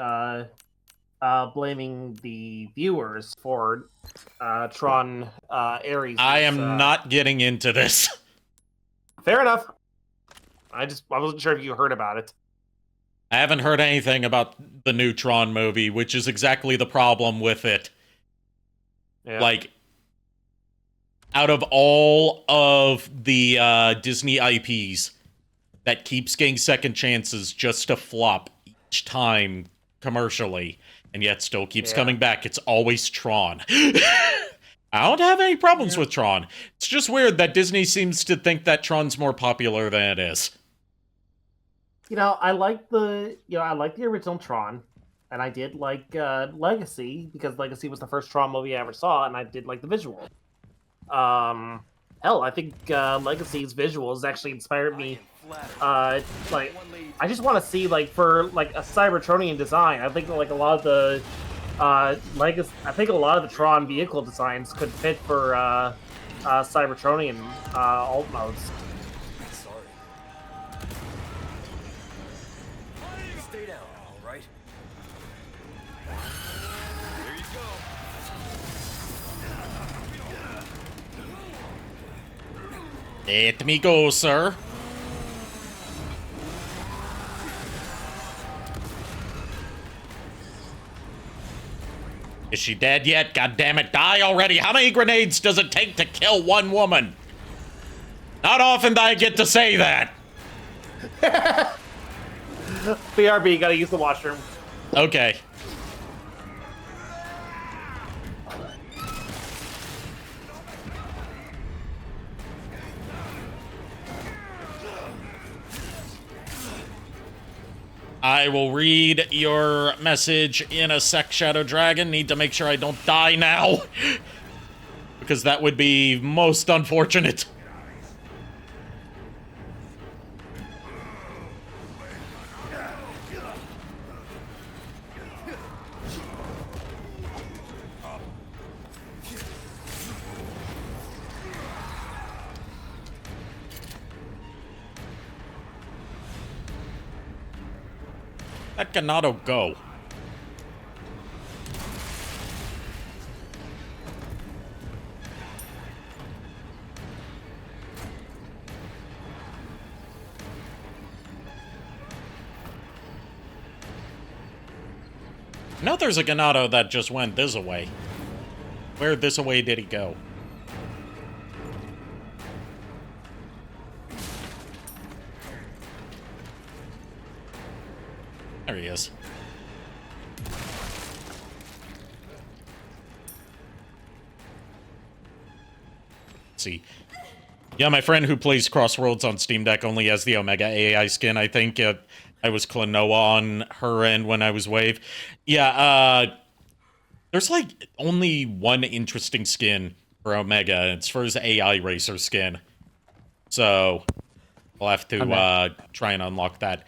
blaming the viewers for Tron Ares. I am not getting into this. Fair enough. I wasn't sure if you heard about it. I haven't heard anything about the new Tron movie, which is exactly the problem with it. Yeah. Like, out of all of the Disney IPs that keeps getting second chances just to flop each time commercially, and yet still keeps coming back, it's always Tron. I don't have any problems with Tron. It's just weird that Disney seems to think that Tron's more popular than it is. You know, I like the original Tron, and I did like Legacy because Legacy was the first Tron movie I ever saw, and I did like the visual. Hell, I think Legacy's visuals actually inspired me. I just want to see for a Cybertronian design. I think a lot of the Legacy. I think a lot of the Tron vehicle designs could fit for Cybertronian alt modes. Sorry. Stay down, all right? There you go. Let me go, sir. Is she dead yet? God damn it, die already! How many grenades does it take to kill one woman? Not often do I get to say that. BRB, gotta use the washroom. Okay. I will read your message in a sec, Shadow Dragon. Need to make sure I don't die now. Because that would be most unfortunate. Let Ganado go. Now there's a Ganado that just went this away. Where this away did he go? There he is. Let's see. Yeah, my friend who plays Crossroads on Steam Deck only has the Omega AI skin. I think I was Klonoa on her end when I was Wave. Yeah, there's only one interesting skin for Omega, and it's for his AI Racer skin. So, I'll have to try and unlock that.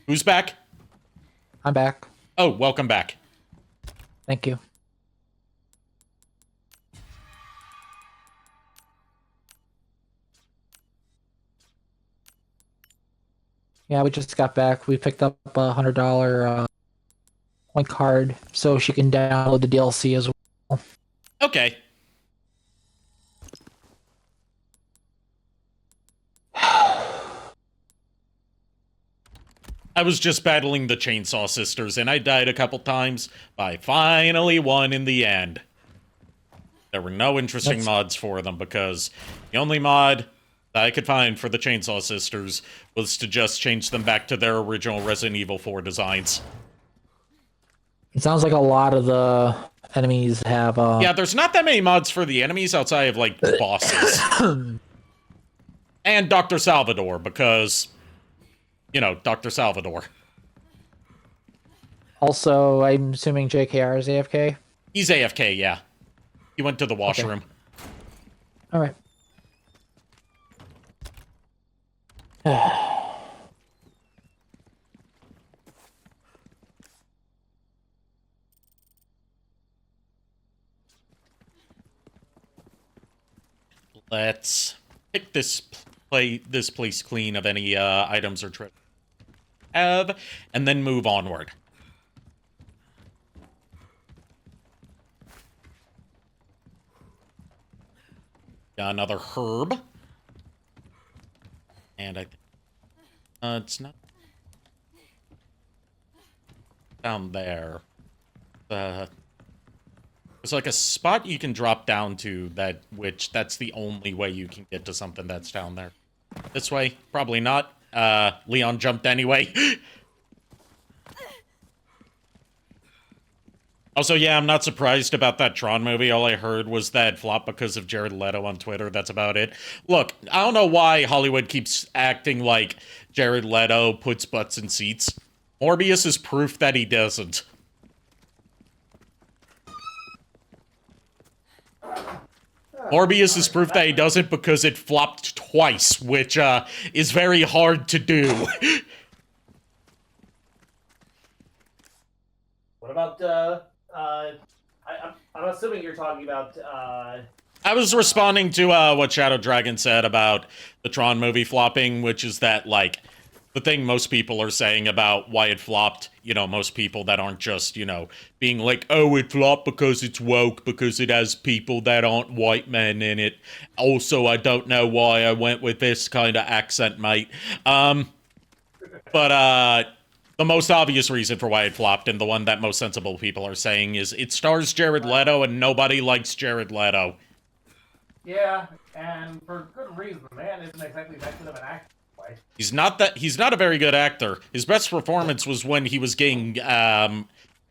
Who's back? I'm back. Oh, welcome back. Thank you. Yeah, we just got back. We picked up a $100 point card so she can download the DLC as well. Okay. I was just battling the Chainsaw Sisters, and I died a couple times, but I finally won in the end. There were no interesting mods for them because the only mod that I could find for the Chainsaw Sisters was to just change them back to their original Resident Evil 4 designs. It sounds like a lot of the enemies have... Yeah, there's not that many mods for the enemies outside of, like, bosses. And Dr. Salvador, because, you know, Dr. Salvador. Also, I'm assuming JKR is AFK? He's AFK, yeah. He went to the washroom. Alright. Let's pick this place clean of any items or treasure have, and then move onward. Got another herb. And I think it's not down there. It's like a spot you can drop down to that's the only way you can get to something that's down there. This way? Probably not. Leon jumped anyway. Also, yeah, I'm not surprised about that Tron movie. All I heard was that it flopped because of Jared Leto on Twitter. That's about it. Look, I don't know why Hollywood keeps acting like Jared Leto puts butts in seats. Morbius is proof that he doesn't. Morbius is proof that he doesn't because it flopped twice, which is very hard to do. What about, I'm assuming you're talking about, I was responding to what Shadow Dragon said about the Tron movie flopping, which is that, like, the thing most people are saying about why it flopped, you know, most people that aren't just, you know, being like, oh, it flopped because it's woke, because it has people that aren't white men in it. Also, I don't know why I went with this kind of accent, mate. But the most obvious reason for why it flopped, and the one that most sensible people are saying, is it stars Jared Leto, and nobody likes Jared Leto. Yeah, and for good reason. The man isn't exactly that good of an actor. He's not a very good actor. His best performance was when he was getting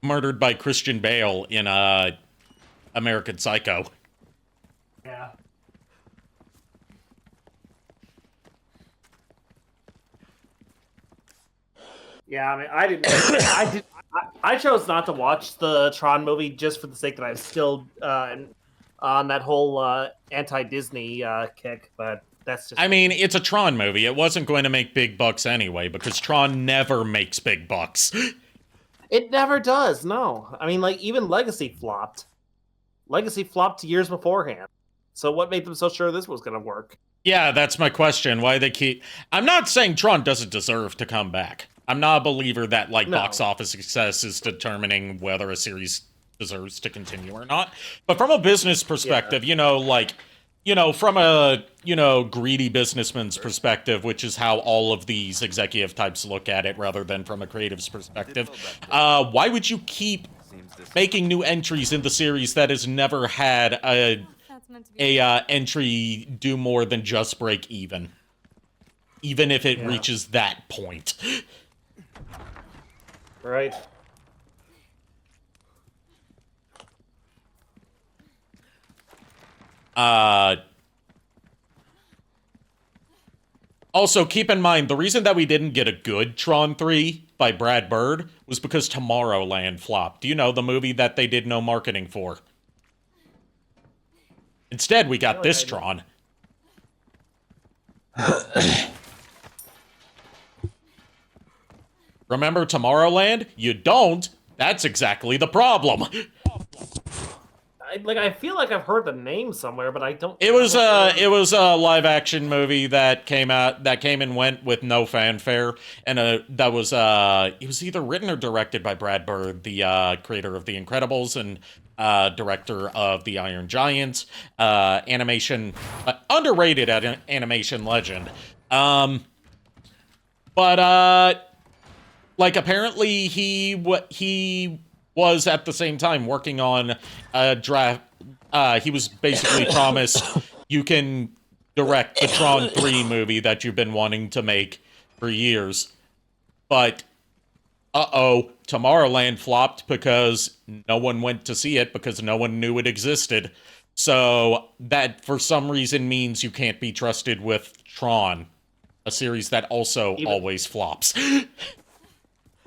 murdered by Christian Bale in American Psycho. Yeah. Yeah, I mean, I chose not to watch the Tron movie just for the sake that I'm still on that whole anti-Disney kick, but that's just... I mean, it's a Tron movie. It wasn't going to make big bucks anyway, because Tron never makes big bucks. It never does, no. I mean, like, even Legacy flopped. Legacy flopped years beforehand. So what made them so sure this was going to work? Yeah, that's my question. Why they keep... I'm not saying Tron doesn't deserve to come back. I'm not a believer that, like, box office success is determining whether a series deserves to continue or not. But from a business perspective, you know, like... You know, from a, you know, greedy businessman's perspective, which is how all of these executive types look at it rather than from a creative's perspective, why would you keep making new entries in the series that has never had a entry do more than just break even if it reaches that point? Right. Also, keep in mind, the reason that we didn't get a good Tron 3 by Brad Bird was because Tomorrowland flopped. Do you know, the movie that they did no marketing for? Instead, we got this Tron. Remember Tomorrowland? You don't? That's exactly the problem. I feel like I've heard the name somewhere, but I don't... It was a live action movie that came and went with no fanfare, and that was it was either written or directed by Brad Bird, the creator of The Incredibles and director of The Iron Giant, underrated animation legend. But like, apparently he was at the same time working on a draft, he was basically promised you can direct the Tron 3 movie that you've been wanting to make for years. But, Tomorrowland flopped because no one went to see it because no one knew it existed. So that, for some reason, means you can't be trusted with Tron, a series that also always flops.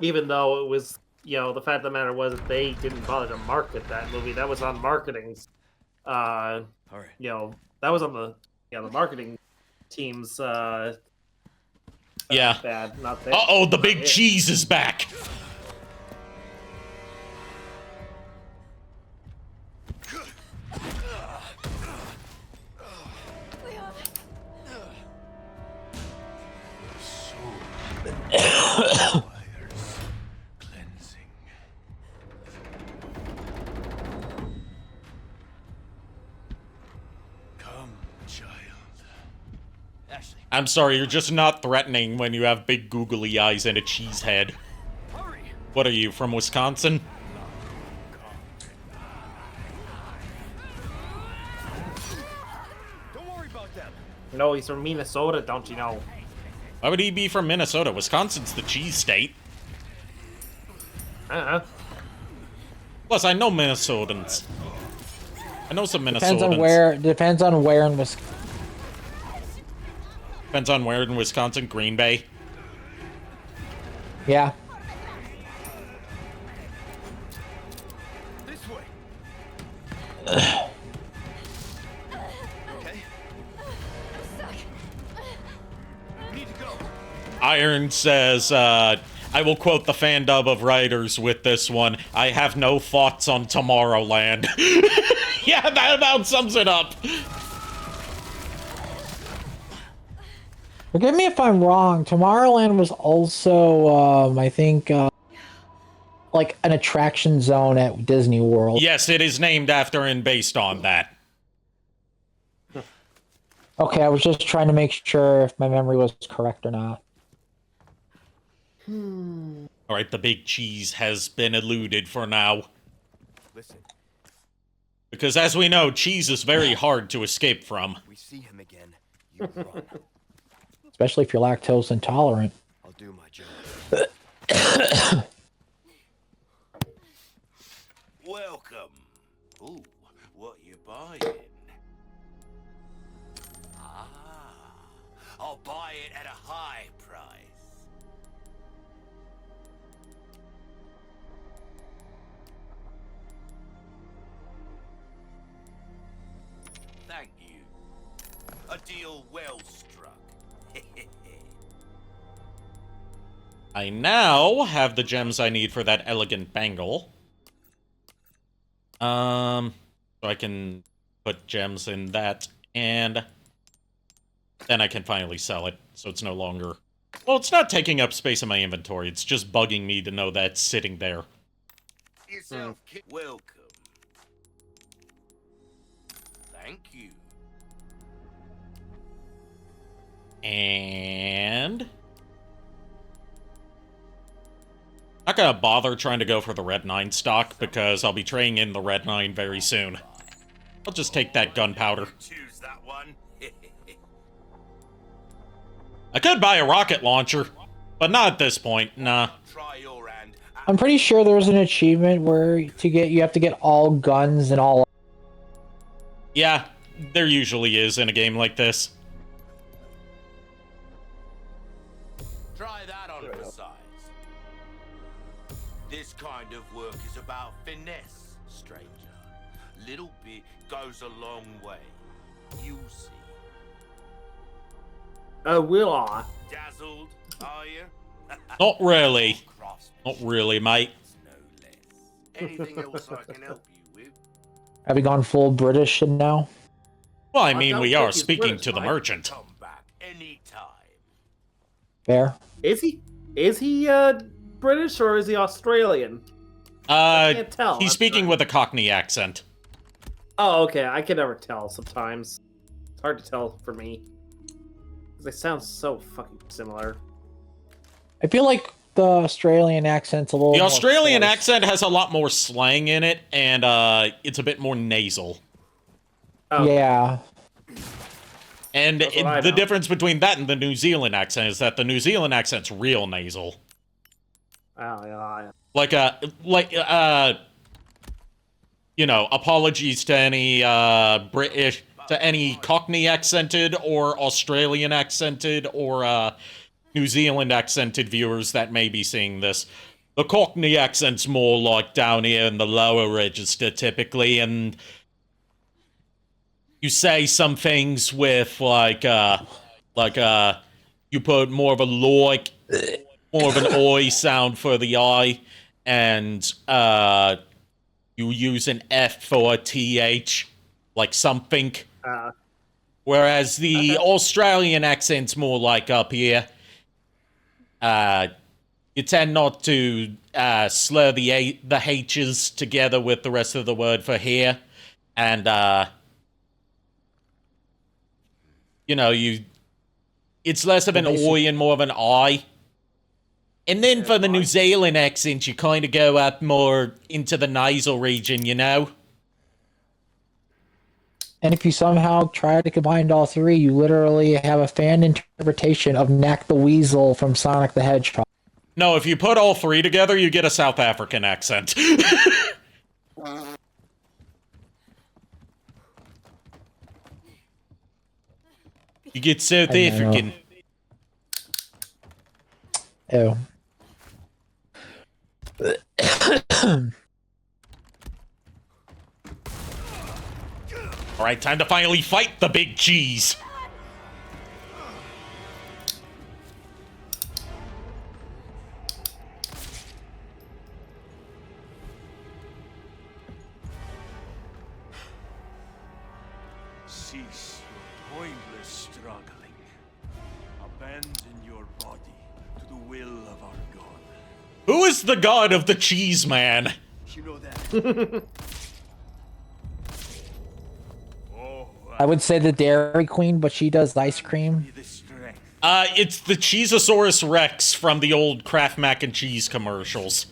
Even though it was, the fact of the matter was that they didn't bother to market that movie. That was on marketing's, that was on the marketing team's, yeah. bad, not that. The big cheese is back. I'm sorry, you're just not threatening when you have big googly eyes and a cheese head. What are you, from Wisconsin? No, he's from Minnesota, don't you know? Why would he be from Minnesota? Wisconsin's the cheese state. Plus, I know Minnesotans. I know some Minnesotans. Depends on where in Wisconsin. Depends on where in Wisconsin. Green Bay. Yeah. This way. Okay. We need to go. Iron says, I will quote the fan dub of writers with this one. I have no thoughts on Tomorrowland. Yeah, that about sums it up. Forgive me if I'm wrong. Tomorrowland was also, I think, like an attraction zone at Disney World. Yes, it is named after and based on that. Okay, I was just trying to make sure if my memory was correct or not. Alright, the big cheese has been eluded for now. Listen. Because as we know, cheese is very hard to escape from. We see him again. You run. Especially if you're lactose intolerant. I'll do my job. Welcome. Ooh, what you buying? I'll buy it at a high price. Thank you. A deal well struck. I now have the gems I need for that elegant bangle. So I can put gems in that, and then I can finally sell it, so it's no longer... Well, it's not taking up space in my inventory, it's just bugging me to know that it's sitting there. Welcome. Thank you. And... not gonna bother trying to go for the Red 9 stock, because I'll be trading in the Red 9 very soon. I'll just take that gunpowder. Choose that one. I could buy a rocket launcher, but not at this point, nah. Try your hand. I'm pretty sure there's an achievement where you have to get all guns and all. Yeah, there usually is in a game like this. Try that on for size. This kind of work is about finesse, stranger. Little bit goes a long way. You'll see. Will I? Dazzled, are you? Not really. Not really, mate. No less. Anything else I can help you with? Have we gone full British now? Well, I mean, we are speaking to the merchant. Come back anytime. Fair. Is he British or is he Australian? I can't tell. He's speaking with a Cockney accent. Oh, okay. I can never tell sometimes. It's hard to tell for me. They sound so fucking similar. I feel like the Australian accent's a little The more Australian forced. accent has a lot more slang in it, and it's a bit more nasal. Yeah. And the difference between that and the New Zealand accent is that the New Zealand accent's real nasal. Oh, yeah. You know, apologies to any British, to any Cockney accented or Australian accented or New Zealand accented viewers that may be seeing this. The Cockney accent's more like down here in the lower register typically, and you say some things with like you put more of a like, more of an oi sound for the I, and you use an F for a TH, like something. Whereas the Australian accent's more like up here. You tend not to slur the H's together with the rest of the word for here, and you know, it's less of an oi and more of an I. And then for the New Zealand accent, you kind of go up more into the nasal region, you know? And if you somehow try to combine all three, you literally have a fan interpretation of Knack the Weasel from Sonic the Hedgehog. No, if you put all three together, you get a South African accent. You get South African. Ew. Alright, time to finally fight the big cheese. Cease your pointless struggling. Abandon your body to the will of our God. Who is the god of the cheese man? You know that. I would say the Dairy Queen, but she does ice cream. It's the Cheezosaurus Rex from the old Kraft mac and cheese commercials.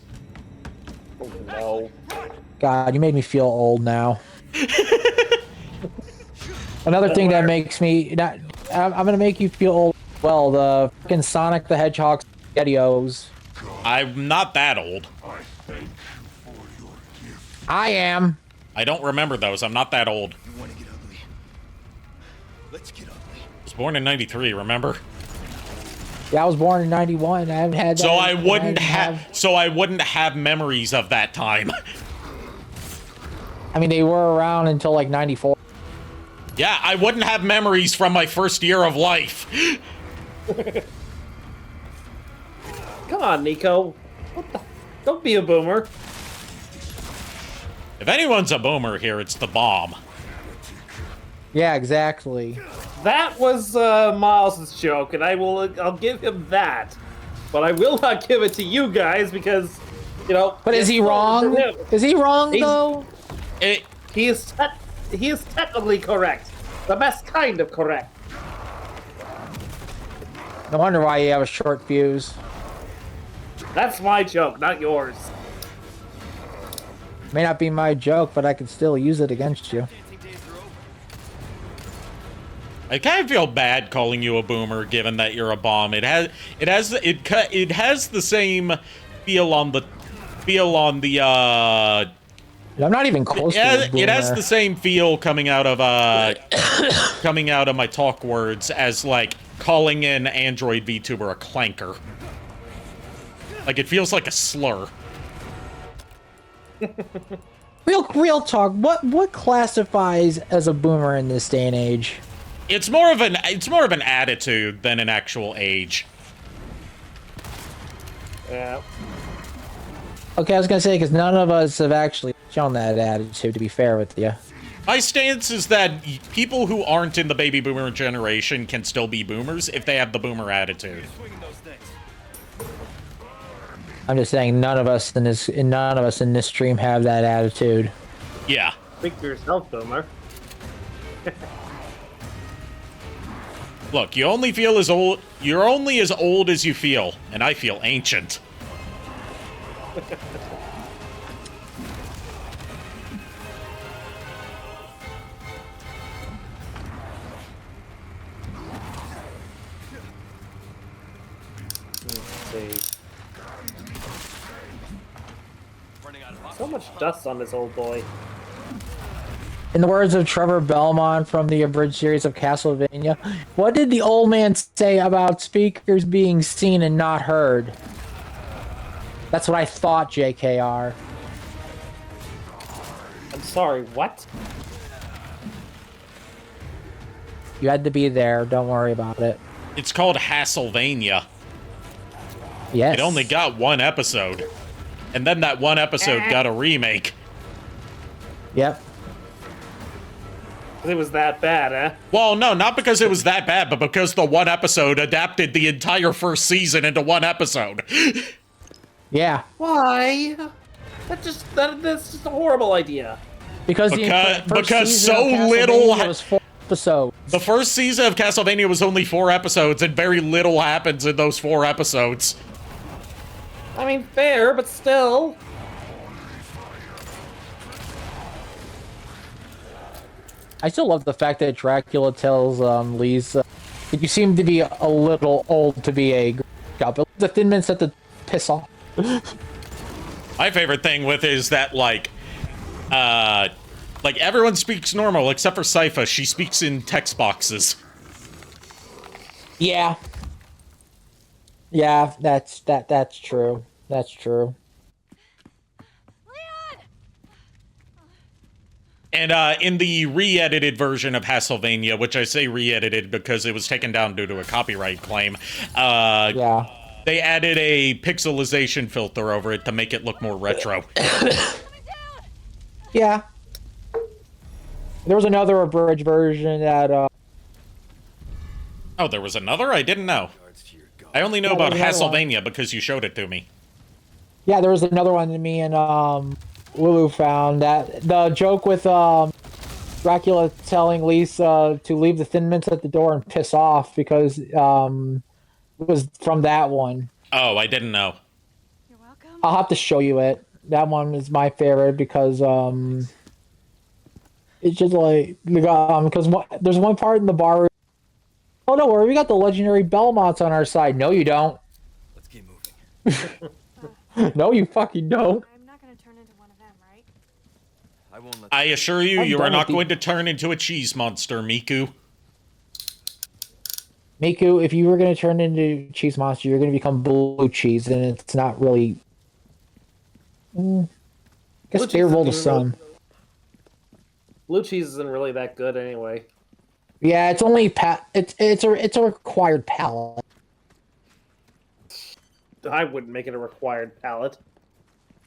Oh, no. God, you made me feel old now. Another thing that makes me... I'm gonna make you feel old as well, the fucking Sonic the Hedgehog SpaghettiOs. I'm not that old. I am. I don't remember those. I'm not that old. You want to get ugly? Let's get ugly. I was born in 93, remember? Yeah, I was born in 91. I haven't had that. So I wouldn't have memories of that time. I mean, they were around until like 94. Yeah, I wouldn't have memories from my first year of life. Come on, Nico. What the? Don't be a boomer. If anyone's a boomer here, it's the bomb. Yeah, exactly. That was Miles' joke, and I'll give him that. But I will not give it to you guys because, you know. But is he wrong? Is he wrong though? He is technically correct. The best kind of correct. No wonder why you have a short fuse. That's my joke, not yours. May not be my joke, but I can still use it against you. I kind of feel bad calling you a boomer, given that you're a bomb. It has the same feel on the I'm not even close to a boomer. It has the same feel coming out of my talk words as like calling an Android VTuber a clanker. Like it feels like a slur. Real talk. What classifies as a boomer in this day and age? It's more of an attitude than an actual age. Yeah. Okay, I was gonna say because none of us have actually shown that attitude. To be fair with you, my stance is that people who aren't in the baby boomer generation can still be boomers if they have the boomer attitude. I'm just saying none of us in this stream have that attitude. Yeah. Speak for yourself, boomer. Look, you're only as old as you feel, and I feel ancient. So much dust on this old boy. In the words of Trevor Belmont from the abridged series of Castlevania, what did the old man say about speakers being seen and not heard? That's what I thought, JKR. I'm sorry, what? You had to be there. Don't worry about it. It's called Hasselvania. Yes. It only got one episode. And then that one episode got a remake. Yep. It was that bad, eh? Well, no, not because it was that bad, but because the one episode adapted the entire first season into one episode. Yeah. Why? That's just a horrible idea. Because so little was 4 episodes. The first season of Castlevania was only 4 episodes, and very little happens in those 4 episodes. I mean, fair, but still. I still love the fact that Dracula tells Lisa, you seem to be a little old to be a girl, but the Thin Mints have to piss off. My favorite thing with is that, like everyone speaks normal except for Sypha. She speaks in text boxes. Yeah. Yeah, that's true. That's true. And in the re-edited version of Castlevania, which I say re-edited because it was taken down due to a copyright claim, yeah, they added a pixelization filter over it to make it look more retro. Yeah. There was another abridged version that, Oh, there was another? I didn't know. I only know about Castlevania because you showed it to me. Yeah, there was another one that me and, Lulu found, that the joke with, Dracula telling Lisa to leave the Thin Mints at the door and piss off because, it was from that one. Oh, I didn't know. You're welcome. I'll have to show you it. That one is my favorite because, it's just like, because there's one part in the bar where, oh, no, we got the legendary Belmonts on our side. No, you don't. Let's keep moving. No, you fucking don't. I'm not gonna turn into one of them, right? I won't let I assure you, I'm you done are not with going to turn into a cheese monster, Miku. Miku, if you were going to turn into Cheese Monster, you're going to become Blue Cheese, and it's not really... I guess favorable to some. Blue cheese isn't really that good anyway. Yeah, it's only it's a required palate. I wouldn't make it a required palate.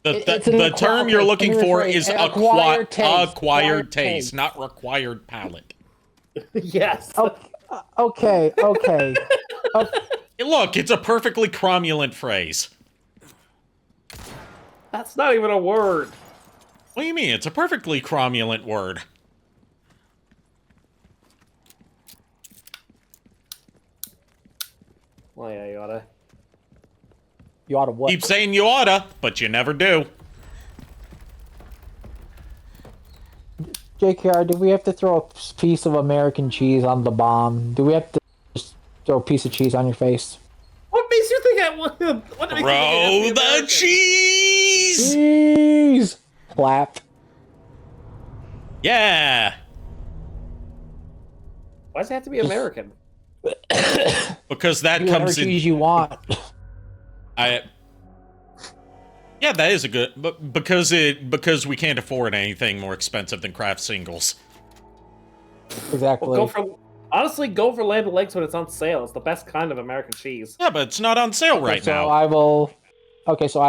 The term you're looking for is acquired taste, not required palate. Yes. Okay. Look, it's a perfectly cromulent phrase. That's not even a word. What do you mean? It's a perfectly cromulent word. Well, yeah, you oughta. You oughta what? Keep saying you oughta, but you never do. JKR, do we have to throw a piece of American cheese on the bomb? Do we have to just throw a piece of cheese on your face? What makes you think I would? Throw the cheese! Cheese! Clap. Yeah! Why does it have to be American? Because that Whatever comes in... cheese you want. Yeah, that is a good... But because we can't afford anything more expensive than Kraft singles. Exactly. Well, honestly, go for Land O'Lakes when it's on sale. It's the best kind of American cheese. Yeah, but it's not on sale right now. I will get a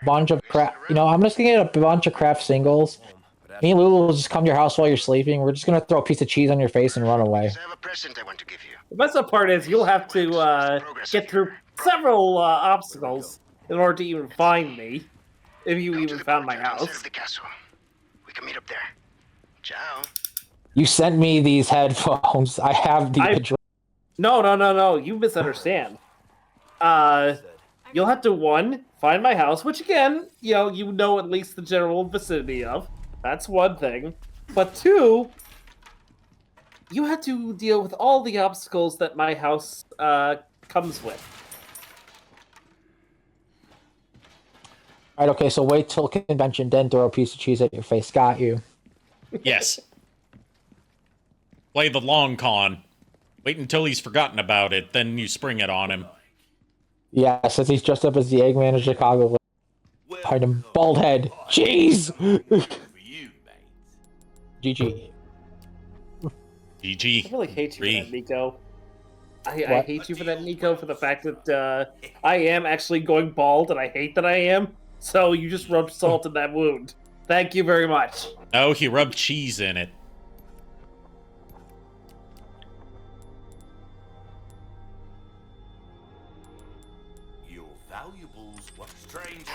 bunch of Kraft. You know, I'm just gonna get a bunch of Kraft singles. Me and Lulu will just come to your house while you're sleeping. We're just gonna throw a piece of cheese on your face and run away. I have a present I want to give you. The messed up part is you'll have to get through several obstacles in order to even find me, if you even found my house. The castle. We can meet up there. Ciao. You sent me these headphones. I have the address. No. You misunderstand. You'll have to, find my house, which again, you know at least the general vicinity of. That's one thing. But 2, you have to deal with all the obstacles that my house comes with. Right, okay, so wait till convention, then throw a piece of cheese at your face. Got you. Yes. Play the long con. Wait until he's forgotten about it, then you spring it on him. Yeah, since he's dressed up as the Eggman of Chicago. Behind him, bald head. Cheese! GG. GG. I really hate you for that, Nico. I hate you for that, Nico, for the fact that I am actually going bald, and I hate that I am. So you just rubbed salt in that wound. Thank you very much. No, he rubbed cheese in it. Your valuables, what stranger?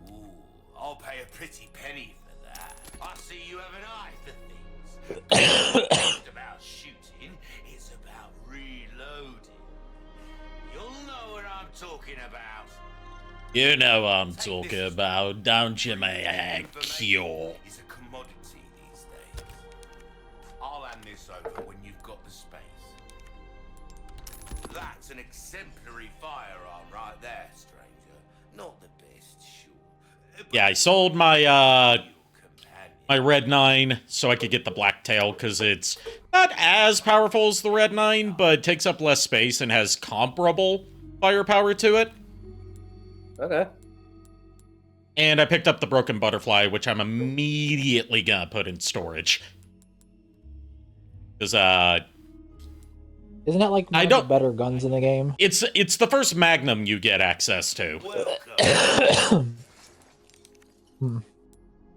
Ooh, I'll pay a pretty penny for that. I see you have an eye for things. It's not about shooting, it's about reloading. You'll know what I'm talking about. You know what I'm talking about, don't you, MIKU? Is a commodity these days. I'll hand this over when you've got the space. That's an exemplary firearm right there, stranger. Not the best, sure. Yeah, I sold my my Red 9 so I could get the Black Tail, because it's not as powerful as the Red 9, but takes up less space and has comparable firepower to it. Okay. And I picked up the Broken Butterfly, which I'm immediately gonna put in storage. Because, Isn't that like one of the better guns in the game? It's the first Magnum you get access to.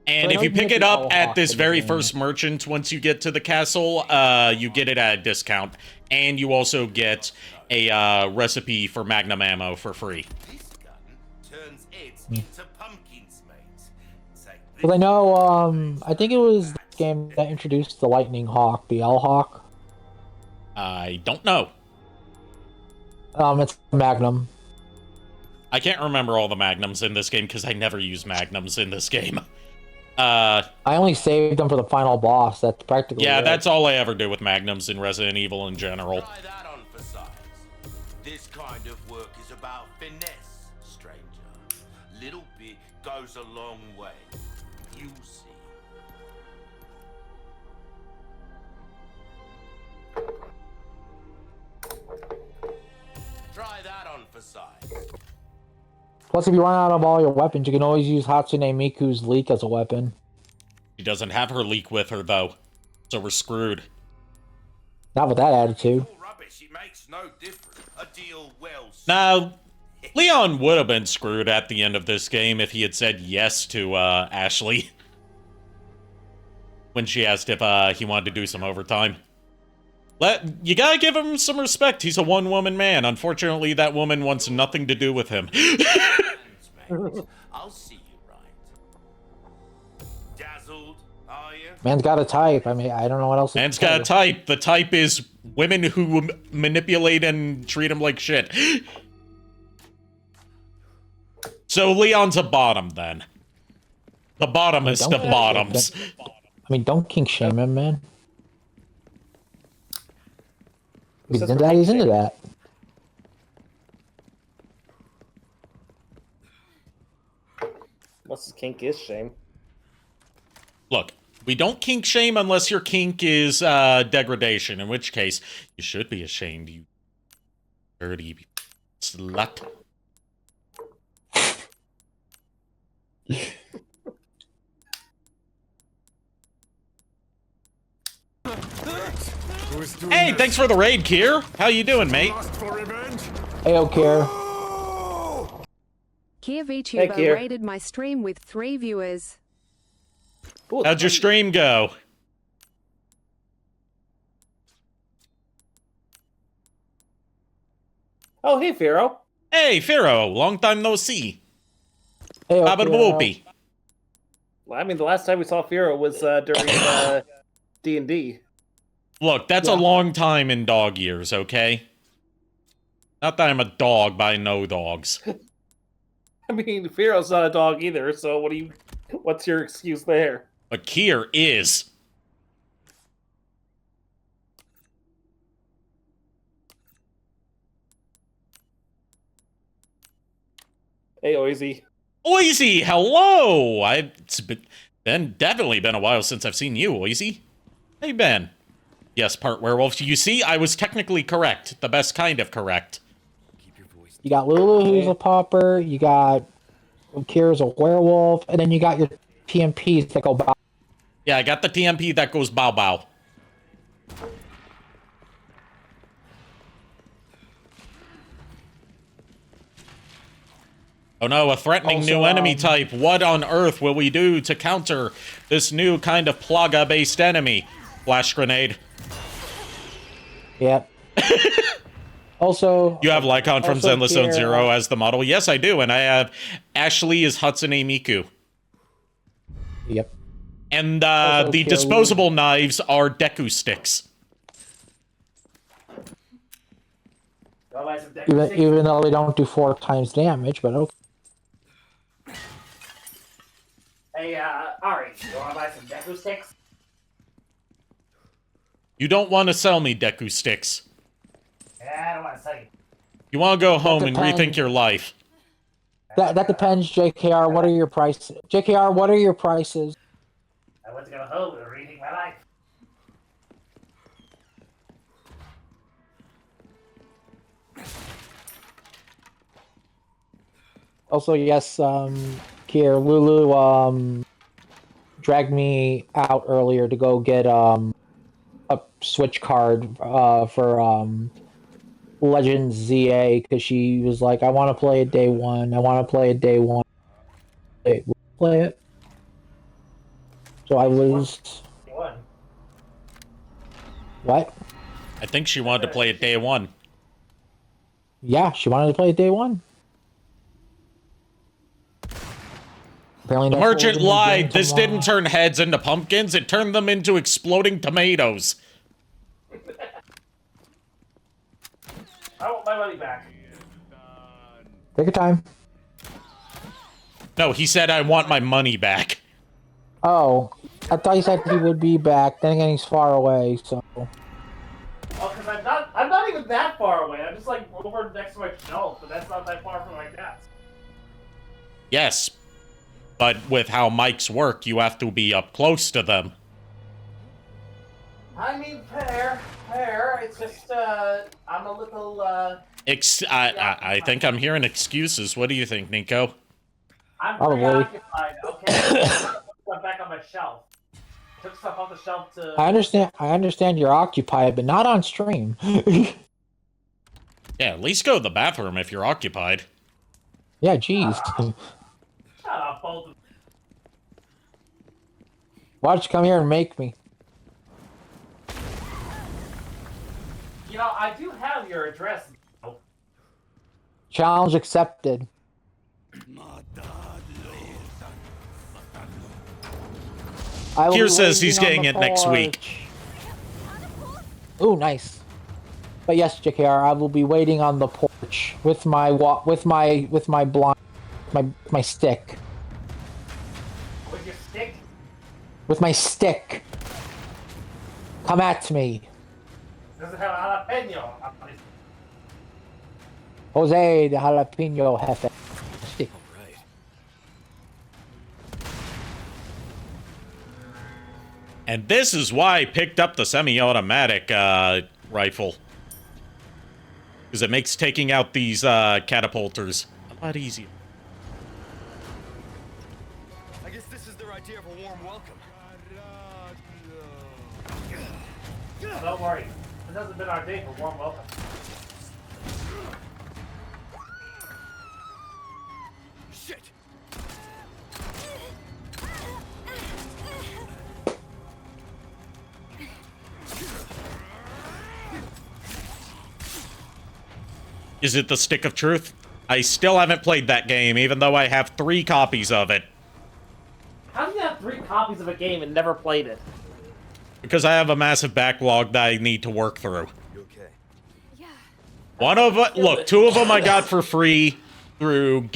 And if you pick it up at this very first merchant, once you get to the castle, you get it at a discount. And you also get a recipe for Magnum ammo for free. Well, I know, I think it was the game that introduced the Lightning Hawk, the L-Hawk. I don't know. It's Magnum. I can't remember all the Magnums in this game because I never use Magnums in this game. I only saved them for the final boss. That's practically it. That's all I ever do with Magnums in Resident Evil in general. Try that on for size. This kind of work is about finesse, stranger. Little bit goes a long way. You see. Try that on for size. Plus, if you run out of all your weapons, you can always use Hatsune Miku's leak as a weapon. She doesn't have her leak with her, though. So we're screwed. Not with that attitude. Rubbish, it makes no difference. A deal well. Now, Leon would have been screwed at the end of this game if he had said yes to Ashley. When she asked if he wanted to do some overtime. You gotta give him some respect. He's a one-woman man. Unfortunately, that woman wants nothing to do with him. I'll see you right. Dazzled, are you? Man's got a type. I mean, I don't know what else. Man's got a type. The type is women who manipulate and treat him like shit. So Leon's a bottom, then. The bottomest of bottoms. I mean, don't kink shame him, man. He's into that. What's his kink is shame? Look, we don't kink shame unless your kink is degradation, in which case you should be ashamed, you dirty slut. Hey, thanks for the raid, Kier. How you doing, mate? Hey, Kier. Kier VTuber rated my stream with 3 viewers. How'd your stream go? Oh, hey, Firo. Hey, Firo. Long time no see. Hey, Well, I mean, the last time we saw Firo was during D&D. Look, that's a long time in dog years, okay? Not that I'm a dog, but I know dogs. I mean, Firo's not a dog either, so what's your excuse there? But Kier is. Hey, Oizy. Oizy, hello! It's definitely been a while since I've seen you, Oizy. How you been? Yes, part werewolf. You see, I was technically correct. The best kind of correct. You got Lulu, who's a pauper. You got Kira's a werewolf, and then you got your TMPs that go bow. Yeah, I got the TMP that goes bow bow. Oh no, a threatening Also, new enemy type. What on earth will we do to counter this new kind of plaga-based enemy? Flash grenade. Yep. Also, you have Lycon from also Zenless Zone Kira, Zero as the model. Yes, I do, and I have Ashley as HATSUNE Miku. Yep. And Also the Kira, disposable knives are Deku sticks. even though they don't do 4 times damage, but okay. Hey, Ari, you wanna buy some Deku sticks? You don't want to sell me Deku sticks. Yeah, I don't want to sell you. You want to go home and depends. rethink your life. That depends, JKR. What are your prices? JKR, what are your prices? I want to go home and rethink my life. Also, yes, Kier, Lulu dragged me out earlier to go get a Switch card for Legends ZA because she was like, I want to play it day one. I want to play it day one. We'll play it. So I was... What? I think she wanted to play it day one. Yeah, she wanted to play it day one. Apparently The that's what merchant we're gonna be lied. doing This tomorrow. didn't turn heads into pumpkins. It turned them into exploding tomatoes. I want my money back. Take your time. No, he said I want my money back. Oh, I thought he said he would be back. Then again, he's far away, so... Oh, because I'm not even that far away. I'm just like over next to my shelf, but that's not that far from my desk. Yes, but with how mics work, you have to be up close to them. I mean, fair. It's just, I'm a little, I think I'm hearing excuses. What do you think, Nico? I'm Probably. preoccupied, okay? Stuff back on my shelf. Took stuff off the shelf to... I understand you're occupied, but not on stream. Yeah, at least go to the bathroom if you're occupied. Yeah, jeez. Shut up, both of you. Why don't you come here and make me? You know, I do have your address. Challenge accepted. Here says he's getting it next week. Ooh, nice. But yes, JKR, I will be waiting on the porch with my blind, my stick. With your stick? With my stick. Come at me. Does it have a jalapeno? Jose the jalapeno jefe. Stick. And this is why I picked up the semi-automatic rifle. Because it makes taking out these catapulters a lot easier. I guess this is their idea of a warm welcome. Don't worry. This hasn't been our day for warm welcome. Shit! Is it the Stick of Truth? I still haven't played that game, even though I have 3 copies of it. How do you have 3 copies of a game and never played it? Because I have a massive backlog that I need to work through. You okay? Yeah. One of look, 2 of them I got for free through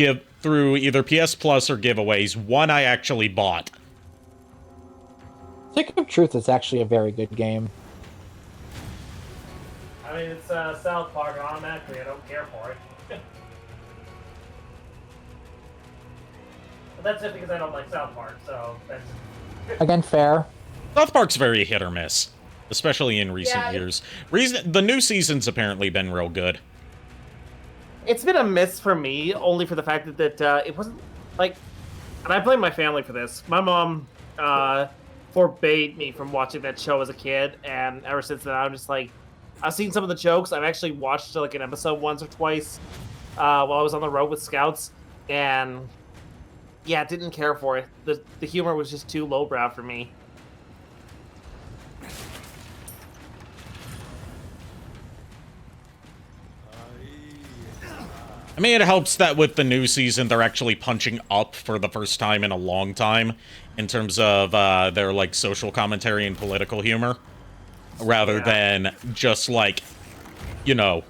either PS Plus or giveaways. 1 I actually bought. Stick of Truth is actually a very good game. I mean, it's South Park, and automatically I don't care for it. that's just because I don't like South Park. So that's Again, fair. South Park's very hit or miss, especially in recent years. The new season's apparently been real good. It's been a miss for me, only for the fact that it wasn't like, and I blame my family for this. My mom forbade me from watching that show as a kid, and ever since then, I'm just like, I've seen some of the jokes. I've actually watched like an episode once or twice while I was on the road with Scouts, and yeah, didn't care for it. The humor was just too lowbrow for me. I mean, it helps that with the new season, they're actually punching up for the first time in a long time in terms of their, like, social commentary and political humor, rather than just, like, you know,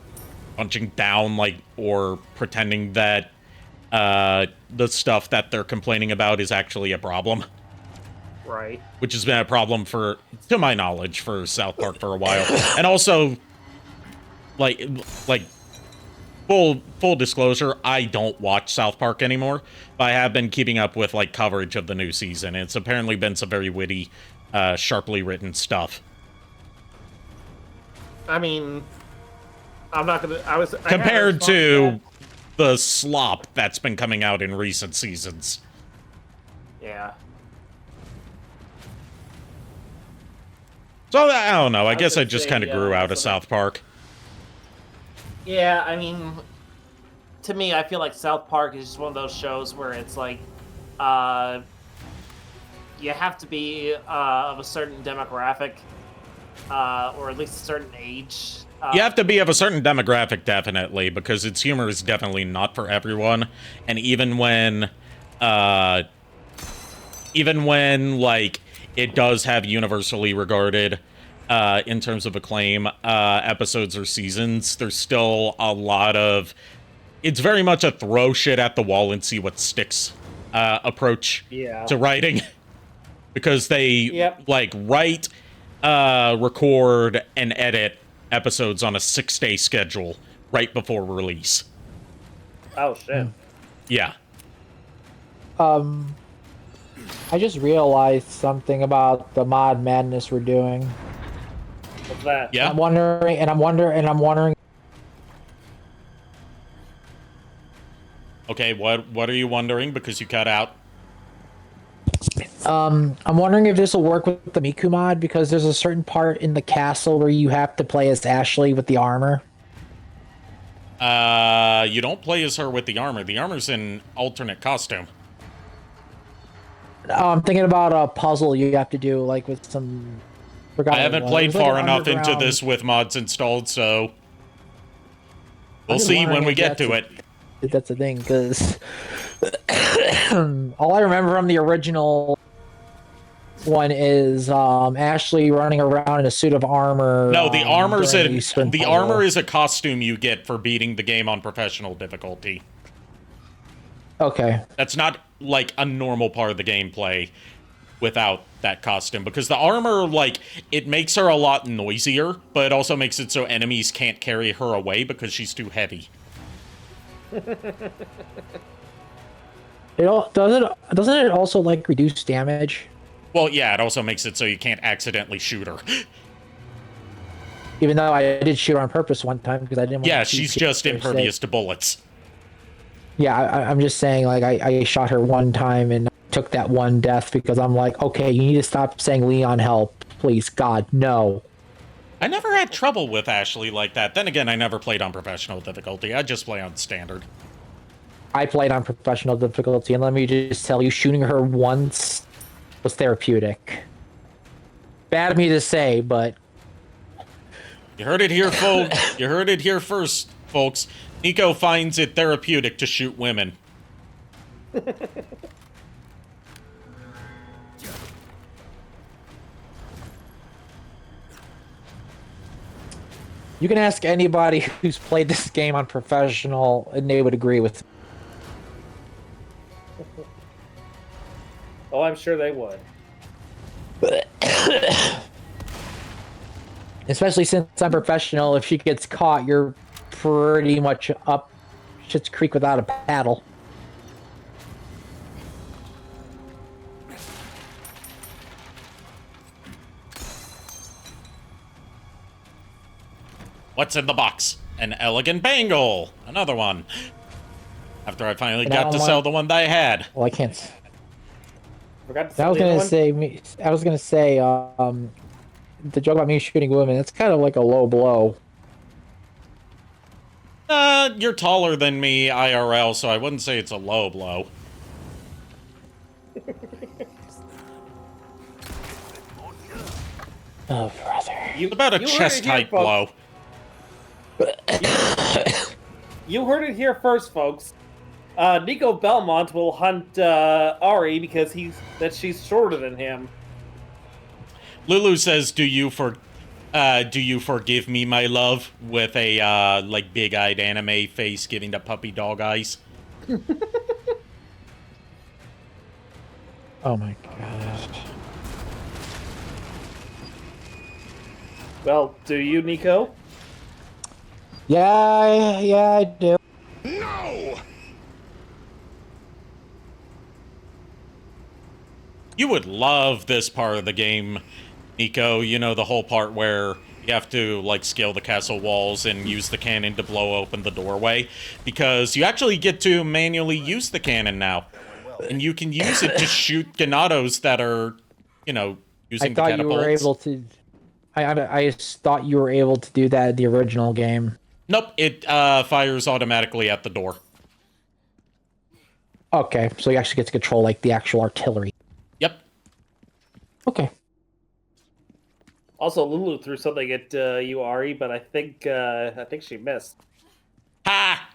punching down, like, or pretending that the stuff that they're complaining about is actually a problem. Right. Which has been a problem for, to my knowledge, for South Park for a while. And also, like, full disclosure, I don't watch South Park anymore, but I have been keeping up with, like, coverage of the new season. It's apparently been some very witty, sharply written stuff. I mean, I'm not gonna. Compared to the slop that's been coming out in recent seasons. Yeah. So, I don't know. I guess I just kind of grew out of so South Park. Yeah, I mean, to me, I feel like South Park is just one of those shows where it's like, you have to be of a certain demographic, or at least a certain age. You have to be of a certain demographic, definitely, because its humor is definitely not for everyone. And even when, like, it does have universally regarded, in terms of acclaim, episodes or seasons, there's still a lot of... It's very much a throw shit at the wall and see what sticks, approach to writing. Because they, like, write, record, and edit episodes on a 6-day schedule right before release. Oh, shit. Yeah. I just realized something about the mod madness we're doing. What's that? Yeah. I'm wondering. Okay, what are you wondering? Because you cut out. I'm wondering if this will work with the MIKU mod, because there's a certain part in the castle where you have to play as Ashley with the armor. You don't play as her with the armor. The armor's in alternate costume. I'm thinking about a puzzle you have to do, like with some... I haven't played far enough into underground... this with mods installed, so... We'll see when we get to it. That's the thing, because... all I remember from the original one is Ashley running around in a suit of armor. No, the armor's the armor is a costume you get for beating the game on professional difficulty. Okay. That's not, like, a normal part of the gameplay without that costume, because the armor, like, it makes her a lot noisier, but it also makes it so enemies can't carry her away because she's too heavy. Doesn't it also, like, reduce damage? Well, yeah, it also makes it so you can't accidentally shoot her. Even though I did shoot her on purpose one time because I didn't want Yeah, to she's just impervious to bullets. Yeah, I'm just saying, like, I shot her one time and took that one death because I'm like, okay, you need to stop saying Leon help. Please, God, no. I never had trouble with Ashley like that. Then again, I never played on professional difficulty. I just play on standard. I played on professional difficulty, and let me just tell you, shooting her once was therapeutic. Bad of me to say, but... You heard it here, folks. You heard it here first, folks. Nico finds it therapeutic to shoot women. You can ask anybody who's played this game on professional, and they would agree with me. Oh, I'm sure they would. Especially since I'm professional, if she gets caught, you're pretty much up Schitt's Creek without a paddle. What's in the box? An elegant bangle. Another one. After I finally got to sell the one that I had. Well, I can't. Forgot to I sell was the other gonna one? say me. I was gonna say the joke about me shooting women. That's kind of like a low blow. You're taller than me IRL, so I wouldn't say it's a low blow. Oh, brother. It's about a chest-height blow. You heard it here first, folks. Nico Belmont will hunt Ari because she's shorter than him. Lulu says, do you forgive me, my love? With a, like, big-eyed anime face giving the puppy dog eyes. Oh my god. Well, do you, Nico? Yeah, I do. No! You would love this part of the game, Nico. You know, the whole part where you have to, like, scale the castle walls and use the cannon to blow open the doorway. Because you actually get to manually use the cannon now. And you can use it to shoot Ganados that are, you know, using the catapults. I thought you were able to... I just thought you were able to do that in the original game. Nope, it fires automatically at the door. Okay, so you actually get to control, like, the actual artillery. Yep. Okay. Also, Lulu threw something at you, Ari, but I think she missed. Ha!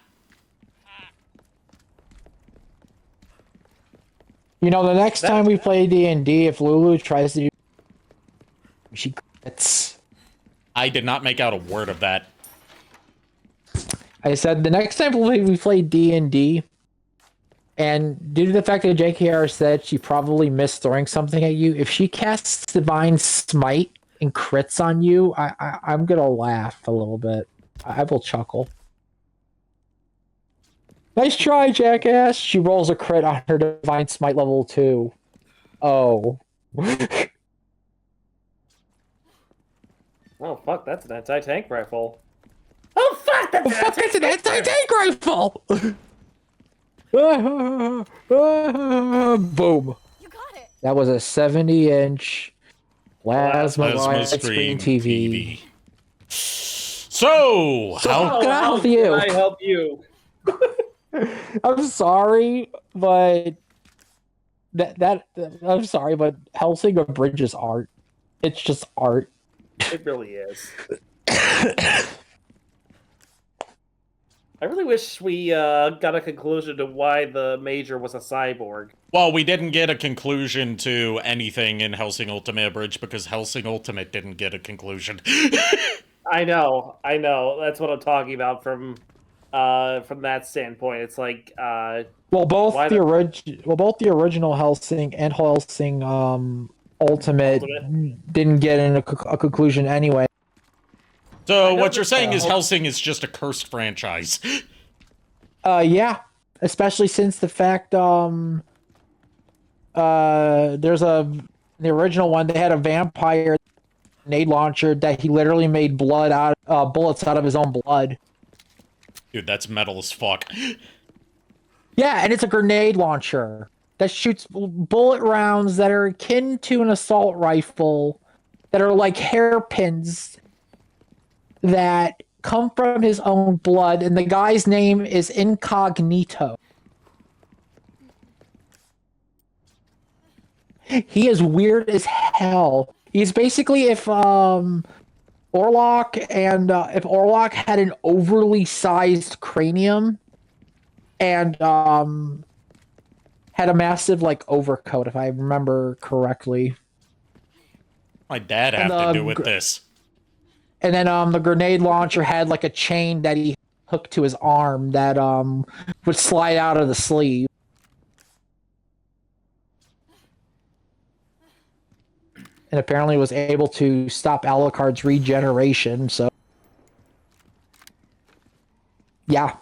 You know, the next time we play D&D, if Lulu tries to do... She quits. I did not make out a word of that. I said the next time we play D&D, and due to the fact that JKR said she probably missed throwing something at you, if she casts Divine Smite and crits on you, I'm gonna laugh a little bit. I will chuckle. Nice try, jackass! She rolls a crit on her Divine Smite level 2. Oh. Oh, fuck, that's an anti-tank rifle. Oh, fuck, that's an anti-tank rifle! Boom. You got it. That was a 70-inch plasma screen TV. So, how can I help you? Can I help you? I'm sorry, but I'm sorry, but Hellsinger Bridge is art. It's just art. It really is. I really wish we got a conclusion to why the Major was a cyborg. Well, we didn't get a conclusion to anything in Hellsing Ultimate Bridge because Hellsing Ultimate didn't get a conclusion. I know. That's what I'm talking about from that standpoint. It's like both the original Hellsing and Hellsing Ultimate didn't get in a conclusion anyway. So what you're saying is Hellsing is just a cursed franchise. Yeah, especially since the fact there's the original one, they had a vampire grenade launcher that he literally made bullets out of his own blood. Dude, that's metal as fuck. Yeah, and it's a grenade launcher that shoots bullet rounds that are akin to an assault rifle, that are like hairpins that come from his own blood, and the guy's name is Incognito. He is weird as hell. He's basically if Orlok had an overly sized cranium and had a massive like overcoat, if I remember correctly. My dad have to do with this. And then the grenade launcher had like a chain that he hooked to his arm that would slide out of the sleeve. And apparently was able to stop Alucard's regeneration, so... Yeah.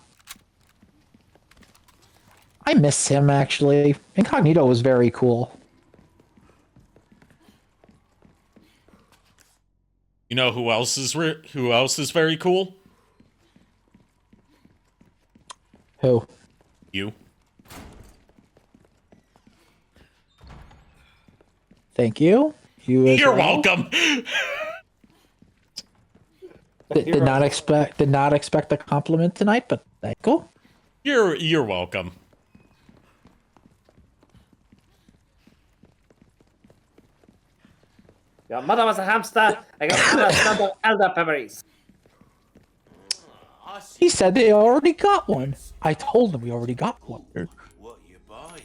I miss him, actually. Incognito was very cool. You know who else is very cool? Who? You. Thank you. You're welcome. Did not expect a compliment tonight, but thank you. You're welcome. Your mother was a hamster. I got elder memories. He said they already got one. I told him we already got one. What you buying?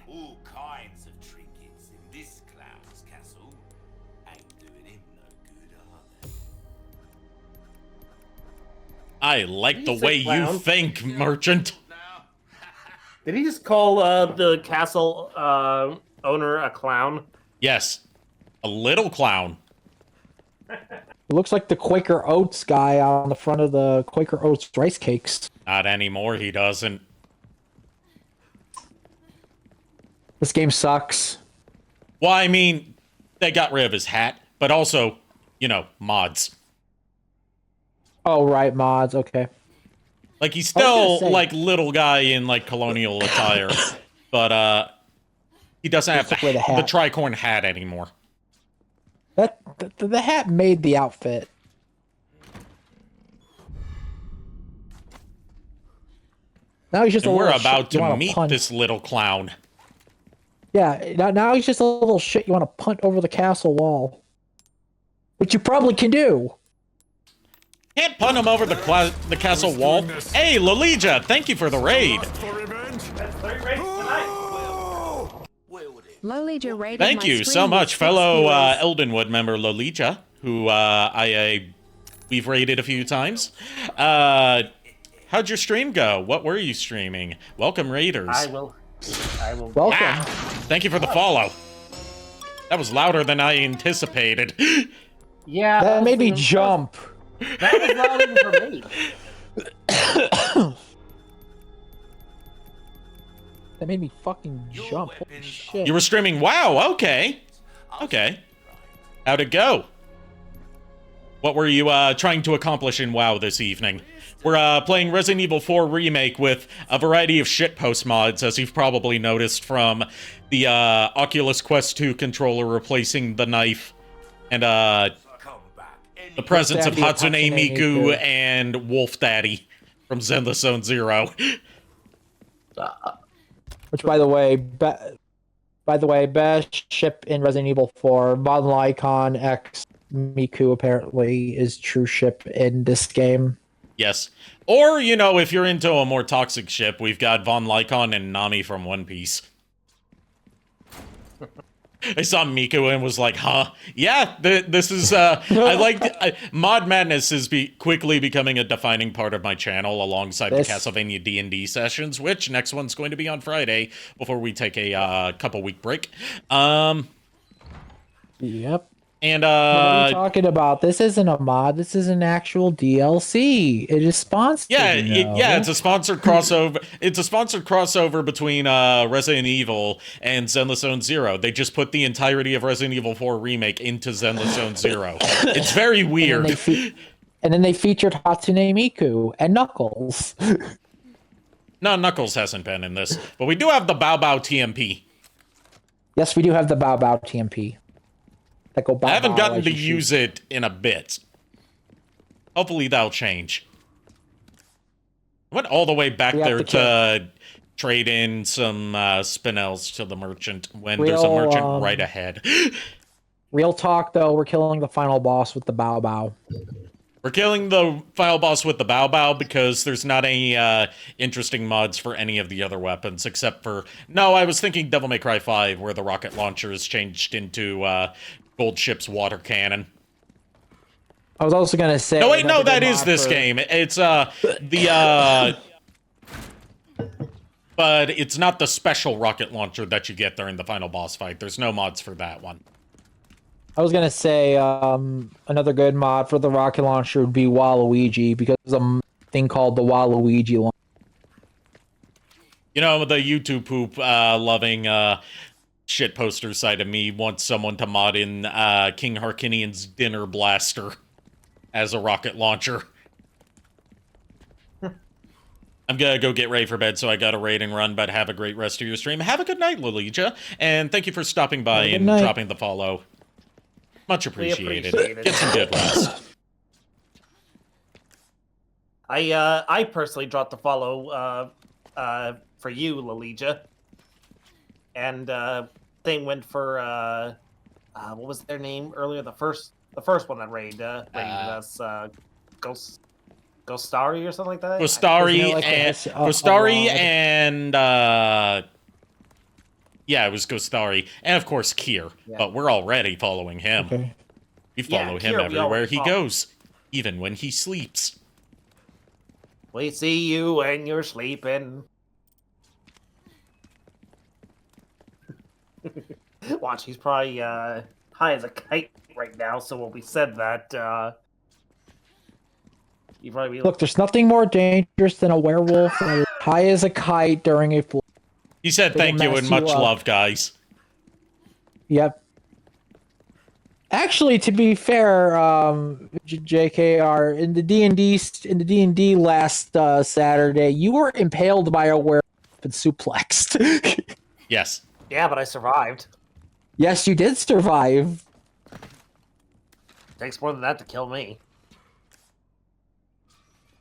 All kinds of trinkets in this clown's castle. Ain't doing him no good, are they? I like the way you think, merchant. Did he just call the castle owner a clown? Yes. A little clown. It looks like the Quaker Oats guy on the front of the Quaker Oats rice cakes. Not anymore, he doesn't. This game sucks. Well, I mean, they got rid of his hat, but also, you know, mods. Oh, right, mods, okay. Like, he's still, like, little guy in, like, colonial attire, but, he doesn't have the tricorn hat anymore. The hat made the outfit. Now he's just and a we're little about shit to meet this little clown. Yeah, now he's just a little shit you want to punt over the castle wall. Which you probably can do. Can't punt him over the castle wall. Hey, Lolija, thank you for the raid. Lolija raided Thank you so much, fellow Eldenwood member Lolija, who we've raided a few times. How'd your stream go? What were you streaming? Welcome, raiders. I will. Welcome. Thank you for the follow. That was louder than I anticipated. Yeah. That made me jump. That was not even for me. That made me fucking jump. Holy shit. You were streaming WoW, okay. Okay. How'd it go? What were you trying to accomplish in WoW this evening? We're playing Resident Evil 4 Remake with a variety of shitpost mods, as you've probably noticed from the Oculus Quest 2 controller replacing the knife, and the presence of Hatsune Miku and Wolf Daddy from Zenless Zone Zero. Which, by the way, best ship in Resident Evil 4, Von Lycon X Miku apparently is true ship in this game. Yes. Or, you know, if you're into a more toxic ship, we've got Von Lycon and Nami from One Piece. I saw Miku and was like, huh? Yeah, this is, I like, Mod Madness is quickly becoming a defining part of my channel alongside the Castlevania D&D sessions, which next one's going to be on Friday before we take a couple week break. Yep. And, what are you talking about? This isn't a mod. This is an actual DLC. It is sponsored. Yeah, it's a sponsored crossover. It's a sponsored crossover between Resident Evil and Zenless Zone Zero. They just put the entirety of Resident Evil 4 Remake into Zenless Zone Zero. It's very weird. And then they featured Hatsune Miku and Knuckles. No, Knuckles hasn't been in this, but we do have the Bao Bao TMP. Yes, we do have the Bao Bao TMP. I haven't gotten to use it in a bit. Hopefully that'll change. I went all the way back there to trade in some spinels to the merchant when there's a merchant right ahead. Real talk, though, we're killing the final boss with the Bao Bao. We're killing the final boss with the Bao Bao because there's not any interesting mods for any of the other weapons, except for... No, I was thinking Devil May Cry 5, where the rocket launcher is changed into Gold Ship's water cannon. I was also going to say... No, wait, no, that is this game. It's, but it's not the special rocket launcher that you get during the final boss fight. There's no mods for that one. I was gonna say another good mod for the rocket launcher would be Waluigi, because there's a thing called the Waluigi launcher. You know, the YouTube poop loving shit poster side of me wants someone to mod in King Harkinian's Dinner Blaster. as a rocket launcher. I'm gonna go get ready for bed, so I got a raid and run, but have a great rest of your stream. Have a good night, Lolija, and thank you for stopping by and dropping the follow. Much appreciated. Get some good rest. I personally dropped the follow for you, Lolija. And thing went for what was their name earlier? The first one that raided us, Ghostari or something like that. Ghostari and yeah, it was Ghostari, and of course Kier. Yeah. But we're already following him. Okay. We follow him everywhere he goes, even when he sleeps. We see you when you're sleeping. Watch, he's probably high as a kite right now, so when we said that, you probably look, there's nothing more dangerous than a werewolf that is high as a kite during a flood. He said thank you and much love, guys. Yep. Actually, to be fair, JKR, in the D&D last Saturday, you were impaled by a werewolf and suplexed. Yes. Yeah, but I survived. Yes, you did survive. Takes more than that to kill me.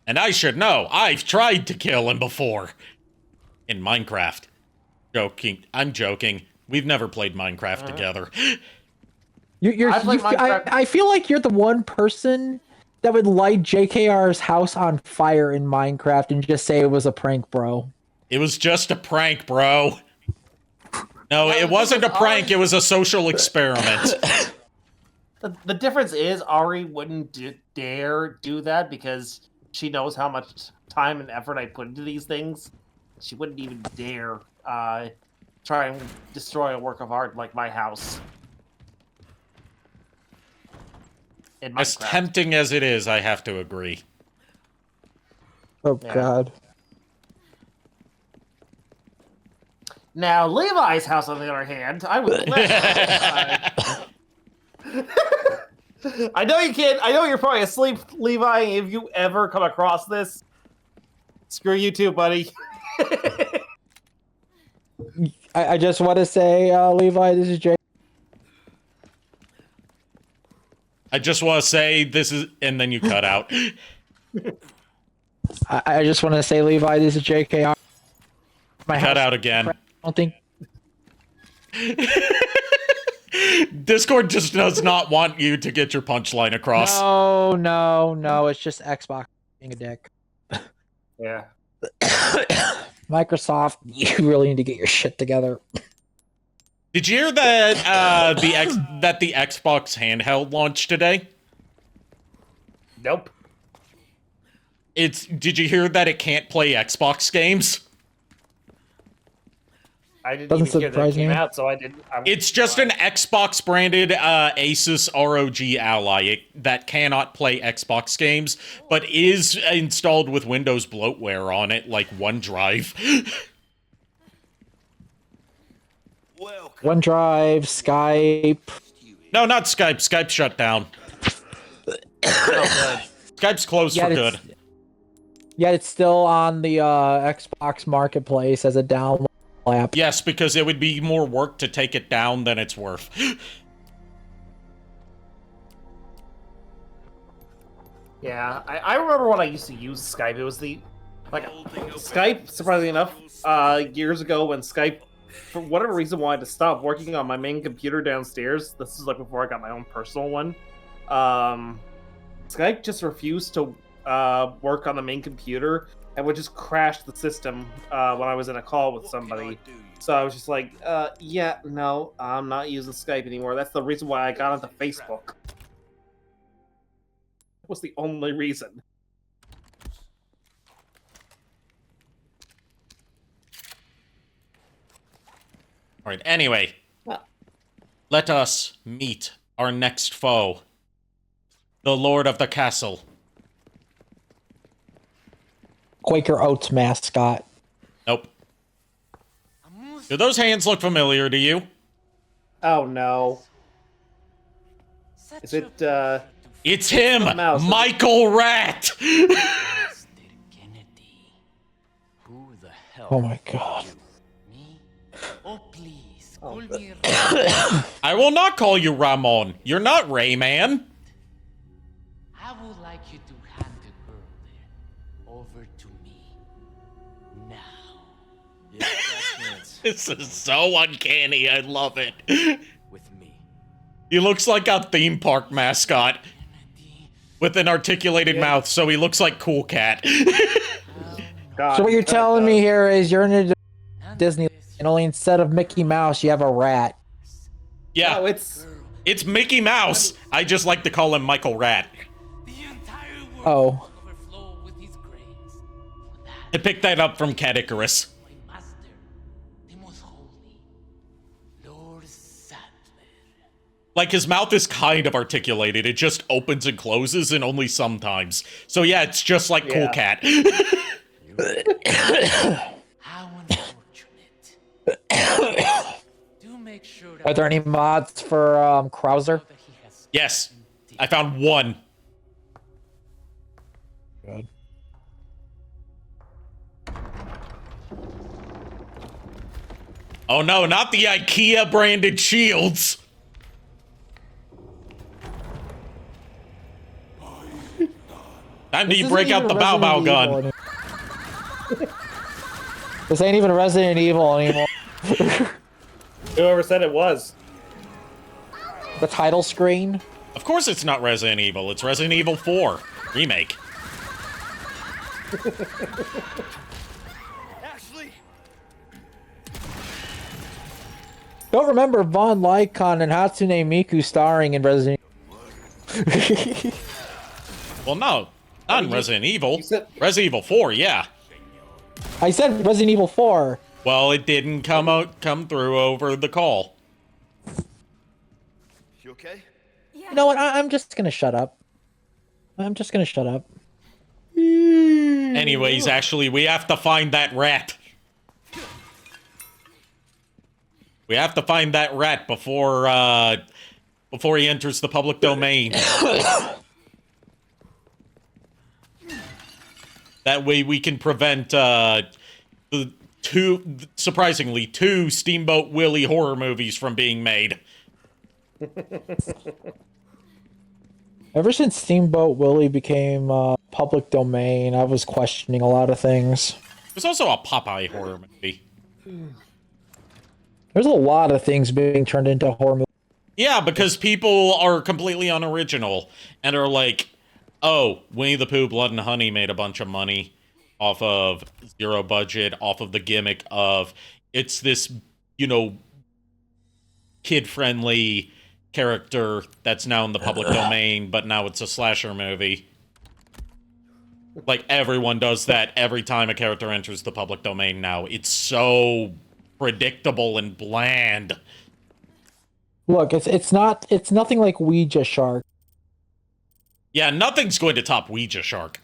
And I should know. I've tried to kill him before. In Minecraft. Joking. I'm joking. We've never played Minecraft together. I feel like you're the one person that would light JKR's house on fire in Minecraft and just say it was a prank, bro. It was just a prank, bro. No, it wasn't a prank. It was a social experiment. The difference is Ari wouldn't dare do that because she knows how much time and effort I put into these things. She wouldn't even dare try and destroy a work of art like my house. As tempting as it is, I have to agree. Oh, God. Now, Levi's house, on the other hand, I would I know you can't. I know you're probably asleep, Levi. If you ever come across this, screw you too, buddy. I just want to say, Levi, this is Jay. I just want to say this is, and then you cut out. I just want to say, Levi, this is JKR. My cut out again. I don't think. Discord just does not want you to get your punchline across. No. It's just Xbox being a dick. Yeah. Microsoft, you really need to get your shit together. Did you hear that the Xbox handheld launched today? Nope. Did you hear that it can't play Xbox games? I didn't even hear that it came out, so I didn't. It's just an Xbox branded Asus ROG Ally that cannot play Xbox games, but is installed with Windows bloatware on it, like OneDrive. OneDrive, Skype. No, not Skype. Skype shut down. Skype's closed for good. Yet it's still on the Xbox Marketplace as a download app. Yes, because it would be more work to take it down than it's worth. Yeah, I remember when I used to use Skype. It was Skype, surprisingly enough, years ago when Skype, for whatever reason, wanted to stop working on my main computer downstairs. This is like before I got my own personal one. Skype just refused to work on the main computer and would just crash the system when I was in a call with somebody. So I was just like, yeah, no, I'm not using Skype anymore. That's the reason why I got onto Facebook. That was the only reason. Alright, anyway. Let us meet our next foe. The Lord of the Castle. Quaker Oats mascot. Nope. Do those hands look familiar to you? Oh no. Is it, It's him, Mouse. Michael Rat. Who the hell? Oh my god. Me? Oh, please, call me I will not call you Ramon. You're not Rayman. I would like you to hand the girl there over to me. Now. Yeah, that chance. This is so uncanny. I love it. With me. He looks like a theme park mascot with an articulated mouth, so he looks like Cool Cat. So what you're telling me here is you're in a Disney, and only instead of Mickey Mouse, you have a rat. Yeah, No, it's Mickey Mouse. I just like to call him Michael Rat. Oh. Overflow with his grace. I picked that up from Cat Icarus. My master, the most holy, Lord Sattler. Like, his mouth is kind of articulated. It just opens and closes, and only sometimes. So yeah, it's just like Cool Cat. How unfortunate. Do make sure that Are there any mods for Krauser? Yes, I found one. Good. Oh no, not the IKEA branded shields. Time to break out the Bow Bow gun. This ain't even Resident Evil anymore. Whoever said it was. The title screen? Of course it's not Resident Evil. It's Resident Evil 4 Remake. Ashley! Don't remember Von Lycon and Hatsune Miku starring in Resident Evil. Well, no. Not in Resident Evil. Resident Evil 4, yeah. I said Resident Evil 4. Well, it didn't come through over the call. You okay? You know what? I'm just gonna shut up. I'm just gonna shut up. Anyways, actually, we have to find that rat. We have to find that rat before he enters the public domain. That way we can prevent surprisingly, two Steamboat Willie horror movies from being made. Ever since Steamboat Willie became public domain, I was questioning a lot of things. There's also a Popeye horror movie. There's a lot of things being turned into horror movies. Yeah, because people are completely unoriginal and are like, oh, Winnie the Pooh, Blood and Honey made a bunch of money off of zero budget, off of the gimmick of it's this, kid-friendly character that's now in the public domain, but now it's a slasher movie. Like, everyone does that every time a character enters the public domain now. It's so predictable and bland. Look, it's nothing like Ouija Shark. Yeah, nothing's going to top Ouija Shark.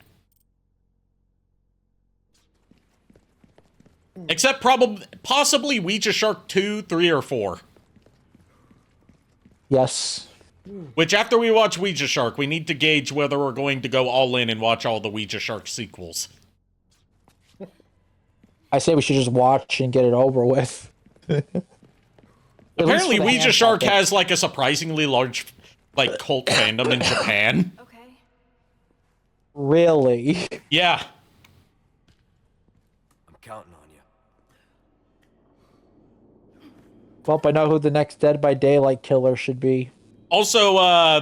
Except possibly Ouija Shark 2, 3, or 4. Yes. Which, after we watch Ouija Shark, we need to gauge whether we're going to go all in and watch all the Ouija Shark sequels. I say we should just watch and get it over with. Apparently, Ouija Shark has, like, a surprisingly large, like, cult fandom in Japan. Okay. Really? Yeah. I'm counting on you. Well, I know who the next Dead by Daylight killer should be. Also,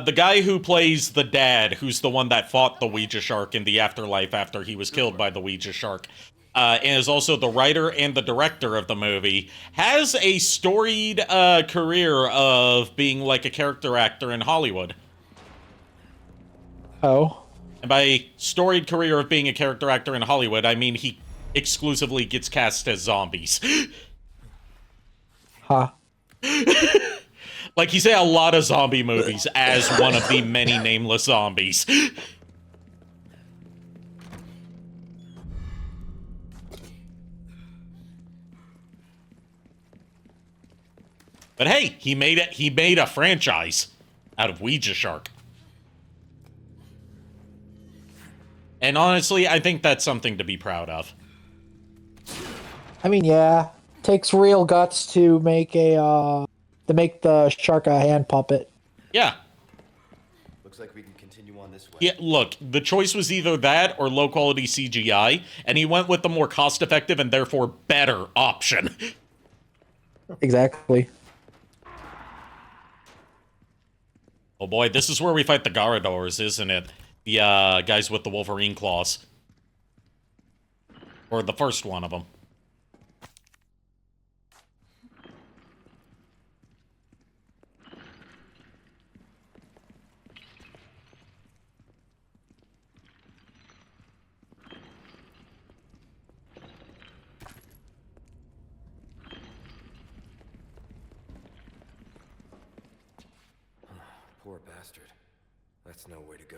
the guy who plays the dad, who's the one that fought the Ouija Shark in the afterlife after he was killed by the Ouija Shark, and is also the writer and the director of the movie, has a storied career of being like a character actor in Hollywood. Oh? And by storied career of being a character actor in Hollywood, I mean he exclusively gets cast as zombies. Huh. Like, he's in a lot of zombie movies as one of the many nameless zombies. But hey, he made a franchise out of Ouija Shark. And honestly, I think that's something to be proud of. I mean, yeah, takes real guts to make the shark a hand puppet. Yeah. Looks like we can continue on this way. Yeah, look, the choice was either that or low-quality CGI, and he went with the more cost-effective and therefore better option. Exactly. Oh boy, this is where we fight the Garadors, isn't it? The guys with the Wolverine claws. Or the first one of them. Poor bastard. That's no way to go.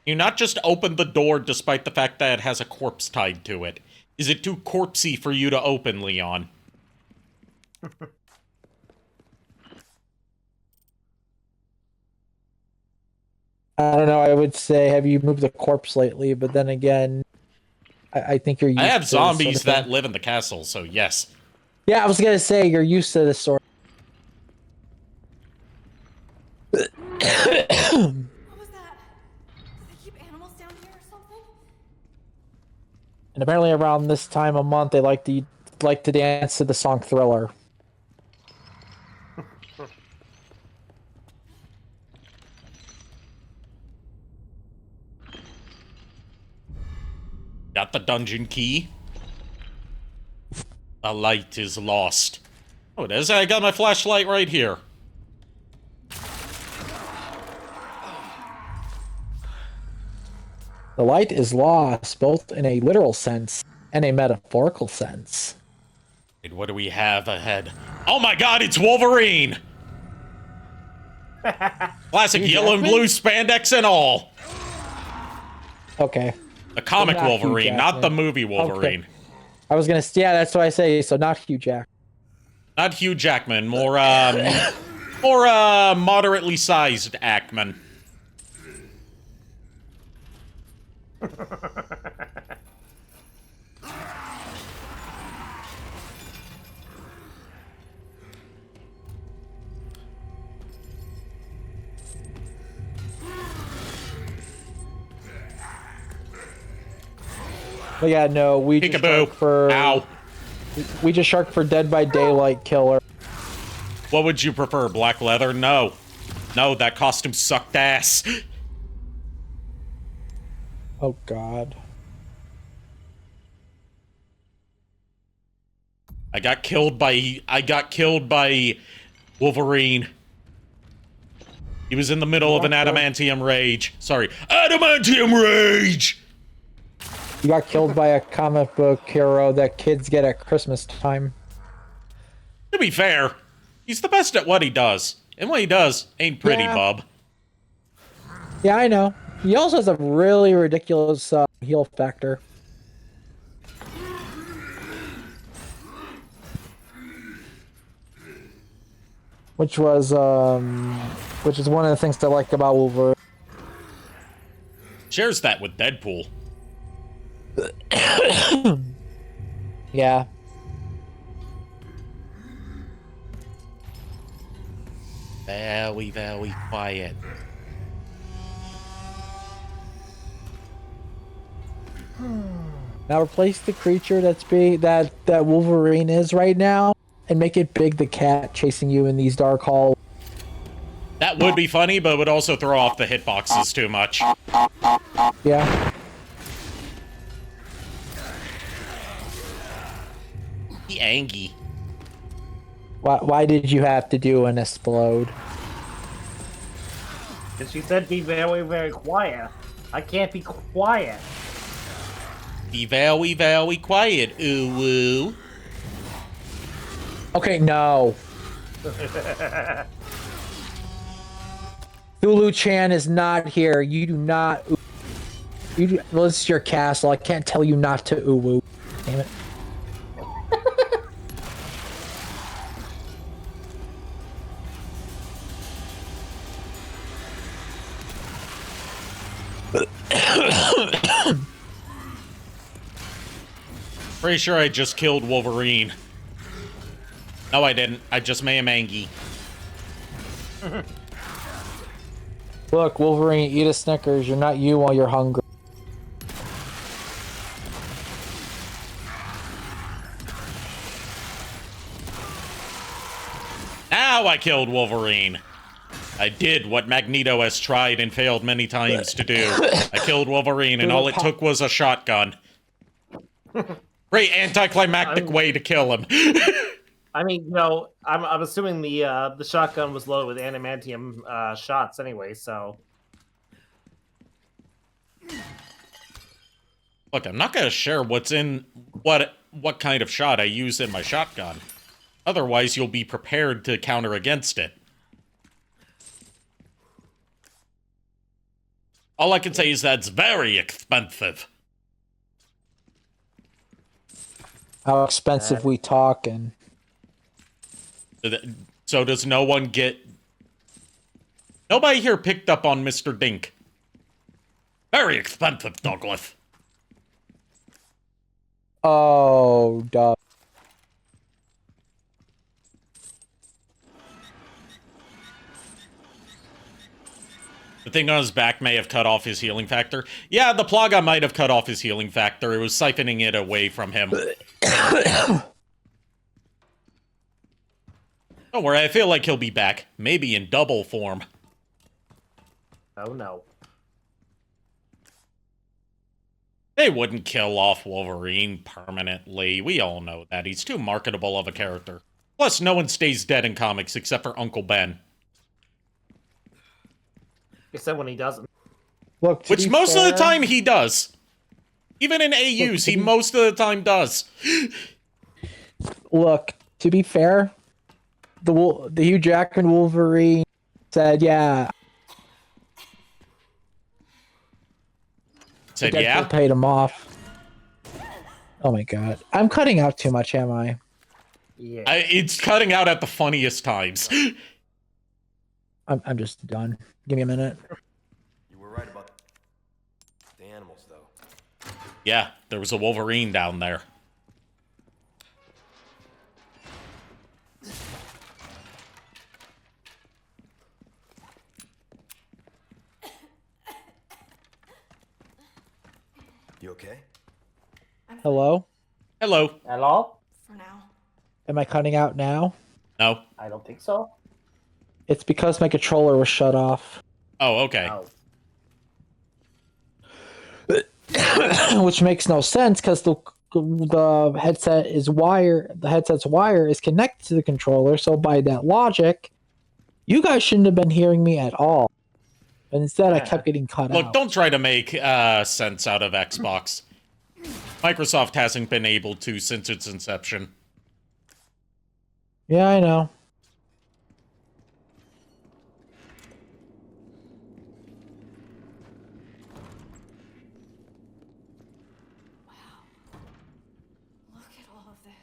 You not just open the door despite the fact that it has a corpse tied to it. Is it too corpsey for you to open, Leon? I don't know. I would say, have you moved the corpse lately? But then again, I think you're used I have to zombies this sort of that live in the castle, so yes. Yeah, I was gonna say you're used to this sort. What was that? Did they keep animals down here or something? And apparently, around this time of month, they like to dance to the song Thriller. Got the dungeon key. The light is lost. Oh, it is. I got my flashlight right here. The light is lost, both in a literal sense and a metaphorical sense. And what do we have ahead? Oh my god, it's Wolverine! Classic yellow and blue spandex and all. Okay. The comic Not Hugh Wolverine, not the Jackman. movie Wolverine. Okay. I was gonna, yeah, that's what I say. So not Hugh Jack. Not Hugh Jackman, more moderately sized Ackman. But yeah, no, we just shark for we just shark for Dead by Daylight killer. What would you prefer, black leather? No. No, that costume sucked ass. Oh god. I got killed by Wolverine. He was in the middle of an adamantium rage. Sorry, adamantium rage! You got killed by a comic book hero that kids get at Christmas time. To be fair, he's the best at what he does. And what he does ain't pretty, Yeah. bub. Yeah, I know. He also has a really ridiculous heal factor. Which is one of the things I like about Wolverine. Shares that with Deadpool. Yeah. Very, very quiet. Now replace the creature that Wolverine is right now, and make it Big the Cat chasing you in these dark halls. That would be funny, but would also throw off the hitboxes too much. Yeah. The Angie. Why did you have to do an explode? Because she said be very, very quiet. I can't be quiet. Be very, very quiet, ooh-woo. Okay, no. Thulu-chan is not here. You do not... Well, this is your castle. I can't tell you not to ooh-woo. Damn it. Pretty sure I just killed Wolverine. No, I didn't. I just made him angry. Look, Wolverine, eat a Snickers. You're not you while you're hungry. Now I killed Wolverine. I did what Magneto has tried and failed many times to do. I killed Wolverine, and all it took was a shotgun. Great anticlimactic way to kill him. I mean, you know, I'm assuming the shotgun was loaded with adamantium shots anyway, so. Look, I'm not gonna share what's in what kind of shot I use in my shotgun. Otherwise, you'll be prepared to counter against it. All I can say is that's very expensive. How expensive we talking? So does no one get... Nobody here picked up on Mr. Dink. Very expensive, Douglas. Oh, duh. The thing on his back may have cut off his healing factor. Yeah, the Plaga might have cut off his healing factor. It was siphoning it away from him. Don't worry, I feel like he'll be back. Maybe in double form. Oh, no. They wouldn't kill off Wolverine permanently. We all know that. He's too marketable of a character. Plus, no one stays dead in comics except for Uncle Ben. Except when he doesn't. Look, which most of the time he does. Even in AUs, he most of the time does. Look, to be fair, the Hugh Jackman Wolverine said, yeah. Said, Deadpool yeah? paid him off. Oh my god. I'm cutting out too much, am I? Yeah. It's cutting out at the funniest times. I'm just done. Give me a minute. You were right about the animals, though. Yeah, there was a Wolverine down there. You okay? Hello? Hello. Hello? For now. Am I cutting out now? No. I don't think so. It's because my controller was shut off. Oh, okay. Oh. Which makes no sense because the headset is the headset's wire is connected to the controller, so by that logic, you guys shouldn't have been hearing me at all. But instead I kept getting cut out. Look, don't try to make sense out of Xbox. Microsoft hasn't been able to since its inception. Yeah, I know. Look at all of this.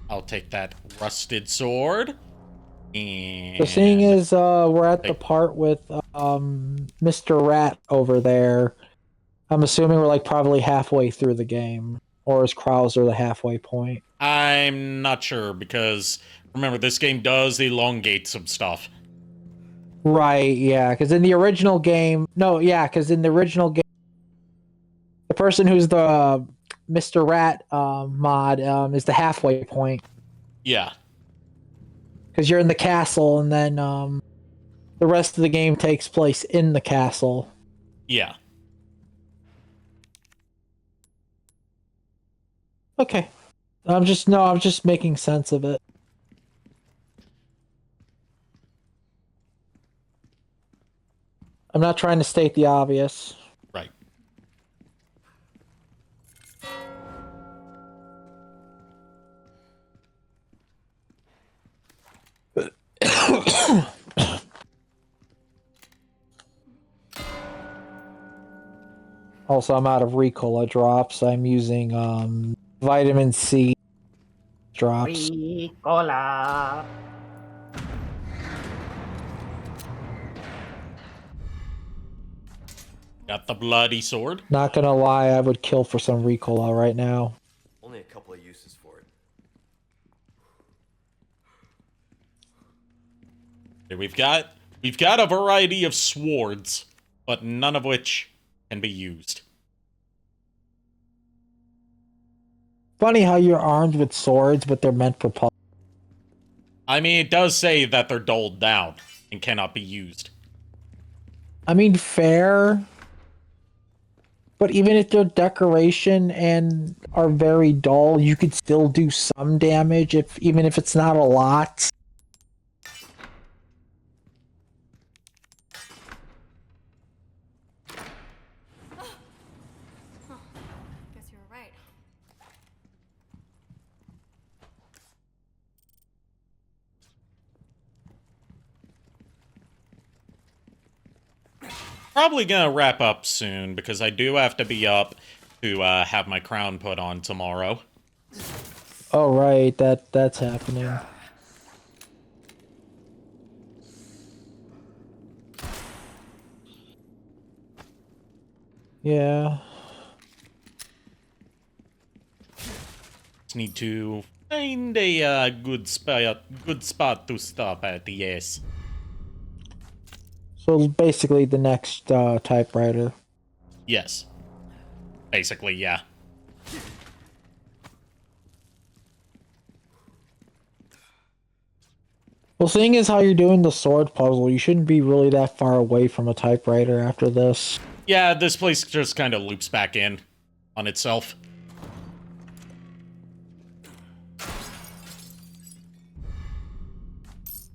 I'll take that rusted sword. And The thing is, we're at the part with Mr. Rat over there. I'm assuming we're like probably halfway through the game. Or is Krauser the halfway point? I'm not sure because remember this game does elongate some stuff. Right, yeah, because in the original game, the person who's the Mr. Rat mod is the halfway point. Yeah. Because you're in the castle, and then the rest of the game takes place in the castle. Yeah. Okay. I'm just making sense of it. I'm not trying to state the obvious. Right. Also, I'm out of Ricola drops. I'm using vitamin C. drops. Ricola. Got the bloody sword. Not gonna lie, I would kill for some Ricola right now. Only a couple of uses for it. Here we've got a variety of swords, but none of which can be used. Funny how you're armed with swords, but they're meant for puzzles. I mean, it does say that they're dulled down and cannot be used. I mean, fair. But even if they're decoration and are very dull, you could still do some damage, even if it's not a lot. Guess you were right. Probably gonna wrap up soon, because I do have to be up to have my crown put on tomorrow. Oh, right, that's happening. Yeah. Just need to find a good spot to stop at, yes. So basically the next typewriter. Yes. Basically, yeah. Well, seeing as how you're doing the sword puzzle, you shouldn't be really that far away from a typewriter after this. Yeah, this place just kind of loops back in on itself.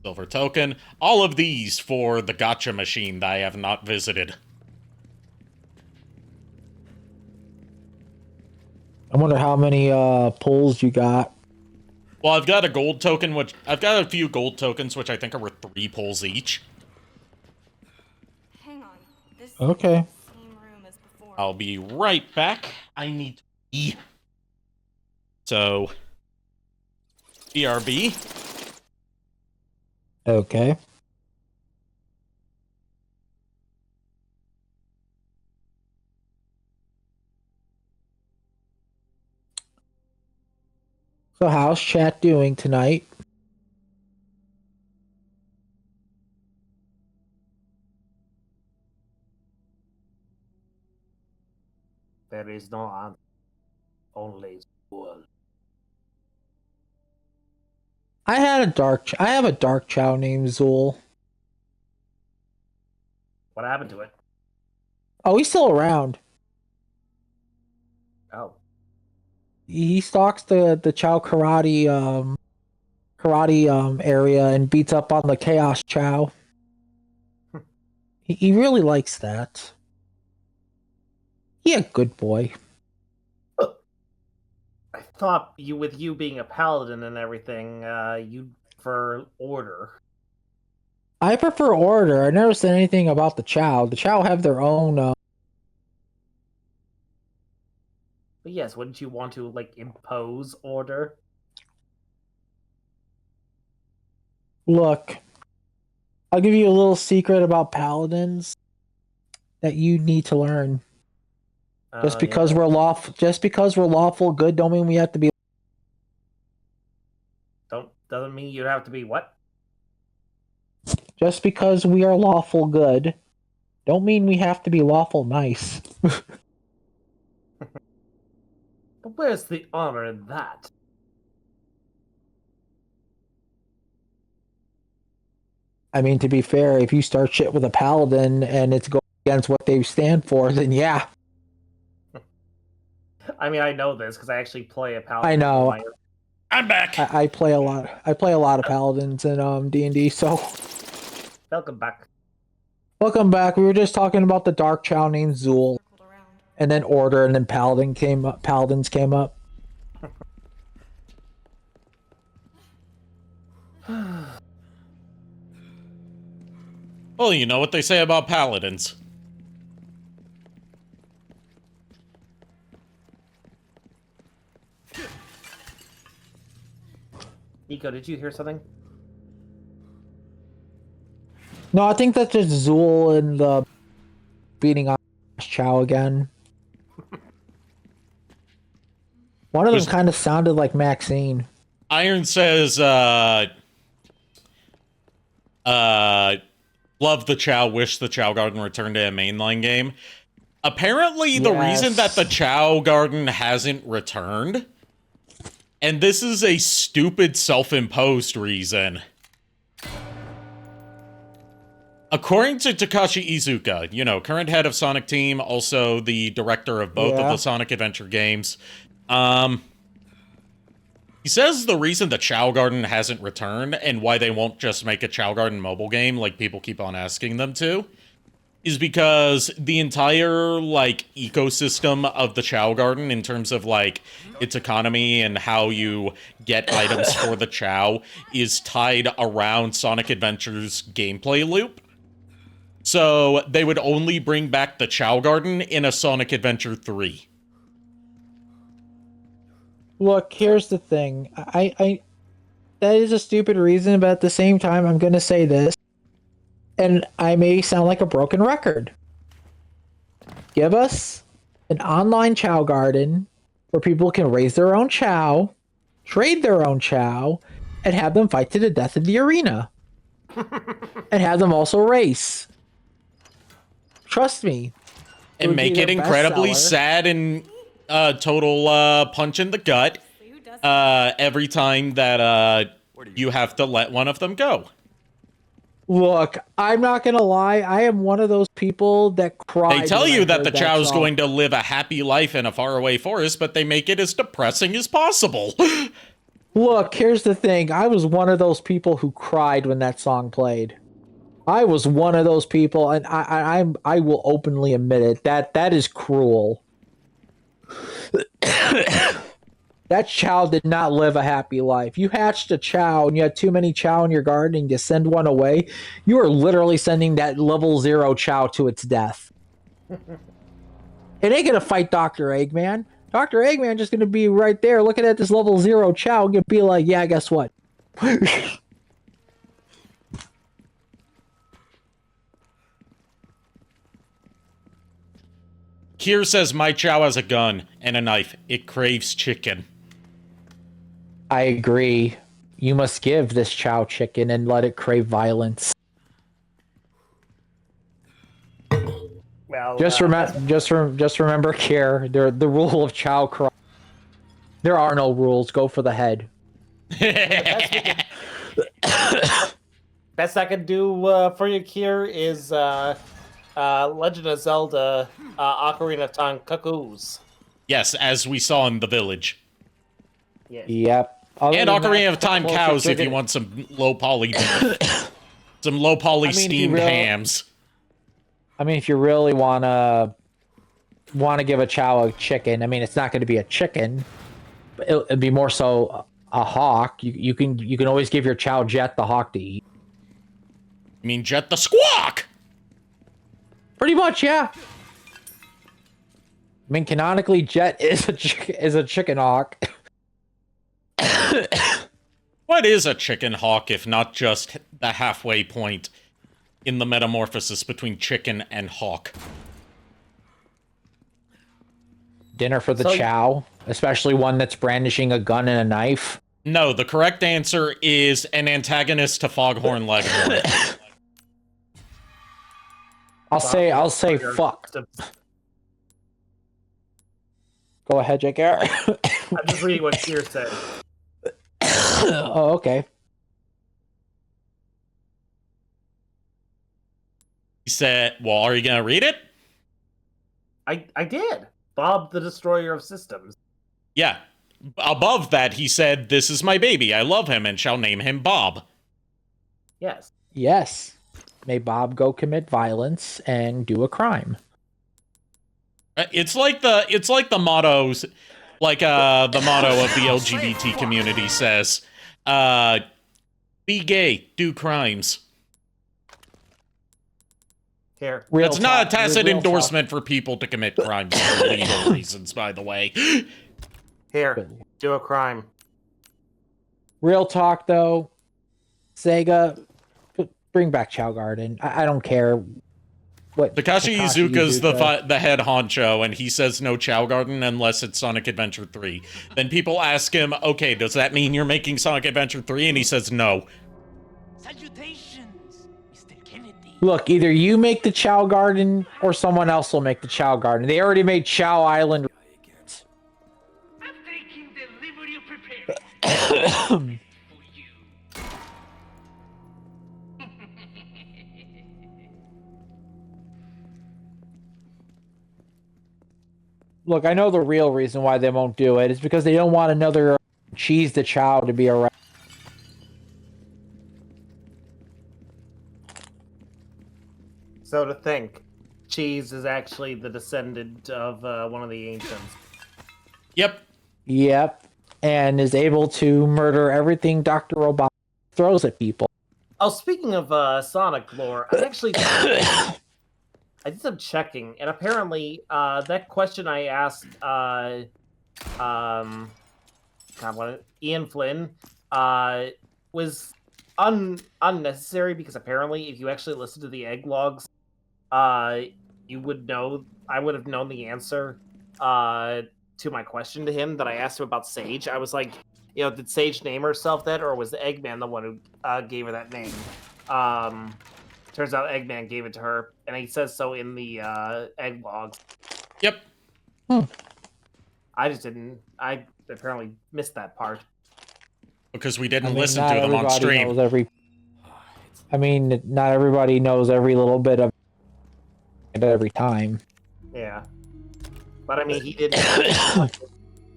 Silver token. All of these for the gotcha machine that I have not visited. I wonder how many pulls you got. Well, I've got a gold token, which I've got a few gold tokens, which I think are worth 3 pulls each. Hang on. This Okay. same room as before. I'll be right back. I need to eat. So, BRB. Okay. So how's chat doing tonight? There is no answer. Only duel. I have a dark chow named Zool. What happened to it? Oh, he's still around. Oh. He stalks the Chow karate area and beats up on the Chaos Chow. He really likes that. Yeah, good boy. I thought with you being a paladin and everything, you'd prefer order. I prefer order. I never said anything about the Chow. The Chow have their own. But yes, wouldn't you want to impose order? Look, I'll give you a little secret about paladins that you need to learn. Just because we're lawful good, don't mean we have to be. Doesn't mean you'd have to be what? Just because we are lawful good, don't mean we have to be lawful nice. But where's the honor in that? I mean, to be fair, if you start shit with a paladin and it's going against what they stand for, then yeah. I mean, I know this because I actually play a paladin. I know. I'm back. I play a lot. I play a lot of paladins in D&D. So, welcome back. Welcome back. We were just talking about the dark chow named Zool, and then order, and then paladins came up. Well, you know what they say about paladins. Nico, did you hear something? No, I think that's just Zool and the beating on Chow again. One of them kind of sounded like Maxine. Iron says, love the Chow, wish the Chow Garden returned to a mainline game. Apparently, the reason that the Chow Garden hasn't returned, and this is a stupid self-imposed reason. According to Takashi Iizuka, you know, current head of Sonic Team, also the director of both of the Sonic Adventure games, he says the reason the Chow Garden hasn't returned and why they won't just make a Chow Garden mobile game like people keep on asking them to is because the entire, like, ecosystem of the Chow Garden in terms of, like, its economy and how you get items for the Chow is tied around Sonic Adventure's gameplay loop. So they would only bring back the Chow Garden in a Sonic Adventure 3. Look, here's the thing. I that is a stupid reason, but at the same time, I'm going to say this. And I may sound like a broken record. Give us an online Chow Garden where people can raise their own Chow, trade their own Chow, and have them fight to the death in the arena. And have them also race. Trust me. And make it incredibly sad and total punch in the gut every time that you have to let one of them go. Look, I'm not gonna lie. I am one of those people that cry. They tell you that the Chow's going to live a happy life in a faraway forest, but they make it as depressing as possible. Look, here's the thing. I was one of those people who cried when that song played. I was one of those people, and I will openly admit it. That is cruel. That Chow did not live a happy life. You hatched a Chow and you had too many Chow in your garden and you send one away. You are literally sending that level 0 Chow to its death. It ain't gonna fight Dr. Eggman. Dr. Eggman just gonna be right there looking at this level 0 Chow and gonna be like, yeah, guess what? Kier says, my Chow has a gun and a knife. It craves chicken. I agree. You must give this Chow chicken and let it crave violence. Well, just remember, Kier, the rule of Chow cry. There are no rules. Go for the head. Best I can do for you, Kier, is Legend of Zelda Ocarina of Time Cuckoos. Yes, as we saw in the village. Yeah. Yep. And Ocarina of Time cows if you want some low poly some low poly steamed hams. I mean, if you really wanna give a Chow a chicken, I mean, it's not going to be a chicken, but it'd be more so a hawk. You can always give your Chow Jet the hawk to eat. I mean, Jet the squawk. Pretty much, yeah. I mean, canonically, Jet is a chicken hawk. What is a chicken hawk if not just the halfway point in the metamorphosis between chicken and hawk? Dinner for the Chow, especially one that's brandishing a gun and a knife. No, the correct answer is an antagonist to Foghorn Leghorn. I'll say fuck. Go ahead, JKR. I'm just reading what Kier said. Oh, okay. He said, well, are you gonna read it? I did. Bob the Destroyer of Systems. Yeah. Above that, he said, this is my baby. I love him and shall name him Bob. Yes. Yes. May Bob go commit violence and do a crime. It's like the mottos, like the motto of the LGBT community says, be gay, do crimes. Here. That's not a tacit endorsement for people to commit crimes for legal reasons, by the way. Here, do a crime. Real talk, though, Sega, bring back Chow Garden. I don't care what. Takashi Iizuka's the head honcho, and he says no Chow Garden unless it's Sonic Adventure 3. Then people ask him, okay, does that mean you're making Sonic Adventure 3? And he says no. Salutations, Mr. Kennedy. Look, either you make the Chow Garden or someone else will make the Chow Garden. They already made Chow Island. I'm taking delivery prepared for you. Look, I know the real reason why they won't do it is because they don't want another Cheese the Chow to be around. So to think, Cheese is actually the descendant of one of the ancients. Yep. Yep. And is able to murder everything Dr. Robot throws at people. Oh, speaking of Sonic lore, I actually I did some checking, and apparently that question I asked Ian Flynn was unnecessary because apparently if you actually listen to the egg logs, you would know I would have known the answer to my question to him that I asked him about Sage. I was like, did Sage name herself that, or was the Eggman the one who gave her that name? Turns out Eggman gave it to her, and he says so in the egg logs. Yep. I apparently missed that part. Because we didn't listen to them on stream. Not everybody knows every little bit of it every time. Yeah. But I mean, he didn't.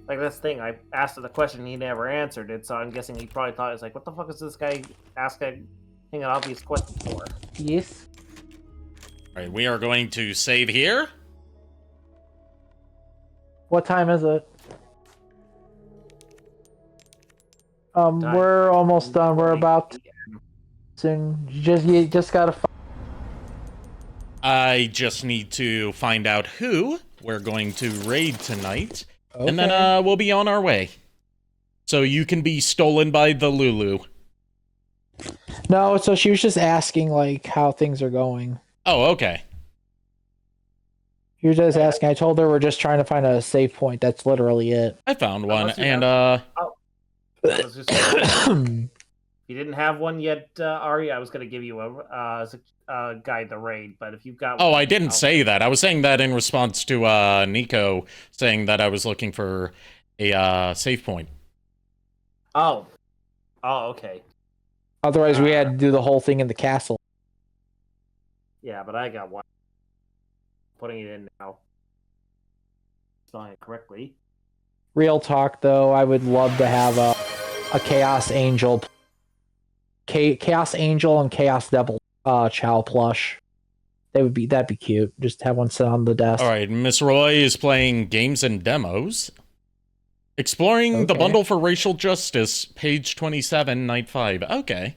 Like this thing, I asked him the question, he never answered it, so I'm guessing he probably thought, it's like, what the fuck is this guy asking an obvious question for? Yes. Alright, we are going to save here. What time is it? We're almost done. We're about to soon. You just gotta. I just need to find out who we're going to raid tonight, and then we'll be on our way. So you can be stolen by the Lulu. No, so she was just asking like how things are going. Oh, okay. You were just asking. I told her we're just trying to find a save point. That's literally it. I found one, and if you didn't have one yet, Ari, I was going to give you a guide to raid, but if you've got one... Oh, I didn't say that. I was saying that in response to Nico saying that I was looking for a save point. Oh, okay. Otherwise, we had to do the whole thing in the castle. Yeah, but I got one. Putting it in now. Spelling it correctly. Real talk, though, I would love to have a Chaos Angel, Chaos Angel and Chaos Devil Chow plush. That'd be cute. Just have one sit on the desk. All right, Miss Roy is playing games and demos. Exploring the bundle for racial justice, page 27, night 5. Okay.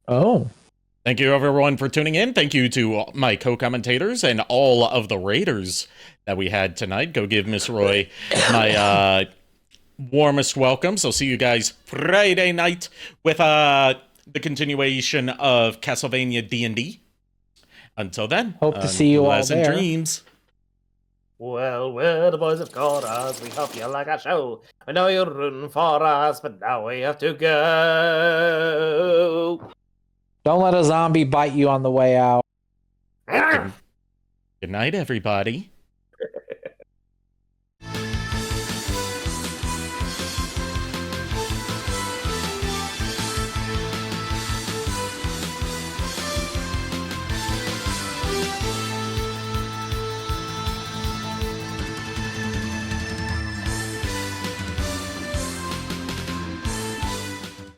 Oh. Thank you, everyone, for tuning in. Thank you to my co-commentators and all of the raiders that we had tonight. Go give Miss Roy my warmest welcomes. I'll see you guys Friday night with the continuation of Castlevania D&D. Until then, hope to see you all pleasant there. Dreams. Well, the boys have called us. We hope you like our show. I know you're rooting for us, but now we have to go. Don't let a zombie bite you on the way out. Good night, everybody.